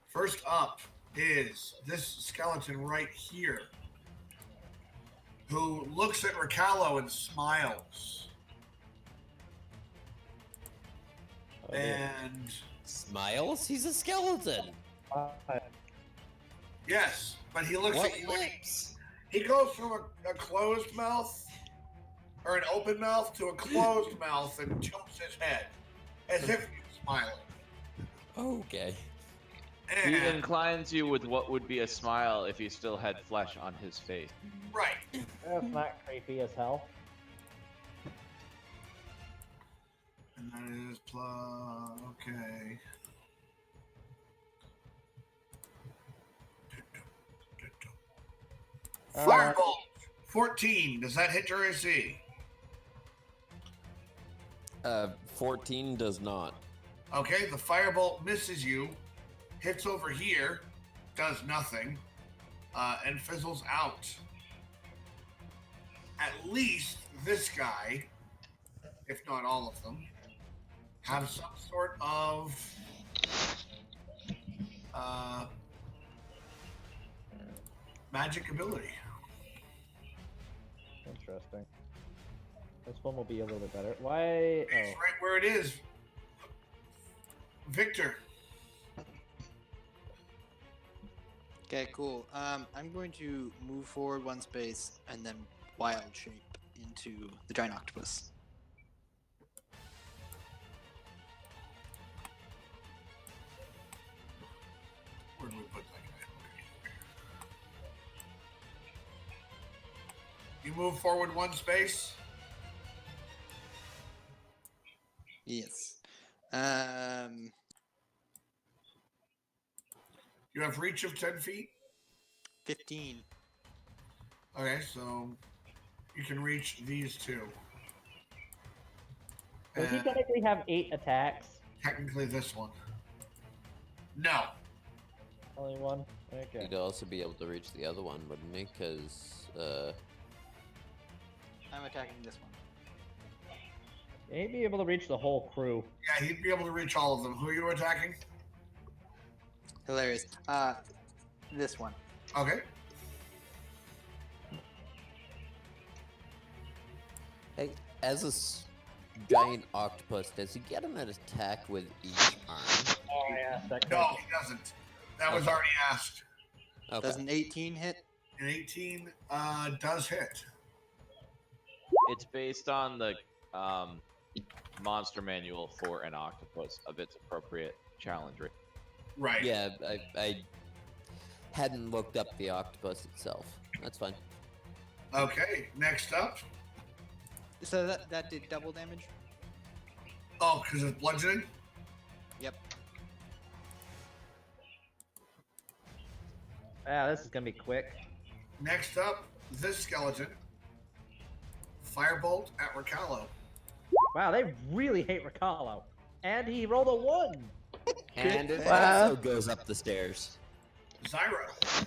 first up is this skeleton right here, who looks at Ricallo and smiles. And smiles? He's a skeleton. Yes, but he looks What at you. lips? He goes from a closed mouth or an open mouth to a closed mouth and tilts his head as if he's smiling. Okay. And, He inclines you with what would be a smile if he still had flesh on his face. right. That's not creepy as hell. And that is plus. Okay. Firebolt 14. Does that hit your AC? 14 does not. Okay, the firebolt misses you, hits over here, does nothing, and fizzles out. At least this guy, if not all of them, have some sort of magic ability. Interesting. This one will be a little bit better. Why? It's Oh. right where it is. Victor. Okay, cool. I'm going to move forward one space and then wild shape into the giant octopus. Where do we put that guy? You move forward one space. Yes. You have reach of 10 feet. 15. Okay, so you can reach these two. Does he And technically have 8 attacks? technically this one. No. Only one? Okay. He'd also be able to reach the other one, wouldn't he? Because, I'm attacking this one. He'd be able to reach the whole crew. Yeah, he'd be able to reach all of them. Who are you attacking? Hilarious. This one. Okay. hey, as a giant octopus, does he get an attack with each arm? Oh yeah, that No, he doesn't. That was already asked. Okay. Does an 18 hit? An 18 does hit. It's based on the monster manual for an octopus of its appropriate challenge rate. Right. Yeah, I hadn't looked up the octopus itself. That's fine. Okay, next up. So that did double damage? Oh, because it's bludgeoning? Yep. Yeah, this is gonna be quick. Next up, this skeleton. Firebolt at Ricallo. Wow, they really hate Ricallo. And he rolled a 1! And it Wow. also goes up the stairs. Zyro. He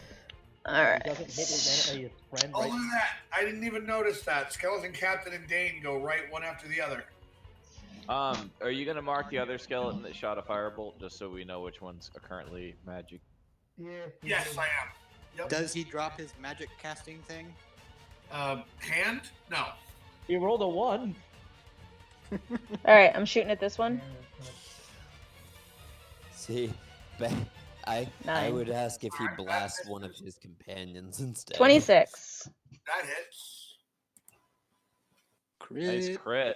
Alright. doesn't hit his friend Oh, right. look at that. I didn't even notice that. Skeleton Captain and Dane go right one after the other. Are you gonna mark the other skeleton that shot a firebolt just so we know which ones are currently magic? Yeah. Yes, I am. Yep. Does he drop his magic casting thing? Hand? No. He rolled a 1! Alright, I'm shooting at this one. See, I 9. would ask if he blasts one of his companions instead. 26. That hits. Nice Crit. crit.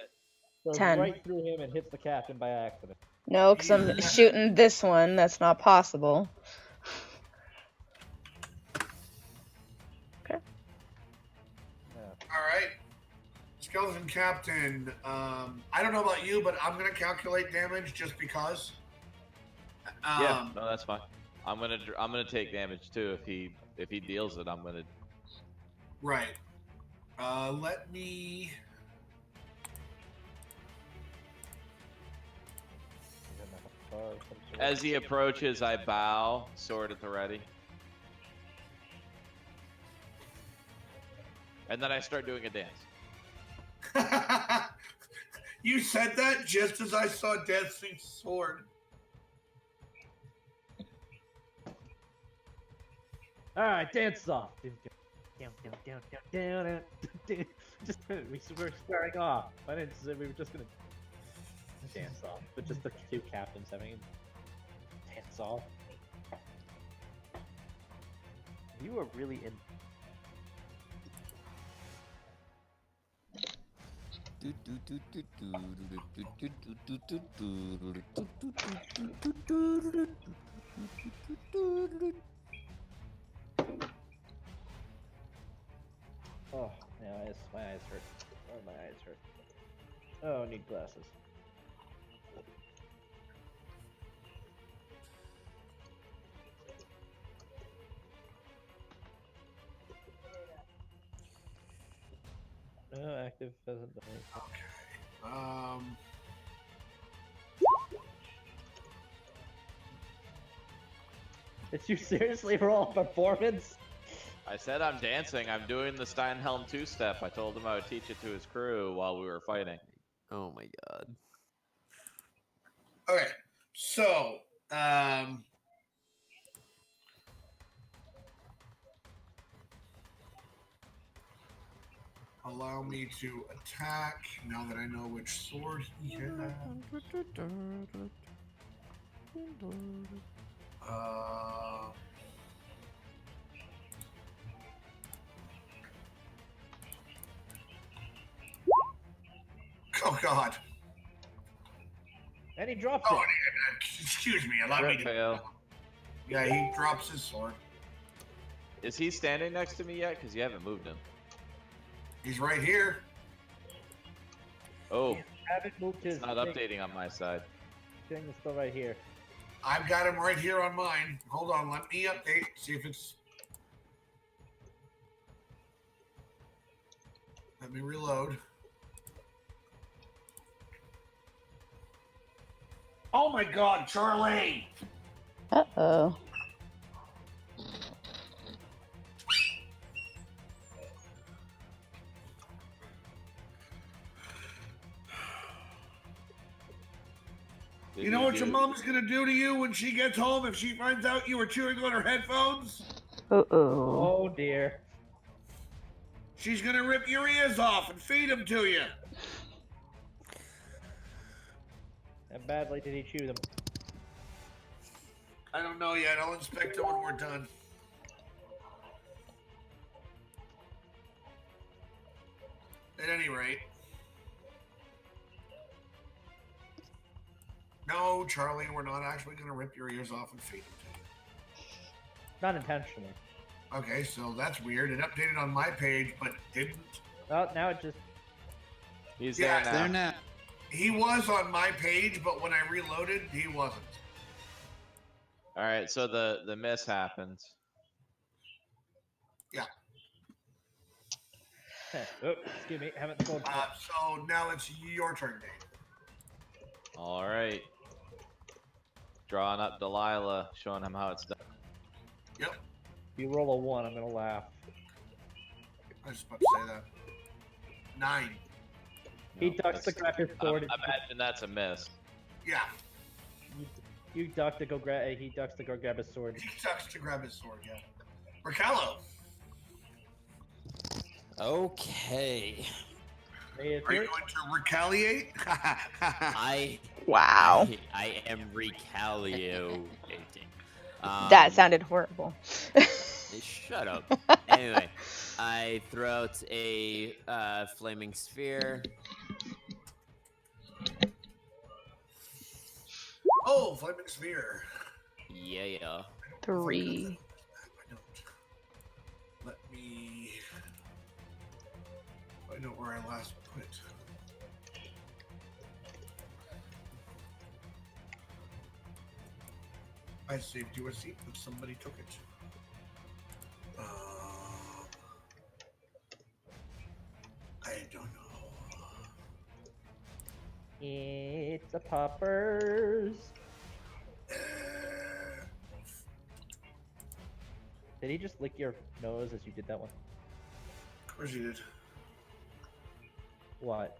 Goes 10. right through him and hits the captain by accident. No, because I'm shooting this one. That's not possible. Okay. All right. Skeleton Captain, I don't know about you, but I'm gonna calculate damage just because. Yeah, no, that's fine. I'm gonna take damage too if he deals it. I'm gonna. Right. Let me. As he approaches, I bow, sword at the ready, and then I start doing a dance. You said that just as I saw dancing sword. All right, dance off. Just we're squaring off. I didn't say we were just gonna dance off, but just the two captains having a dance off. You were really in. Oh, my eyes hurt. Oh, my eyes hurt. Oh, I need glasses. No, active hasn't done anything. Okay. Did you seriously roll a performance? I said I'm dancing. I'm doing the Steinhelm two-step. I told him I would teach it to his crew while we were fighting. Oh my god. Okay, so allow me to attack now that I know which sword he has. Oh God! And he drops Oh, it. excuse me. Allow me to. Fail. Yeah, he drops his sword. Is he standing next to me yet? Because you haven't moved him. He's right here. Oh, Haven't moved his. it's not updating on my side. Thing is still right here. I've got him right here on mine. Hold on, let me update. See if it's. Let me reload. Oh my God, Charlie! Uh-oh. You know what your mom's gonna do to you when she gets home if she finds out you were chewing on her headphones? Uh-oh. Oh dear. She's gonna rip your ears off and feed them to you. How badly did he chew them? I don't know yet. I'll inspect it when we're done. At any rate. No, Charlie, we're not actually going to rip your ears off and feed them to you. Not intentionally. Okay, so that's weird. It updated on my page, but didn't. Oh, now it just. He's Yeah, there now. He was on my page, but when I reloaded, he wasn't. All right, so the miss happens. Yeah. Oh, excuse me, haven't spoken. So now it's your turn, Dave. All right. Drawing up Delilah, showing him how it's done. Yep. If you roll a 1, I'm gonna laugh. I was about to say that. 9. He ducks to grab his sword. Imagine that's a miss. Yeah. You duck to go grab. He ducks to go grab his sword. He ducks to grab his sword. Yeah. Ricallo. Okay. Are you going to retaliate? Wow. I am recaliating. That sounded horrible. Shut up. Anyway, I throw out a flaming sphere. Oh, flaming sphere. Yeah. 3. I don't. Let me find out where I last put it. I saved you a seat, but somebody took it. I don't know. It's a poppers. Did he just lick your nose as you did that one? Of course you did. What?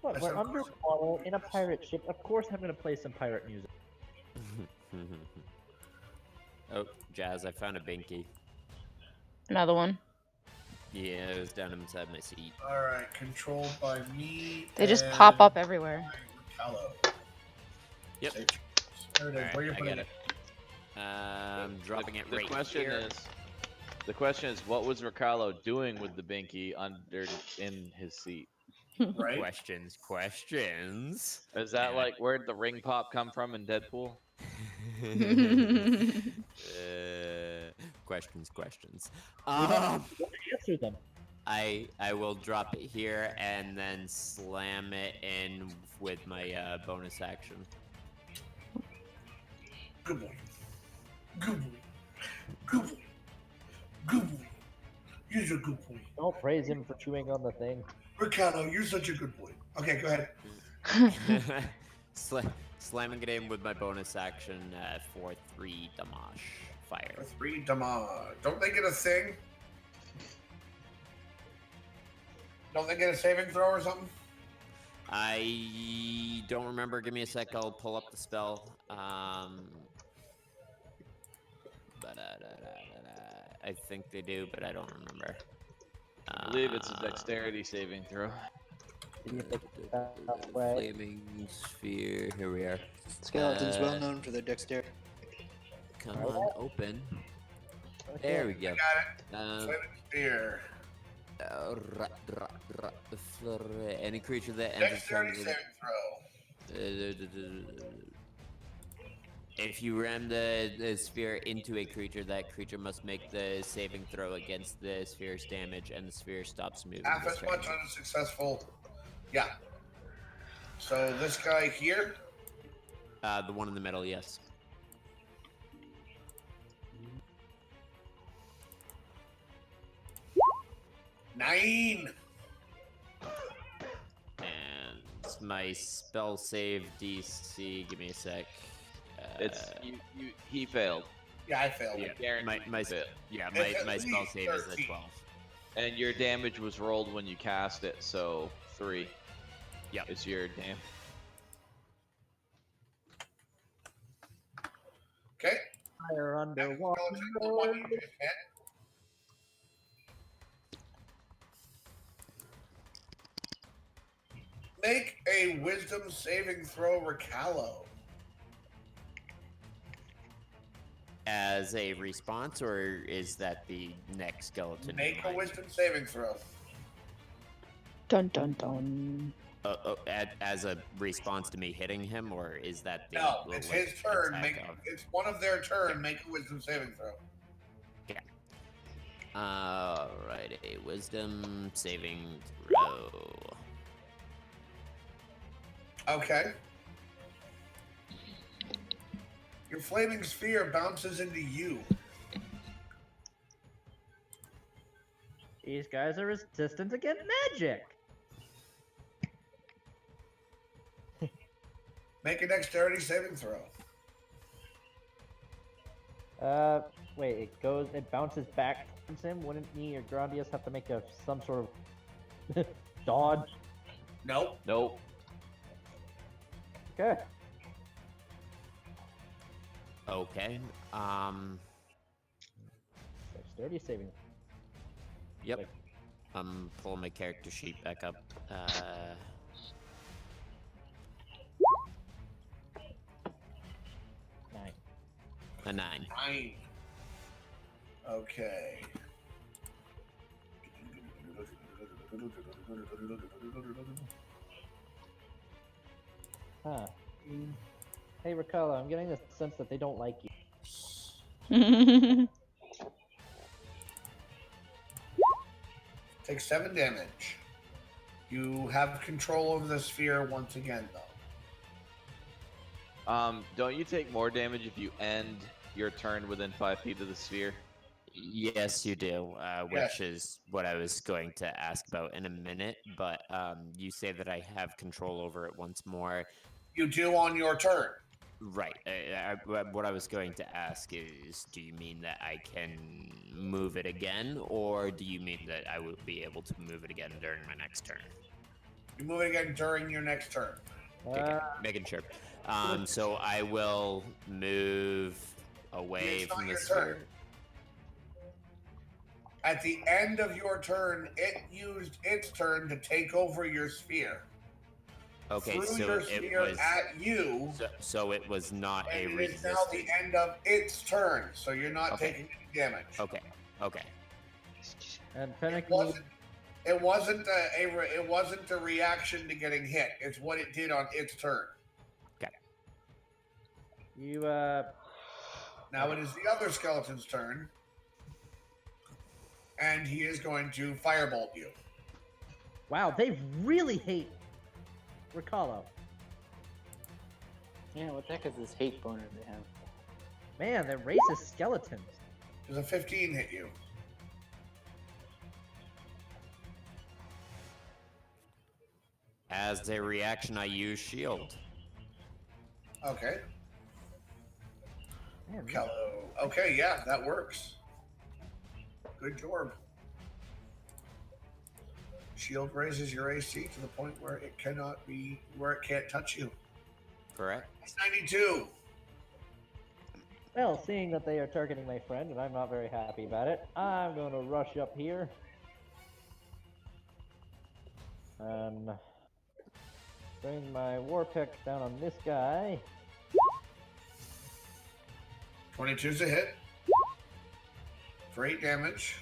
What? I We're said, of course. underwater in a pirate ship. Of course I'm gonna play some pirate music. Oh, Jazz, I found a binky. Another one. Yeah, it was down inside my seat. Alright, controlled by me. They just pop up everywhere. Hello. Yep. There it is. Alright, Where you I putting got it? I'm dropping it The right question here. the question is, what was Riccardo doing with the binky under in his seat? Right? Questions. Is that like where'd the ring pop come from in Deadpool? Questions. Answer them. I will drop it here and then slam it in with my bonus action. Good boy. Good boy. Good boy. Good boy. You're a good boy. Don't praise him for chewing on the thing. Ricardo, you're such a good boy. Okay, go ahead. Slamming it in with my bonus action for 3 damage fire. 3 damage. Don't they get a thing? Don't they get a saving throw or something? I don't remember. Give me a sec. I'll pull up the spell. I think they do, but I don't remember. I believe it's a dexterity saving throw. Flaming sphere. Here we are. Skeletons well known for their dexterity. Come on, open. There we go. Got it. Flaming sphere. Any creature that enters Dexterity saving throw. If you ram the sphere into a creature, that creature must make the saving throw against the sphere's damage, and the sphere stops moving. Half as much on a successful. Yeah. So this guy here. The one in the middle, yes. Nine. And my spell save DC. Give me a sec. It's he failed. Yeah, I failed. Yeah, my spell save is a 12. And your damage was rolled when you cast it, so 3. Yeah, it's your damage. Okay. Fire underwater. Make a wisdom saving throw, Ricallo. As a response, or is that the next skeleton? Make a wisdom saving throw. Dun dun dun. As a response to me hitting him, or is that the No, it's his turn. It's one of their turn. Make a wisdom saving throw. Yeah. Alright, a wisdom saving throw. Okay. Your flaming sphere bounces into you. These guys are resistant against magic. Make a dexterity saving throw. Wait, it bounces back towards him. Wouldn't me or Grandius have to make some sort of dodge? Nope. Nope. Okay. Okay. Dexterity saving. Yep. I'm pulling my character sheet back up. 9. A 9. 9. Okay. Huh. Hey, Ricola, I'm getting the sense that they don't like you. Take 7 damage. You have control over the sphere once again, though. Don't you take more damage if you end your turn within 5 feet of the sphere? Yes, you do, Yes. which is what I was going to ask about in a minute. But you say that I have control over it once more. You do on your turn. Right. What I was going to ask is, do you mean that I can move it again, or do you mean that I will be able to move it again during my next turn? You move it again during your next turn. Okay, making sure. So I will move away It's not from the your sphere. turn. At the end of your turn, it used its turn to take over your sphere. Okay, Threw so your it sphere was at you. So it was not a And it is now the resistance. end of its turn, so you're not Okay. taking any damage. Okay. Okay. And It Fennec, wasn't a reaction to getting hit. It's what it did on its turn. Okay. you Now it is the other skeleton's turn, and he is going to firebolt you. wow, they really hate Ricola. Yeah, what the heck is this hate boner they have? Man, they're racist skeletons. Does a 15 hit you? As a reaction, I use shield. Okay. Man, Kello. Okay, yeah, that works. Good job. Shield raises your AC to the point where it can't touch you. Correct. It's 92. well, seeing that they are targeting my friend, and I'm not very happy about it, I'm going to rush up here. Bring my war pick down on this guy. 22's a hit. For 8 damage.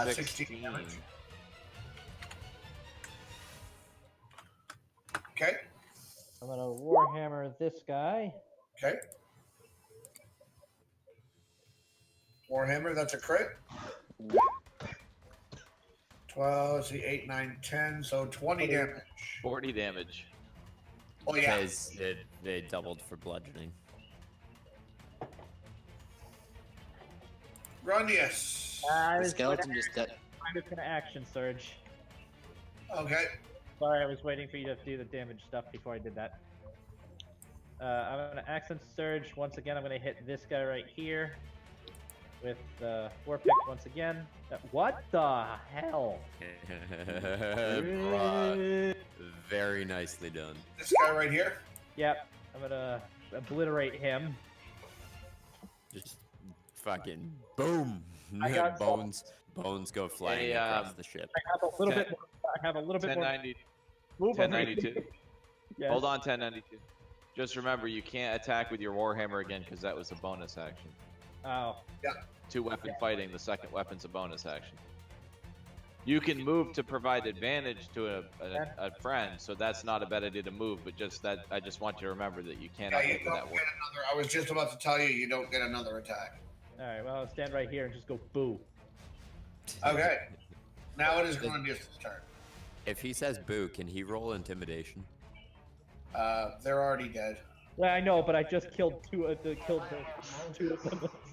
16 damage. Okay. I'm going to warhammer this guy. Okay. Warhammer, that's a crit. 12, see 8, 9, 10, so 20 damage. 40 damage. Oh, yeah. Because they doubled for bludgeoning. Grundius. The skeleton just got. I'm just going to action surge. Okay. Sorry, I was waiting for you to do the damage stuff before I did that. I'm going to action surge. Once again, I'm going to hit this guy right here. With war pick once again. What the hell? Very nicely done. This guy right here. Yep, I'm gonna obliterate him. Just fucking boom. I got bones go flying Hey, across the ship. I have a little bit. I have a little bit more. 1090, Move on me. 1092. Yes. Hold on, 1092. Just remember, you can't attack with your warhammer again because that was a bonus action. Oh. Yeah. 2-weapon fighting, the second weapon's a bonus action. You can move to provide advantage to a friend, so that's not a bad idea to move, but just that I just want you to remember that you cannot Yeah, you move don't that get way. another. I was just about to tell you don't get another attack. Alright, well, I'll stand right here and just go boo. Okay. Now it is Grundius' turn. If he says boo, can he roll intimidation? They're already dead. Yeah, I know, but I just killed two of them.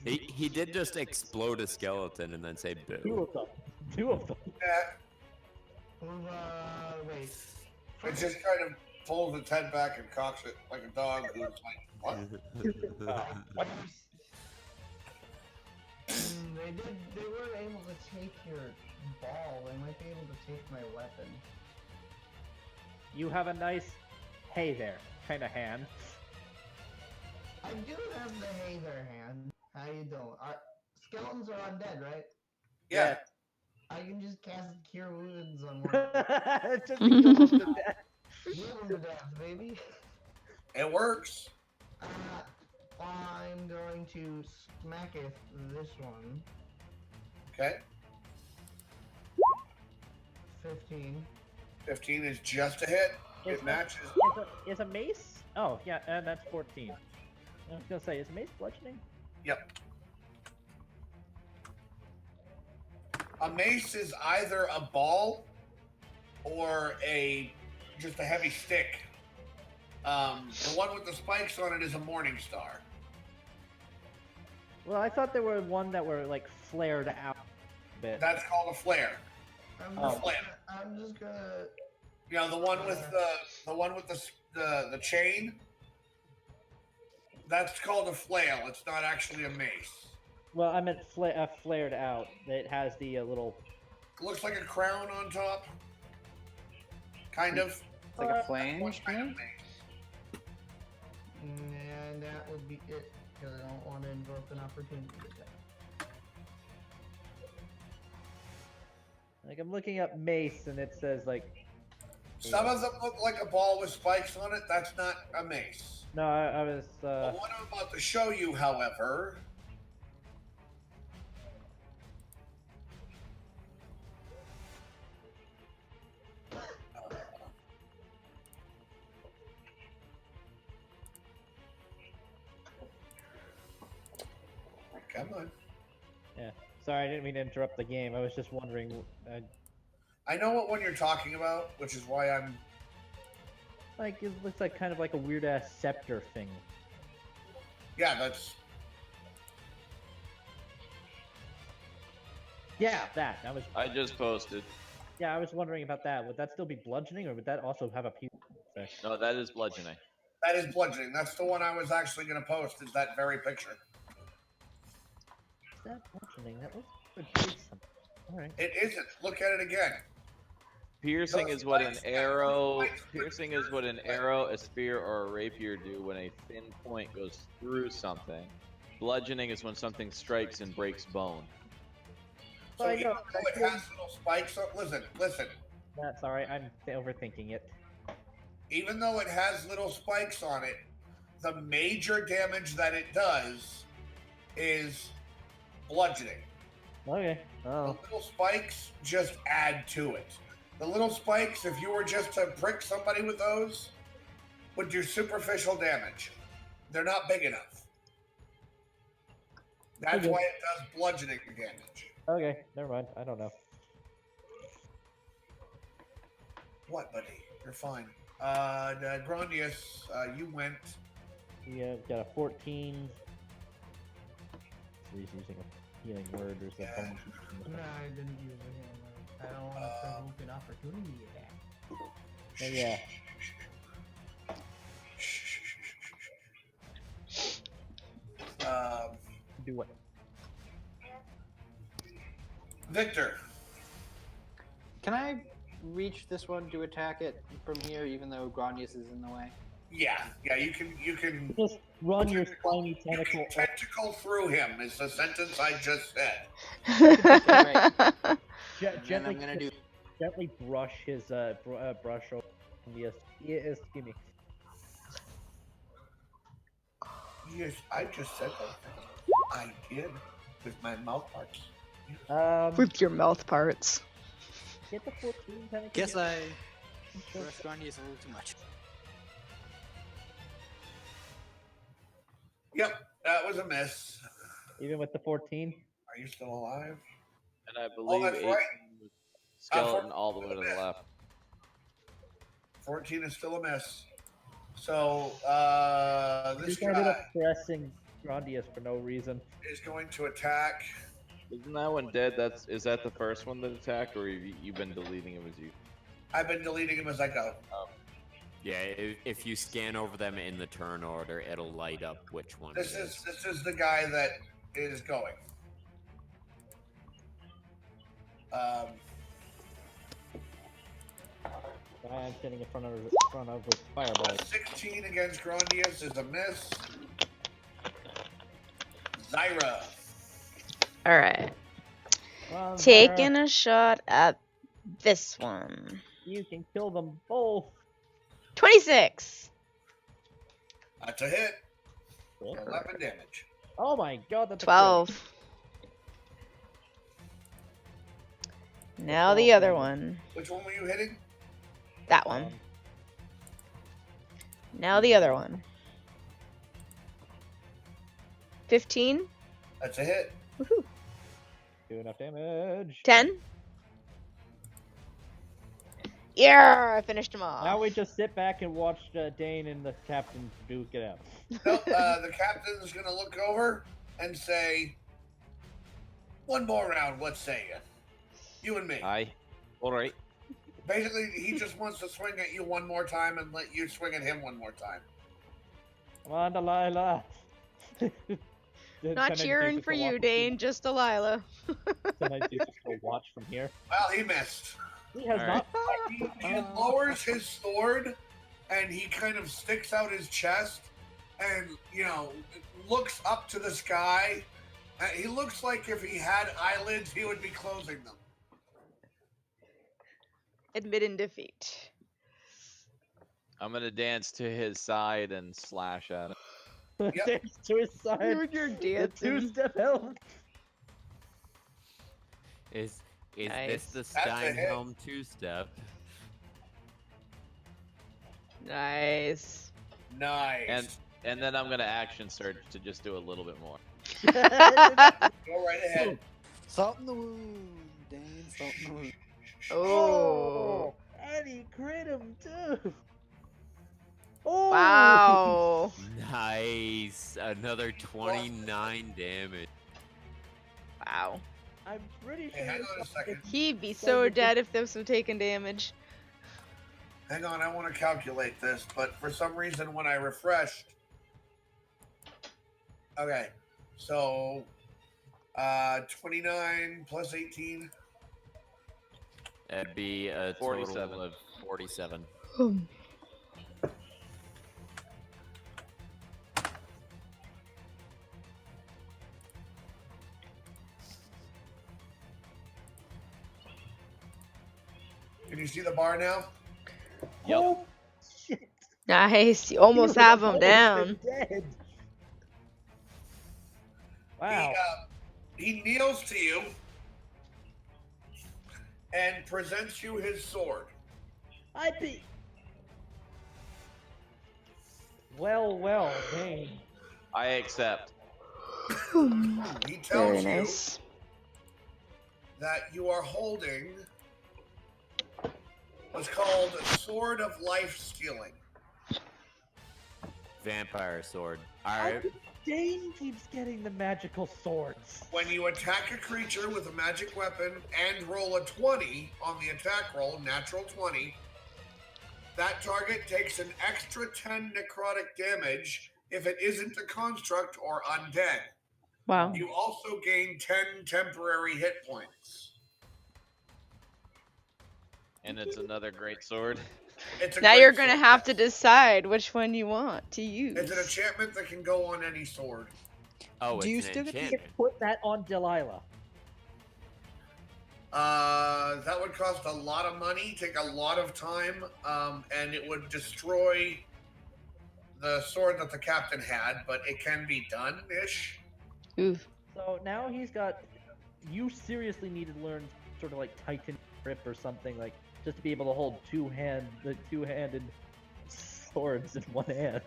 He did just explode a skeleton and then say boo. Two of them. Yeah. Wait. It just kind of pulls its head back and cocks it like a dog who's like, what? They weren't able to take your ball. They might be able to take my weapon. You have a nice, hey there, kind of hand. I do have the hey there hand. How you doing? Skeletons are undead, right? Yeah. I can just cast Cure Wounds on one. Just to kill them to death. Heal them to death, baby. It works. I'm going to smack it this one. Okay. 15. 15 is just a hit. It matches. Is a mace? Oh, yeah, and that's 14. I was gonna say, is mace bludgeoning? Yep. A mace is either a ball or just a heavy stick. The one with the spikes on it is a morning star. Well, I thought there were one that were like flared out a bit. That's called a flare. I'm just gonna. You know, the one with the chain. That's called a flail. It's not actually a mace. Well, I meant flared out. It has the little. It looks like a crown on top. Kind of. It's like a flange, man. And that would be it, because I don't want to invoke an opportunity attack. Like, I'm looking up mace, and it says like. Some of them look like a ball with spikes on it. That's not a mace. No, I was. The one I'm about to show you, however. Come on. Yeah. Sorry, I didn't mean to interrupt the game. I was just wondering. I know what one you're talking about, which is why I'm. Like, it looks like kind of like a weird ass scepter thing. Yeah, that's. Yeah, that. I just posted. Yeah, I was wondering about that. Would that still be bludgeoning, or would that also have a piercing effect? No, that is bludgeoning. That is bludgeoning. That's the one I was actually going to post. Is that very picture? Is that bludgeoning? That looks like a big something. All right. It isn't. Look at it again. Piercing Those is what an spikes- arrow. spikes- Piercing is what an arrow, a spear, or a rapier do when a thin point goes through something. Bludgeoning is when something strikes and breaks bone. So I even know, though it has little spikes on, listen. That's all right. I'm overthinking it. Even though it has little spikes on it, the major damage that it does is bludgeoning. Okay. The Oh. little spikes just add to it. The little spikes, if you were just to prick somebody with those, would do superficial damage. They're not big enough. That's Okay. why it does bludgeoning damage. Okay. Never mind. I don't know. What, buddy? You're fine. Grandius, you went. We got a 14. So he's using a healing word or something. No, I didn't use it. I don't want to provoke an opportunity attack. Yeah. Do what? Victor. Can I reach this one to attack it from here, even though Granius is in the way? Yeah, you can Just run your spiny tentacle. tentacle through him is the sentence I just said. And I'm gonna do. Gently brush his brush over the excuse me. Yes, I just said that. I did with my mouth parts. With your mouth parts. Get the 14 tentacle. Guess I brushed Granius a little too much. Yep, that was a miss. Even with the 14. Are you still alive? And I believe that's 18 right. was skeleton all the way to the left. 14 is still a miss. So this He ended guy up pressing Grandius for no reason. is going to attack. Isn't that one dead? Is that the first one that attacked, or have you've been deleting him as you? I've been deleting him as I go. Yeah, if you scan over them in the turn order, it'll light up which one. This is the guy that is going. I'm standing in front of a fireball. 16 against Grandius is a miss. Zyra. All right. Well, Taking a shot at this one. You can kill them both. 26. That's a hit. 11 damage. Oh my god, that's 12. Now the other one. Which one were you hitting? That one. Now the other one. 15. That's a hit. Woohoo. Do enough damage. 10. Yeah, I finished him off. Now we just sit back and watch Dane and the captain duke it out. Nope, the captain's gonna look over and say, "One more round, what say you? You and me." Aye. All right. Basically, he just wants to swing at you one more time and let you swing at him one more time. Come on, Delilah. Not cheering for you, Dane, just Delilah. Can I do just go watch from here? Well, he missed. He has not. He lowers his sword and he kind of sticks out his chest and, looks up to the sky. He looks like if he had eyelids, he would be closing them. Admitting defeat. I'm gonna dance to his side and slash at him. Yep. Dance to his side. You're The dancing. two-step help. Is Nice. this the That's a hit. Steinhelm two-step? Nice. Nice. And then I'm gonna action surge to just do a little bit more. Go right ahead. Salt in the wound, Dane. Salt in the wound. Oh. And he crit him too. Oh. Wow. Nice. Another 29 damage. Wow. I'm pretty Hey, sure. hang on a second. He'd be so dead if this was taking damage. Hang on, I want to calculate this, but for some reason when I refreshed. Okay, so 29 plus 18. That'd be a 47. total of 47. Can you see the bar now? Yep. Oh, shit. Nice. You almost He have was him down. almost dead. Wow. He kneels to you and presents you his sword. I beat. Well, Dane. I accept. He tells Very you nice. that you are holding what's called a Sword of Life Stealing. Vampire sword. How Alright. come Dane keeps getting the magical swords. When you attack a creature with a magic weapon and roll a 20 on the attack roll, natural 20, that target takes an extra 10 necrotic damage if it isn't a construct or undead. Wow. You also gain 10 temporary hit points. And it's another great sword. It's a Now great you're gonna sword, have yes. to decide which one you want to use. It's an enchantment that can go on any sword. Oh, Do you it's an still get the- enchantment. Put that on Delilah. That would cost a lot of money, take a lot of time, and it would destroy the sword that the captain had, but it can be done-ish. Oof. So now he's got. You seriously need to learn sort of like Titan grip or something, like just to be able to hold the two-handed swords in one hand.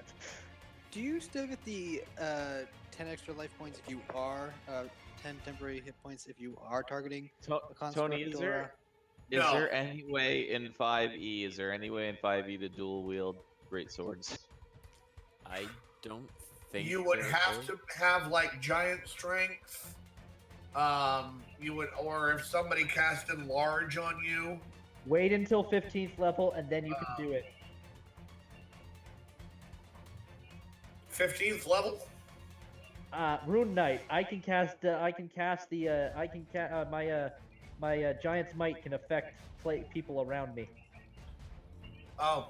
Do you still get the 10 extra life points if you are 10 temporary hit points if you are targeting a construct? Tony, is No. there any way in 5e? Is there any way in 5e to dual wield great swords? I don't think You would there have is. to have like giant strength. You would, or if somebody cast enlarge on you. Wait until 15th level and then you can do it. 15th level. Rune Knight. My Giant's Might can affect people around me. Oh,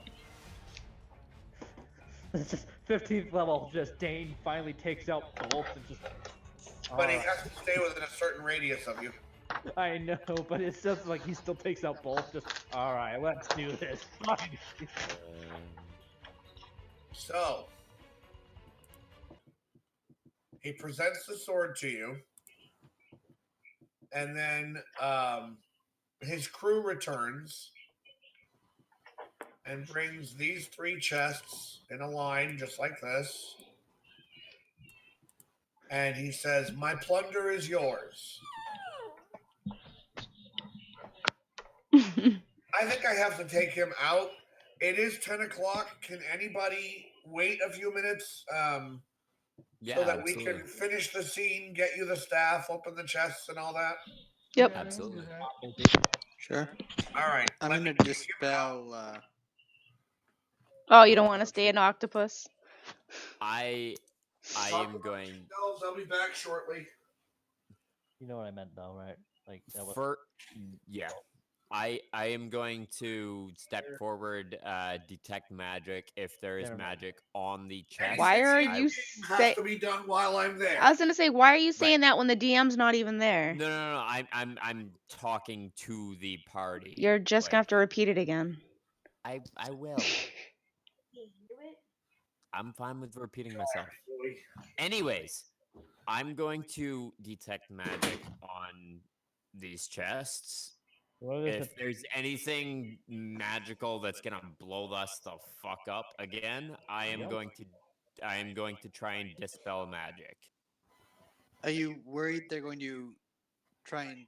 15th level, just Dane finally takes out both and just. but he has to stay within a certain radius of you. I know, but it's just like he still takes out both. Just all right, let's do this. Fine. So he presents the sword to you, and then his crew returns, and brings these 3 chests in a line just like this. And he says, "My plunder is yours." I think I have to take him out. It is 10 o'clock. Can anybody wait a few minutes so that we can finish the scene, get you the staff, open the chests, and all that? Yep. Absolutely. Sure. All right. I'm let gonna me take him dispel. Oh, you don't want to stay an octopus? I Talk am amongst going yourselves. I'll be back shortly. You know what I meant, though, right? Like that was. yeah. I am going to step forward, detect magic if there is Never mind. magic on the chest. Why are Anything you has to be done while I'm there. I was gonna say, why are you saying that when the DM's not even there? No. I'm talking to the party. You're just gonna have to repeat it again. I will. I'm fine with repeating myself. Anyways, I'm going to detect magic on these chests. If there's anything magical that's gonna blow us the fuck up again, I am going to try and dispel magic. Are you worried they're going to try and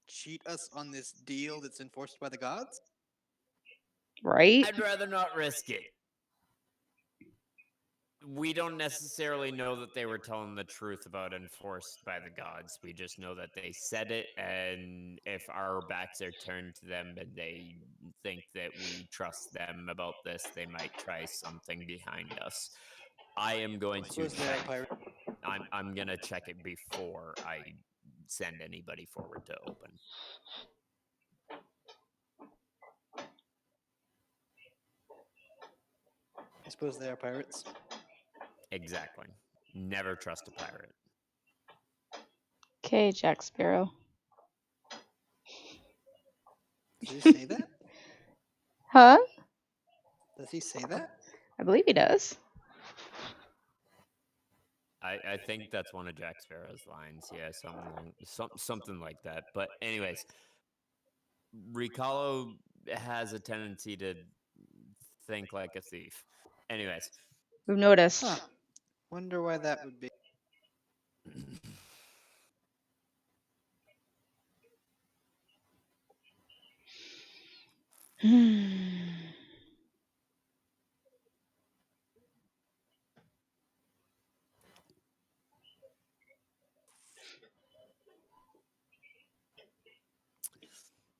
cheat us on this deal that's enforced by the gods? Right? I'd rather not risk it. We don't necessarily know that they were telling the truth about enforced by the gods. We just know that they said it, and if our backs are turned to them and they think that we trust them about this, they might try something behind us. I am going to check. I'm gonna check it before I send anybody forward to open. I suppose they are pirates. Exactly. Never trust a pirate. Okay, Jack Sparrow. Does he say that? Huh? Does he say that? I believe he does. I think that's one of Jack Sparrow's lines. Yeah, something like that. But anyways, Ricalo has a tendency to think like a thief. Anyways, We've noticed. Huh. Wonder why that would be.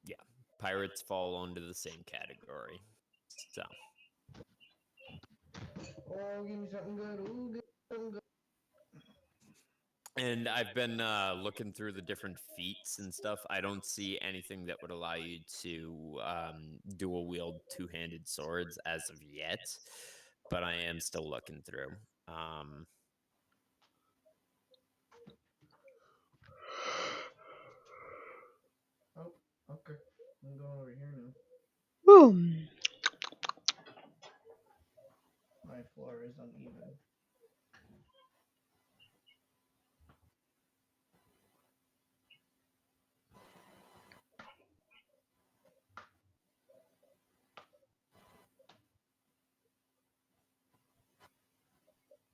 yeah, pirates fall under the same category. So. Oh, give me something good. Ooh, give me something good. And I've been looking through the different feats and stuff. I don't see anything that would allow you to dual wield two-handed swords as of yet, but I am still looking through. Oh, okay. I'm going over here now. Boom. My floor is uneven.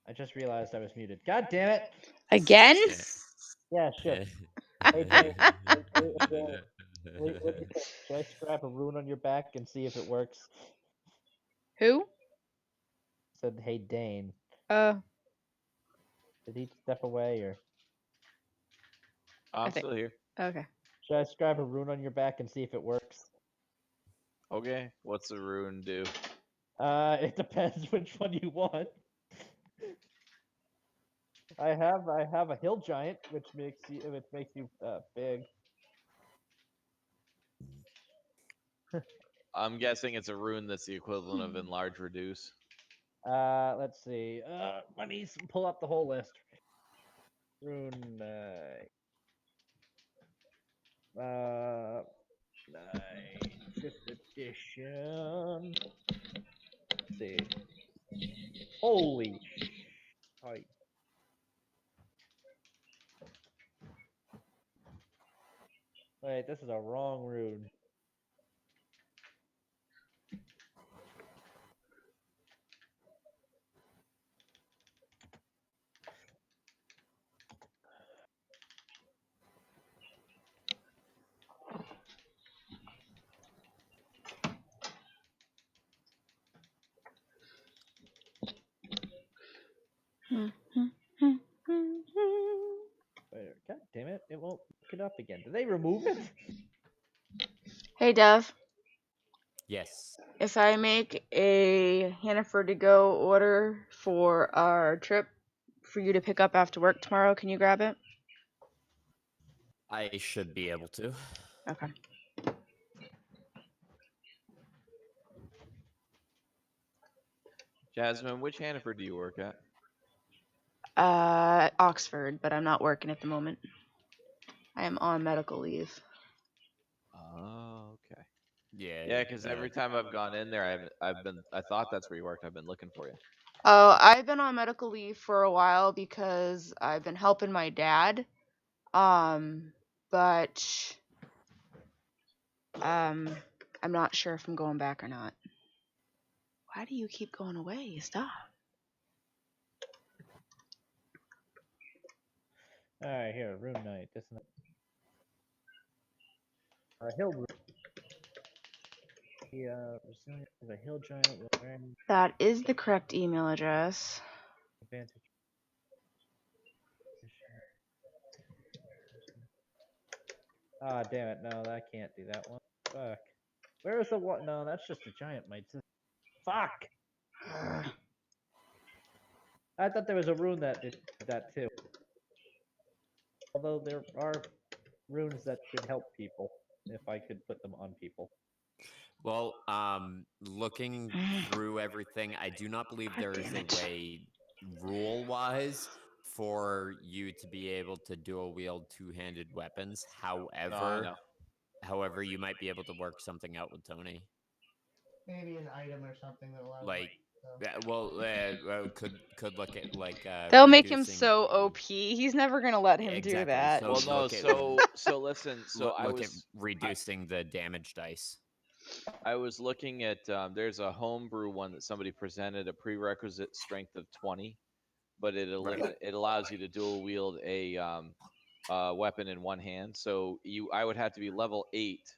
I just realized I was muted. God damn it! Again? Yeah, shit. Hey, Jay, what do you think? Should I scrap a rune on your back and see if it works? Who? Said, hey, Dane. Uh, Did he step away or? I'm still here. Okay. Should I scrap a rune on your back and see if it works? Okay, what's the rune do? It depends which one you want. I have a hill giant, which makes you big. I'm guessing it's a rune that's the equivalent of enlarge reduce. Let's see. Let me pull up the whole list. Rune. Nigh, 5th edition. Let's see. Holy shit. Wait, this is a wrong rune. won't look it up again. Did they remove it? Hey, Dev. Yes. If I make a Hannaford to go order for our trip for you to pick up after work tomorrow, can you grab it? I should be able to. Okay. Jasmine, which Hannaford do you work at? Oxford, but I'm not working at the moment. I am on medical leave. Oh, okay. Yeah. Yeah, because every time I've gone in there, I thought that's where you worked. I've been looking for you. Oh, I've been on medical leave for a while because I've been helping my dad. But I'm not sure if I'm going back or not. Why do you keep going away? Stop. Alright, here, Rune Knight. This night. Hill Rune. The resilient is a hill giant with wearing That is the correct email address. advantage. Ah, damn it! No, I can't do that one. Fuck. Where is the what? No, that's just a giant mite. Fuck. I thought there was a rune that did that too. Although there are runes that should help people if I could put them on people. Well, looking through everything, I do not believe there is a way, rule-wise, for you to be able to dual wield two-handed weapons. However, you might be able to work something out with Tony. Maybe an item or something that allows. Like, could look at like. They'll make him so OP. He's never gonna let him do that. Well, no. So listen. So I look was at reducing the damage dice. I was looking at there's a homebrew one that somebody presented, a prerequisite strength of 20, but it allows you to dual wield a weapon in one hand. So I would have to be level 8,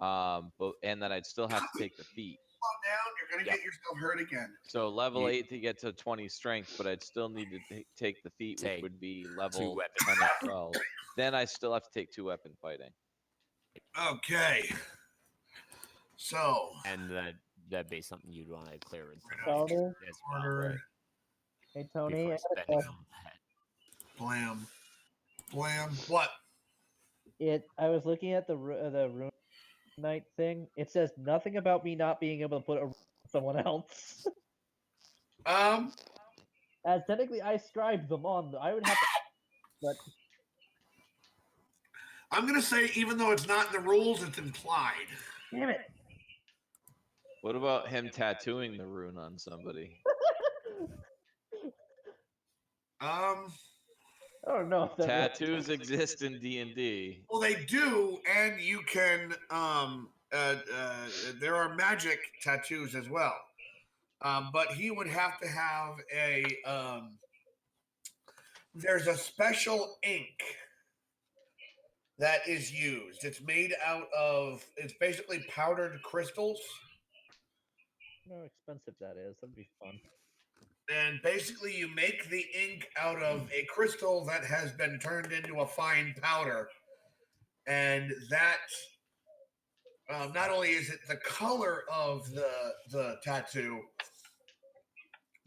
and then I'd still have to take the feat. Slow down, you're gonna get yourself hurt again. So level 8 to get to 20 strength, but I'd still need to take the feat, which would be level 10 or 12. Then I still have to take 2 weapon fighting. Okay. So. And that'd be something you'd want to clear with Tony? as well, right? Hey Tony. Before spending all that. Blam. Blam. What? I was looking at the Rune Knight thing. It says nothing about me not being able to put a rune on someone else. As technically I scribed them on. I would have to. But I'm gonna say, even though it's not in the rules, it's implied. Damn it. What about him tattooing the rune on somebody? I don't know if that tattoos exist in D&D. Well, they do, and you can. There are magic tattoos as well, but he would have to have a. There's a special ink that is used. It's made out of. It's basically powdered crystals. how expensive that is. That'd be fun. And basically, you make the ink out of a crystal that has been turned into a fine powder. And that, not only is it the color of the tattoo,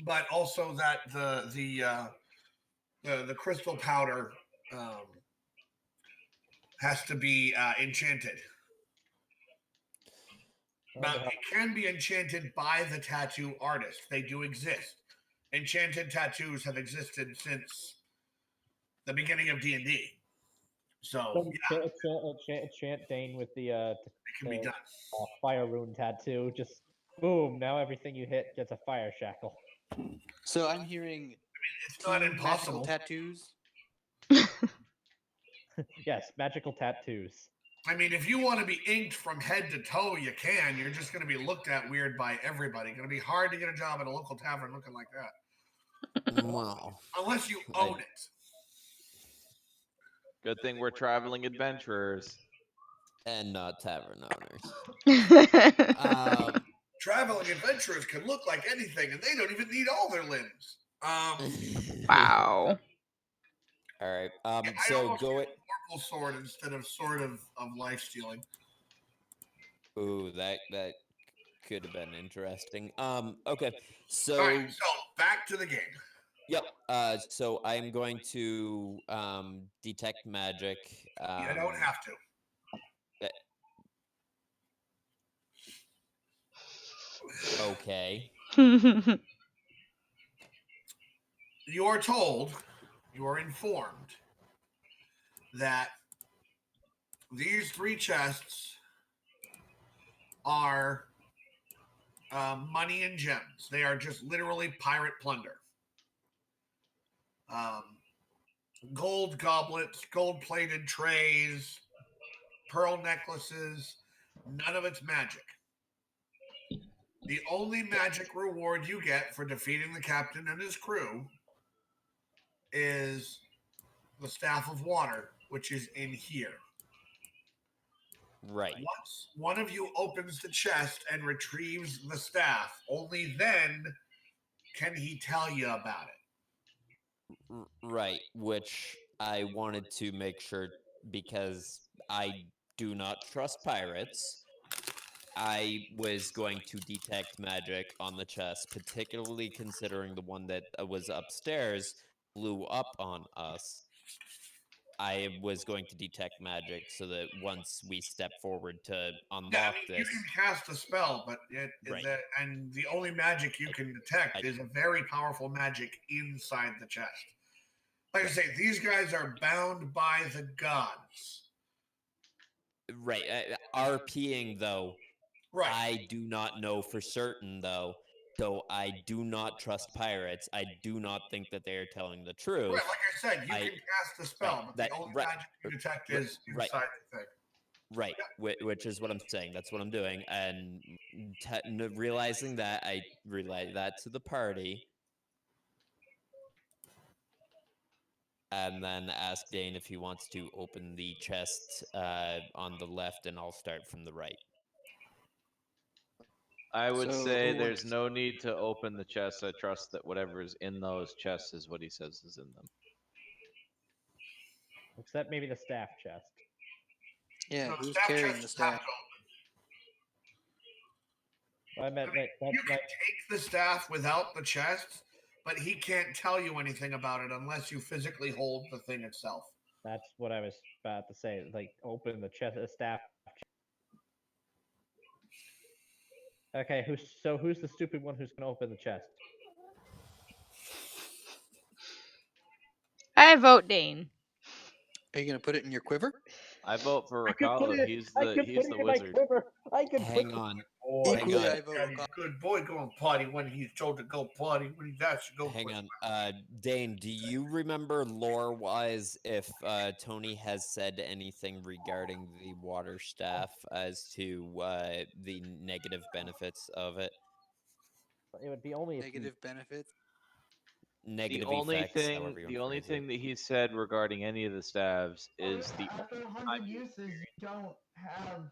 but also that the crystal powder has to be enchanted. Now, it can be enchanted by the tattoo artist. They do exist. Enchanted tattoos have existed since the beginning of D&D. So, Chant Dane with the it can be done. fire rune tattoo. Just boom. Now everything you hit gets a fire shackle. So I'm hearing it's not impossible. magical tattoos. Yes, magical tattoos. I mean, if you want to be inked from head to toe, you can. You're just going to be looked at weird by everybody. Going to be hard to get a job at a local tavern looking like that. Well, unless you own it. Good thing we're traveling adventurers. And not tavern owners. Traveling adventurers can look like anything, and they don't even need all their limbs. Wow. All right. I So almost go used it. Oracle Sword instead of Sword of life stealing. Ooh, that could have been interesting. Okay. All right, So so back to the game. yep. So I'm going to detect magic. You don't have to. Okay. You are told, you are informed that these 3 chests are money and gems. They are just literally pirate plunder. Gold goblets, gold plated trays, pearl necklaces. None of it's magic. The only magic reward you get for defeating the captain and his crew is the Staff of Water, which is in here. Right. Once one of you opens the chest and retrieves the staff, only then can he tell you about it. Right. Which I wanted to make sure because I do not trust pirates. I was going to detect magic on the chest, particularly considering the one that was upstairs blew up on us. I was going to detect magic so that once we step forward to unlock Yeah, I mean, this, you can cast a spell, but Right. and the only magic you can detect is a very powerful magic inside the chest. Like I say, these guys are bound by the gods. right, RPing though, Right. I do not know for certain though. So I do not trust pirates. I do not think that they are telling the truth. Right, like I said, you can cast a spell, but the only magic you detect is inside the thing. Right, which is what I'm saying. That's what I'm doing, and realizing that, I relay that to the party, and then ask Dane if he wants to open the chest on the left, and I'll start from the right. I would So say who there's wants- no need to open the chests. I trust that whatever is in those chests is what he says is in them. Except maybe the staff chest. Yeah, No, who's staff carrying chests the have staff? to open. I meant like that's You can like take the staff without the chest, but he can't tell you anything about it unless you physically hold the thing itself. that's what I was about to say. Like open the chest, the staff. Okay, who's the stupid one who's gonna open the chest? I vote Dane. Are you gonna put it in your quiver? I vote for I could put Ricardo. it. He's I the could he's put the it in my wizard. quiver. I could Hang put on. Boy, Hang Equally, on. I vote God, he's a good boy going potty when he's told to go potty. When he's asked to go. Hang on. Dane, do you remember lore-wise if Tony has said anything regarding the water staff as to the negative benefits of it? It would be only if you negative benefits. Negative The only effects, however you the wanna only phrase it. thing that he said regarding any of the staves is the After 100 uses, you don't have.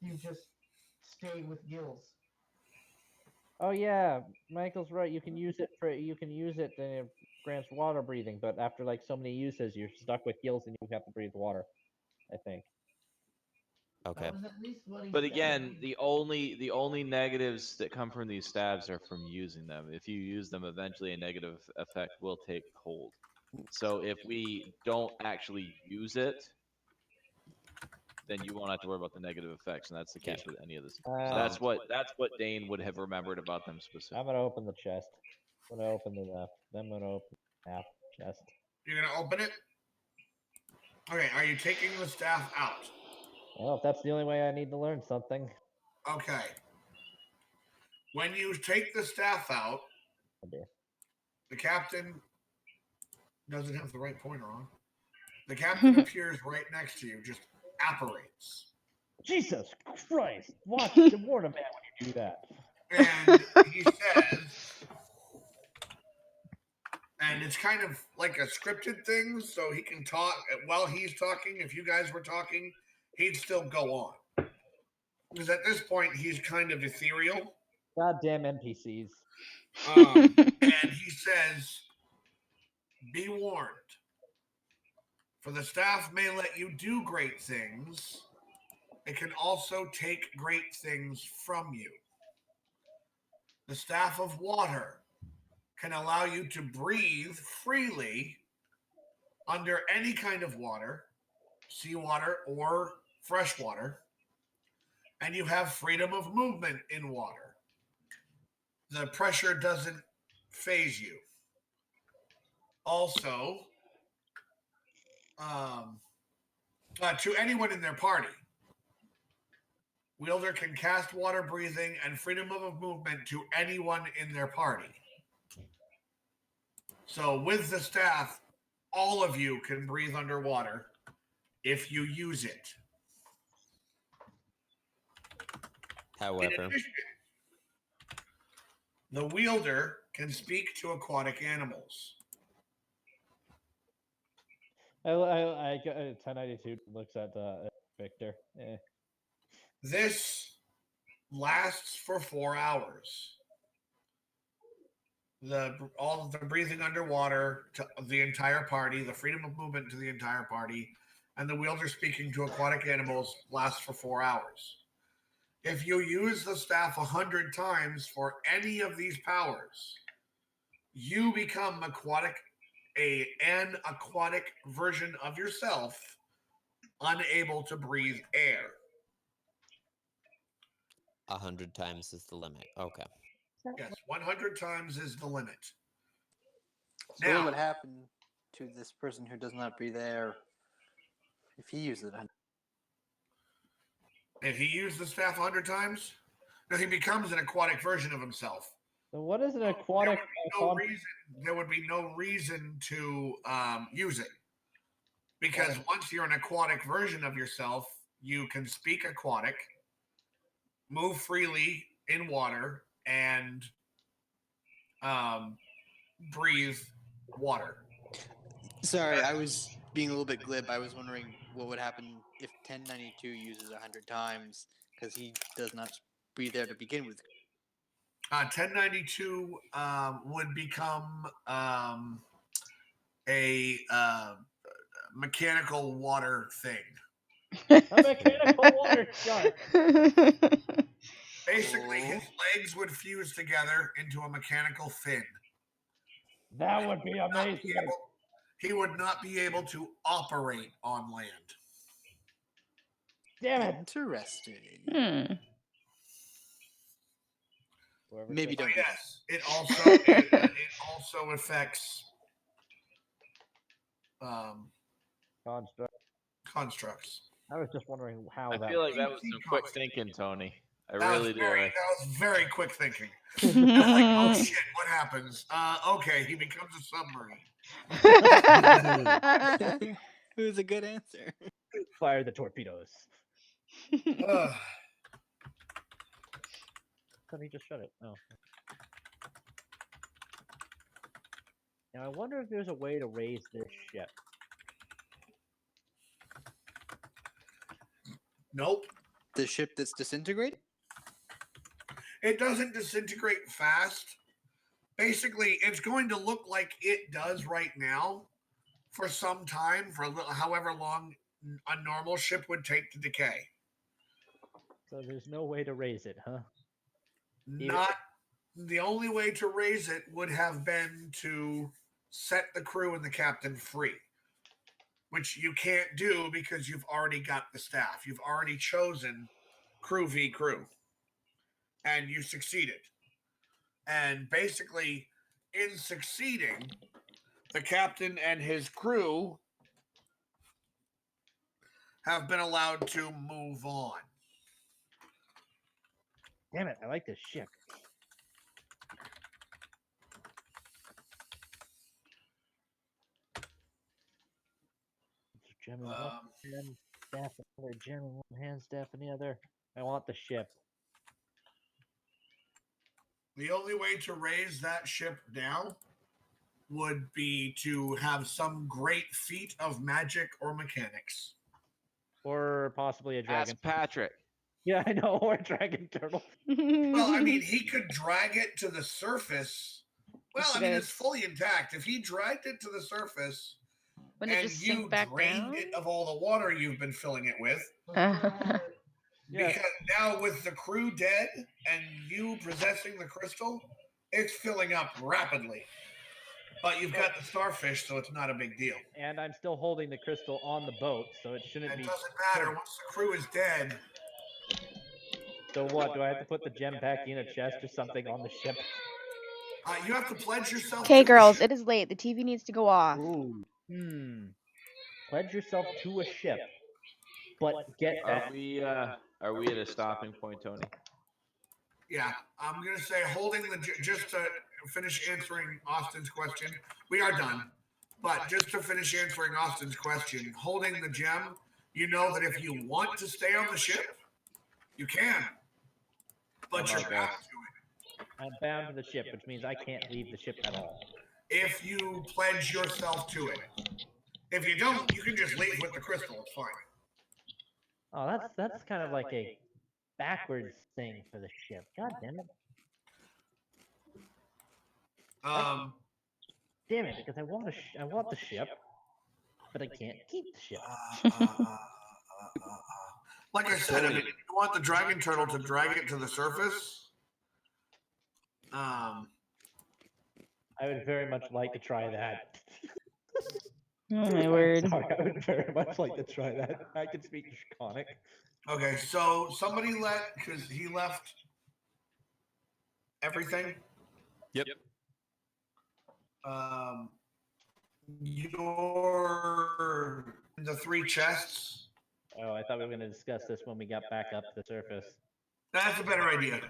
You just stay with gills. Oh yeah, Michael's right. You can use it and it grants water breathing, but after like so many uses, you're stuck with gills and you have to breathe water. I think. Okay. That was at least what he But said. again, the only negatives that come from these stabs are from using them. If you use them, eventually a negative effect will take hold. So if we don't actually use it, then you won't have to worry about the negative effects, and that's the case with any of this. So that's what Dane would have remembered about them specifically. I'm gonna open the chest. I'm gonna open the left. Then I'm gonna open the half chest. You're gonna open it. Okay. Are you taking the staff out? Well, if that's the only way I need to learn something. Okay. When you take the staff out, Oh dear. the captain doesn't have the right pointer on. The captain appears right next to you, just apparates. Jesus Christ! Watch warn a man when you do that. And he says, and it's kind of like a scripted thing, so he can talk while he's talking. If you guys were talking, he'd still go on. Because at this point, he's kind of ethereal. Goddamn NPCs. And he says, be warned. For the staff may let you do great things, it can also take great things from you. The staff of water can allow you to breathe freely under any kind of water, seawater or freshwater, and you have freedom of movement in water. The pressure doesn't phase you. Also, to anyone in their party, wielder can cast water breathing and freedom of movement to anyone in their party. So with the staff, all of you can breathe underwater if you use it. However, In addition, the wielder can speak to aquatic animals. 1092 looks at Victor. This lasts for 4 hours. All of the breathing underwater to the entire party, the freedom of movement to the entire party, and the wielder speaking to aquatic animals lasts for 4 hours. If you use the staff 100 times for any of these powers, you become an aquatic version of yourself, unable to breathe air. 100 times is the limit. Okay. Yes, 100 times is the limit. So Now, what would happen to this person who does not breathe air if he uses it? if he used the staff 100 times, no, he becomes an aquatic version of himself. So what is an aquatic? There would be no reason to use it, because once you're an aquatic version of yourself, you can speak aquatic, move freely in water, and breathe water. Sorry, I was being a little bit glib. I was wondering what would happen if 1092 uses 100 times, because he does not breathe air to begin with. 1092 would become a mechanical water thing. A mechanical water shark. Basically, his legs would fuse together into a mechanical fin. That would be amazing. He would not be able to operate on land. Damn it. Interesting. Maybe don't. Yes, it also affects constructs. I was just wondering how that. I feel like that was some quick thinking, Tony. I That really was do. That was very quick thinking. It's like, oh shit, what happens? Okay, he becomes a submarine. It was a good answer. Fire the torpedoes. Let me just shut it. Oh. Now I wonder if there's a way to raise this ship. Nope. The ship that's disintegrated? It doesn't disintegrate fast. Basically, it's going to look like it does right now for some time, for however long a normal ship would take to decay. So there's no way to raise it, huh? Not the only way to raise it would have been to set the crew and the captain free, which you can't do because you've already got the staff. You've already chosen crew v crew, and you succeeded. And basically, in succeeding, the captain and his crew have been allowed to move on. Damn it, I like this ship. Gem in one hand, staff in the other, gem in one hand, staff in the other. I want the ship. The only way to raise that ship now would be to have some great feat of magic or mechanics. Or possibly a dragon. Ask Patrick. Yeah, I know, or a dragon turtle. Well, I mean, he could drag it to the surface Well, Just I mean, gonna- it's fully intact. If he dragged it to the surface Wouldn't it and just you sink back drained down? it of all the water you've been filling it with, Yeah. because now with the crew dead and you possessing the crystal, it's filling up rapidly. But you've got the starfish, so it's not a big deal. And I'm still holding the crystal on the boat, so it shouldn't It be. doesn't matter. Once the crew is dead. So what? Do I have to put the gem back in a chest or something on the ship? You have to pledge yourself. Okay, to girls, the ship. it is late. The TV needs to go off. Ooh. Pledge yourself to a ship, but get that. Are we at a stopping point, Tony? Yeah, I'm gonna say holding the just to finish answering Austin's question. We are done, but just to finish answering Austin's question, holding the gem, you know that if you want to stay on the ship, you can, but you're bound to it. I'm bound to the ship, which means I can't leave the ship at all. If you pledge yourself to it. If you don't, you can just leave with the crystal. It's fine. Oh, that's kind of like a backwards thing for the ship. God damn it. Damn it, because I want the ship, but I can't keep the ship. Like I said, I mean, if you want the dragon turtle to drag it to the surface, I would very much like to try that. Oh my word. Sorry, I would very much like to try that. I can speak Draconic. Okay, so somebody because he left everything. Yep. You're the 3 chests. Oh, I thought we were going to discuss this when we got back up to the surface. That's a better idea.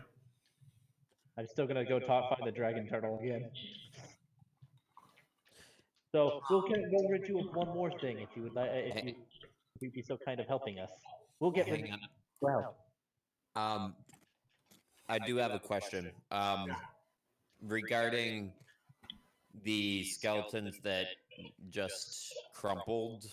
I'm still going to go find the dragon turtle again. So we'll go over to with one more thing, if you would like, if you'd be so kind of helping us. We'll get. Hang on. Well, I do have a question. Regarding the skeletons that just crumpled,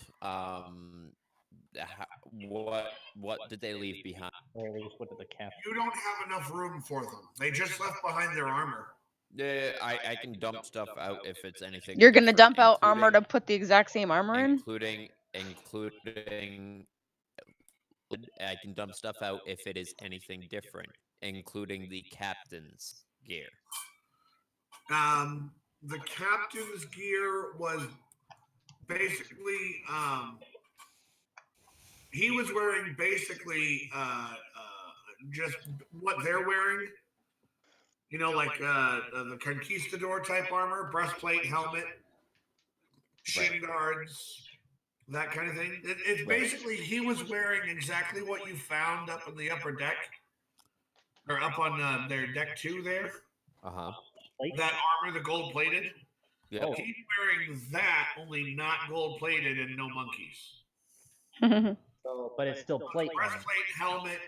what did they leave behind? Or they just went to the cap. You don't have enough room for them. They just left behind their armor. Yeah, I can dump stuff out if it's anything. You're gonna different, dump out armor to put the exact same armor in? including. I can dump stuff out if it is anything different, including the captain's gear. The captain's gear was basically he was wearing basically just what they're wearing. You know, like the conquistador type armor, breastplate, helmet, shin guards, that kind of thing. It's basically he was wearing exactly what you found up in the upper deck, or up on their deck 2 there. That armor, the gold plated. Yeah. He's wearing that, only not gold plated and no monkeys. So, but it's still plate. Breastplate, helmet,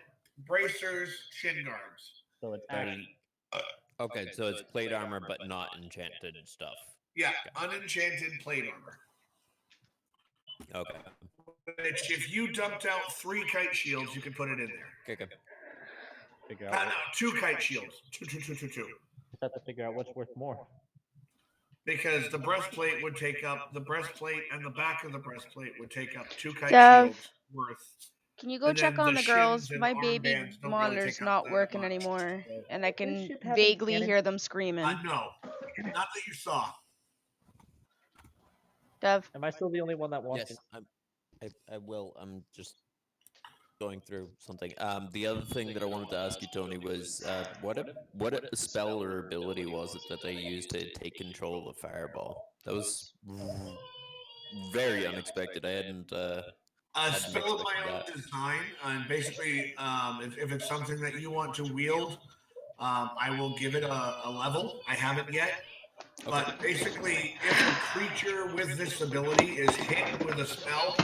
bracers, shin guards. So it's actually. Okay, so it's plate armor, but not enchanted stuff. Yeah, unenchanted plate armor. Okay. Which, if you dumped out 3 kite shields, you could put it in there. Okay. Figure out. No, 2 kite shields. Two. Just have to figure out what's worth more. Because the breastplate would take up the breastplate, and the back of the breastplate would take up 2 kite shields worth. Can you go check on the girls? My baby monitor's not working anymore, and I can vaguely hear them screaming. No, not that you saw. Dev. Am I still the only one that wants? Yes, I will. I'm just going through something. The other thing that I wanted to ask you, Tony, was what a spell or ability was it that they used to take control of the fireball? That was very unexpected. I hadn't. A spell of my own design, and basically, if it's something that you want to wield, I will give it a level. I haven't yet. But basically, if a creature with this ability is hit with a spell,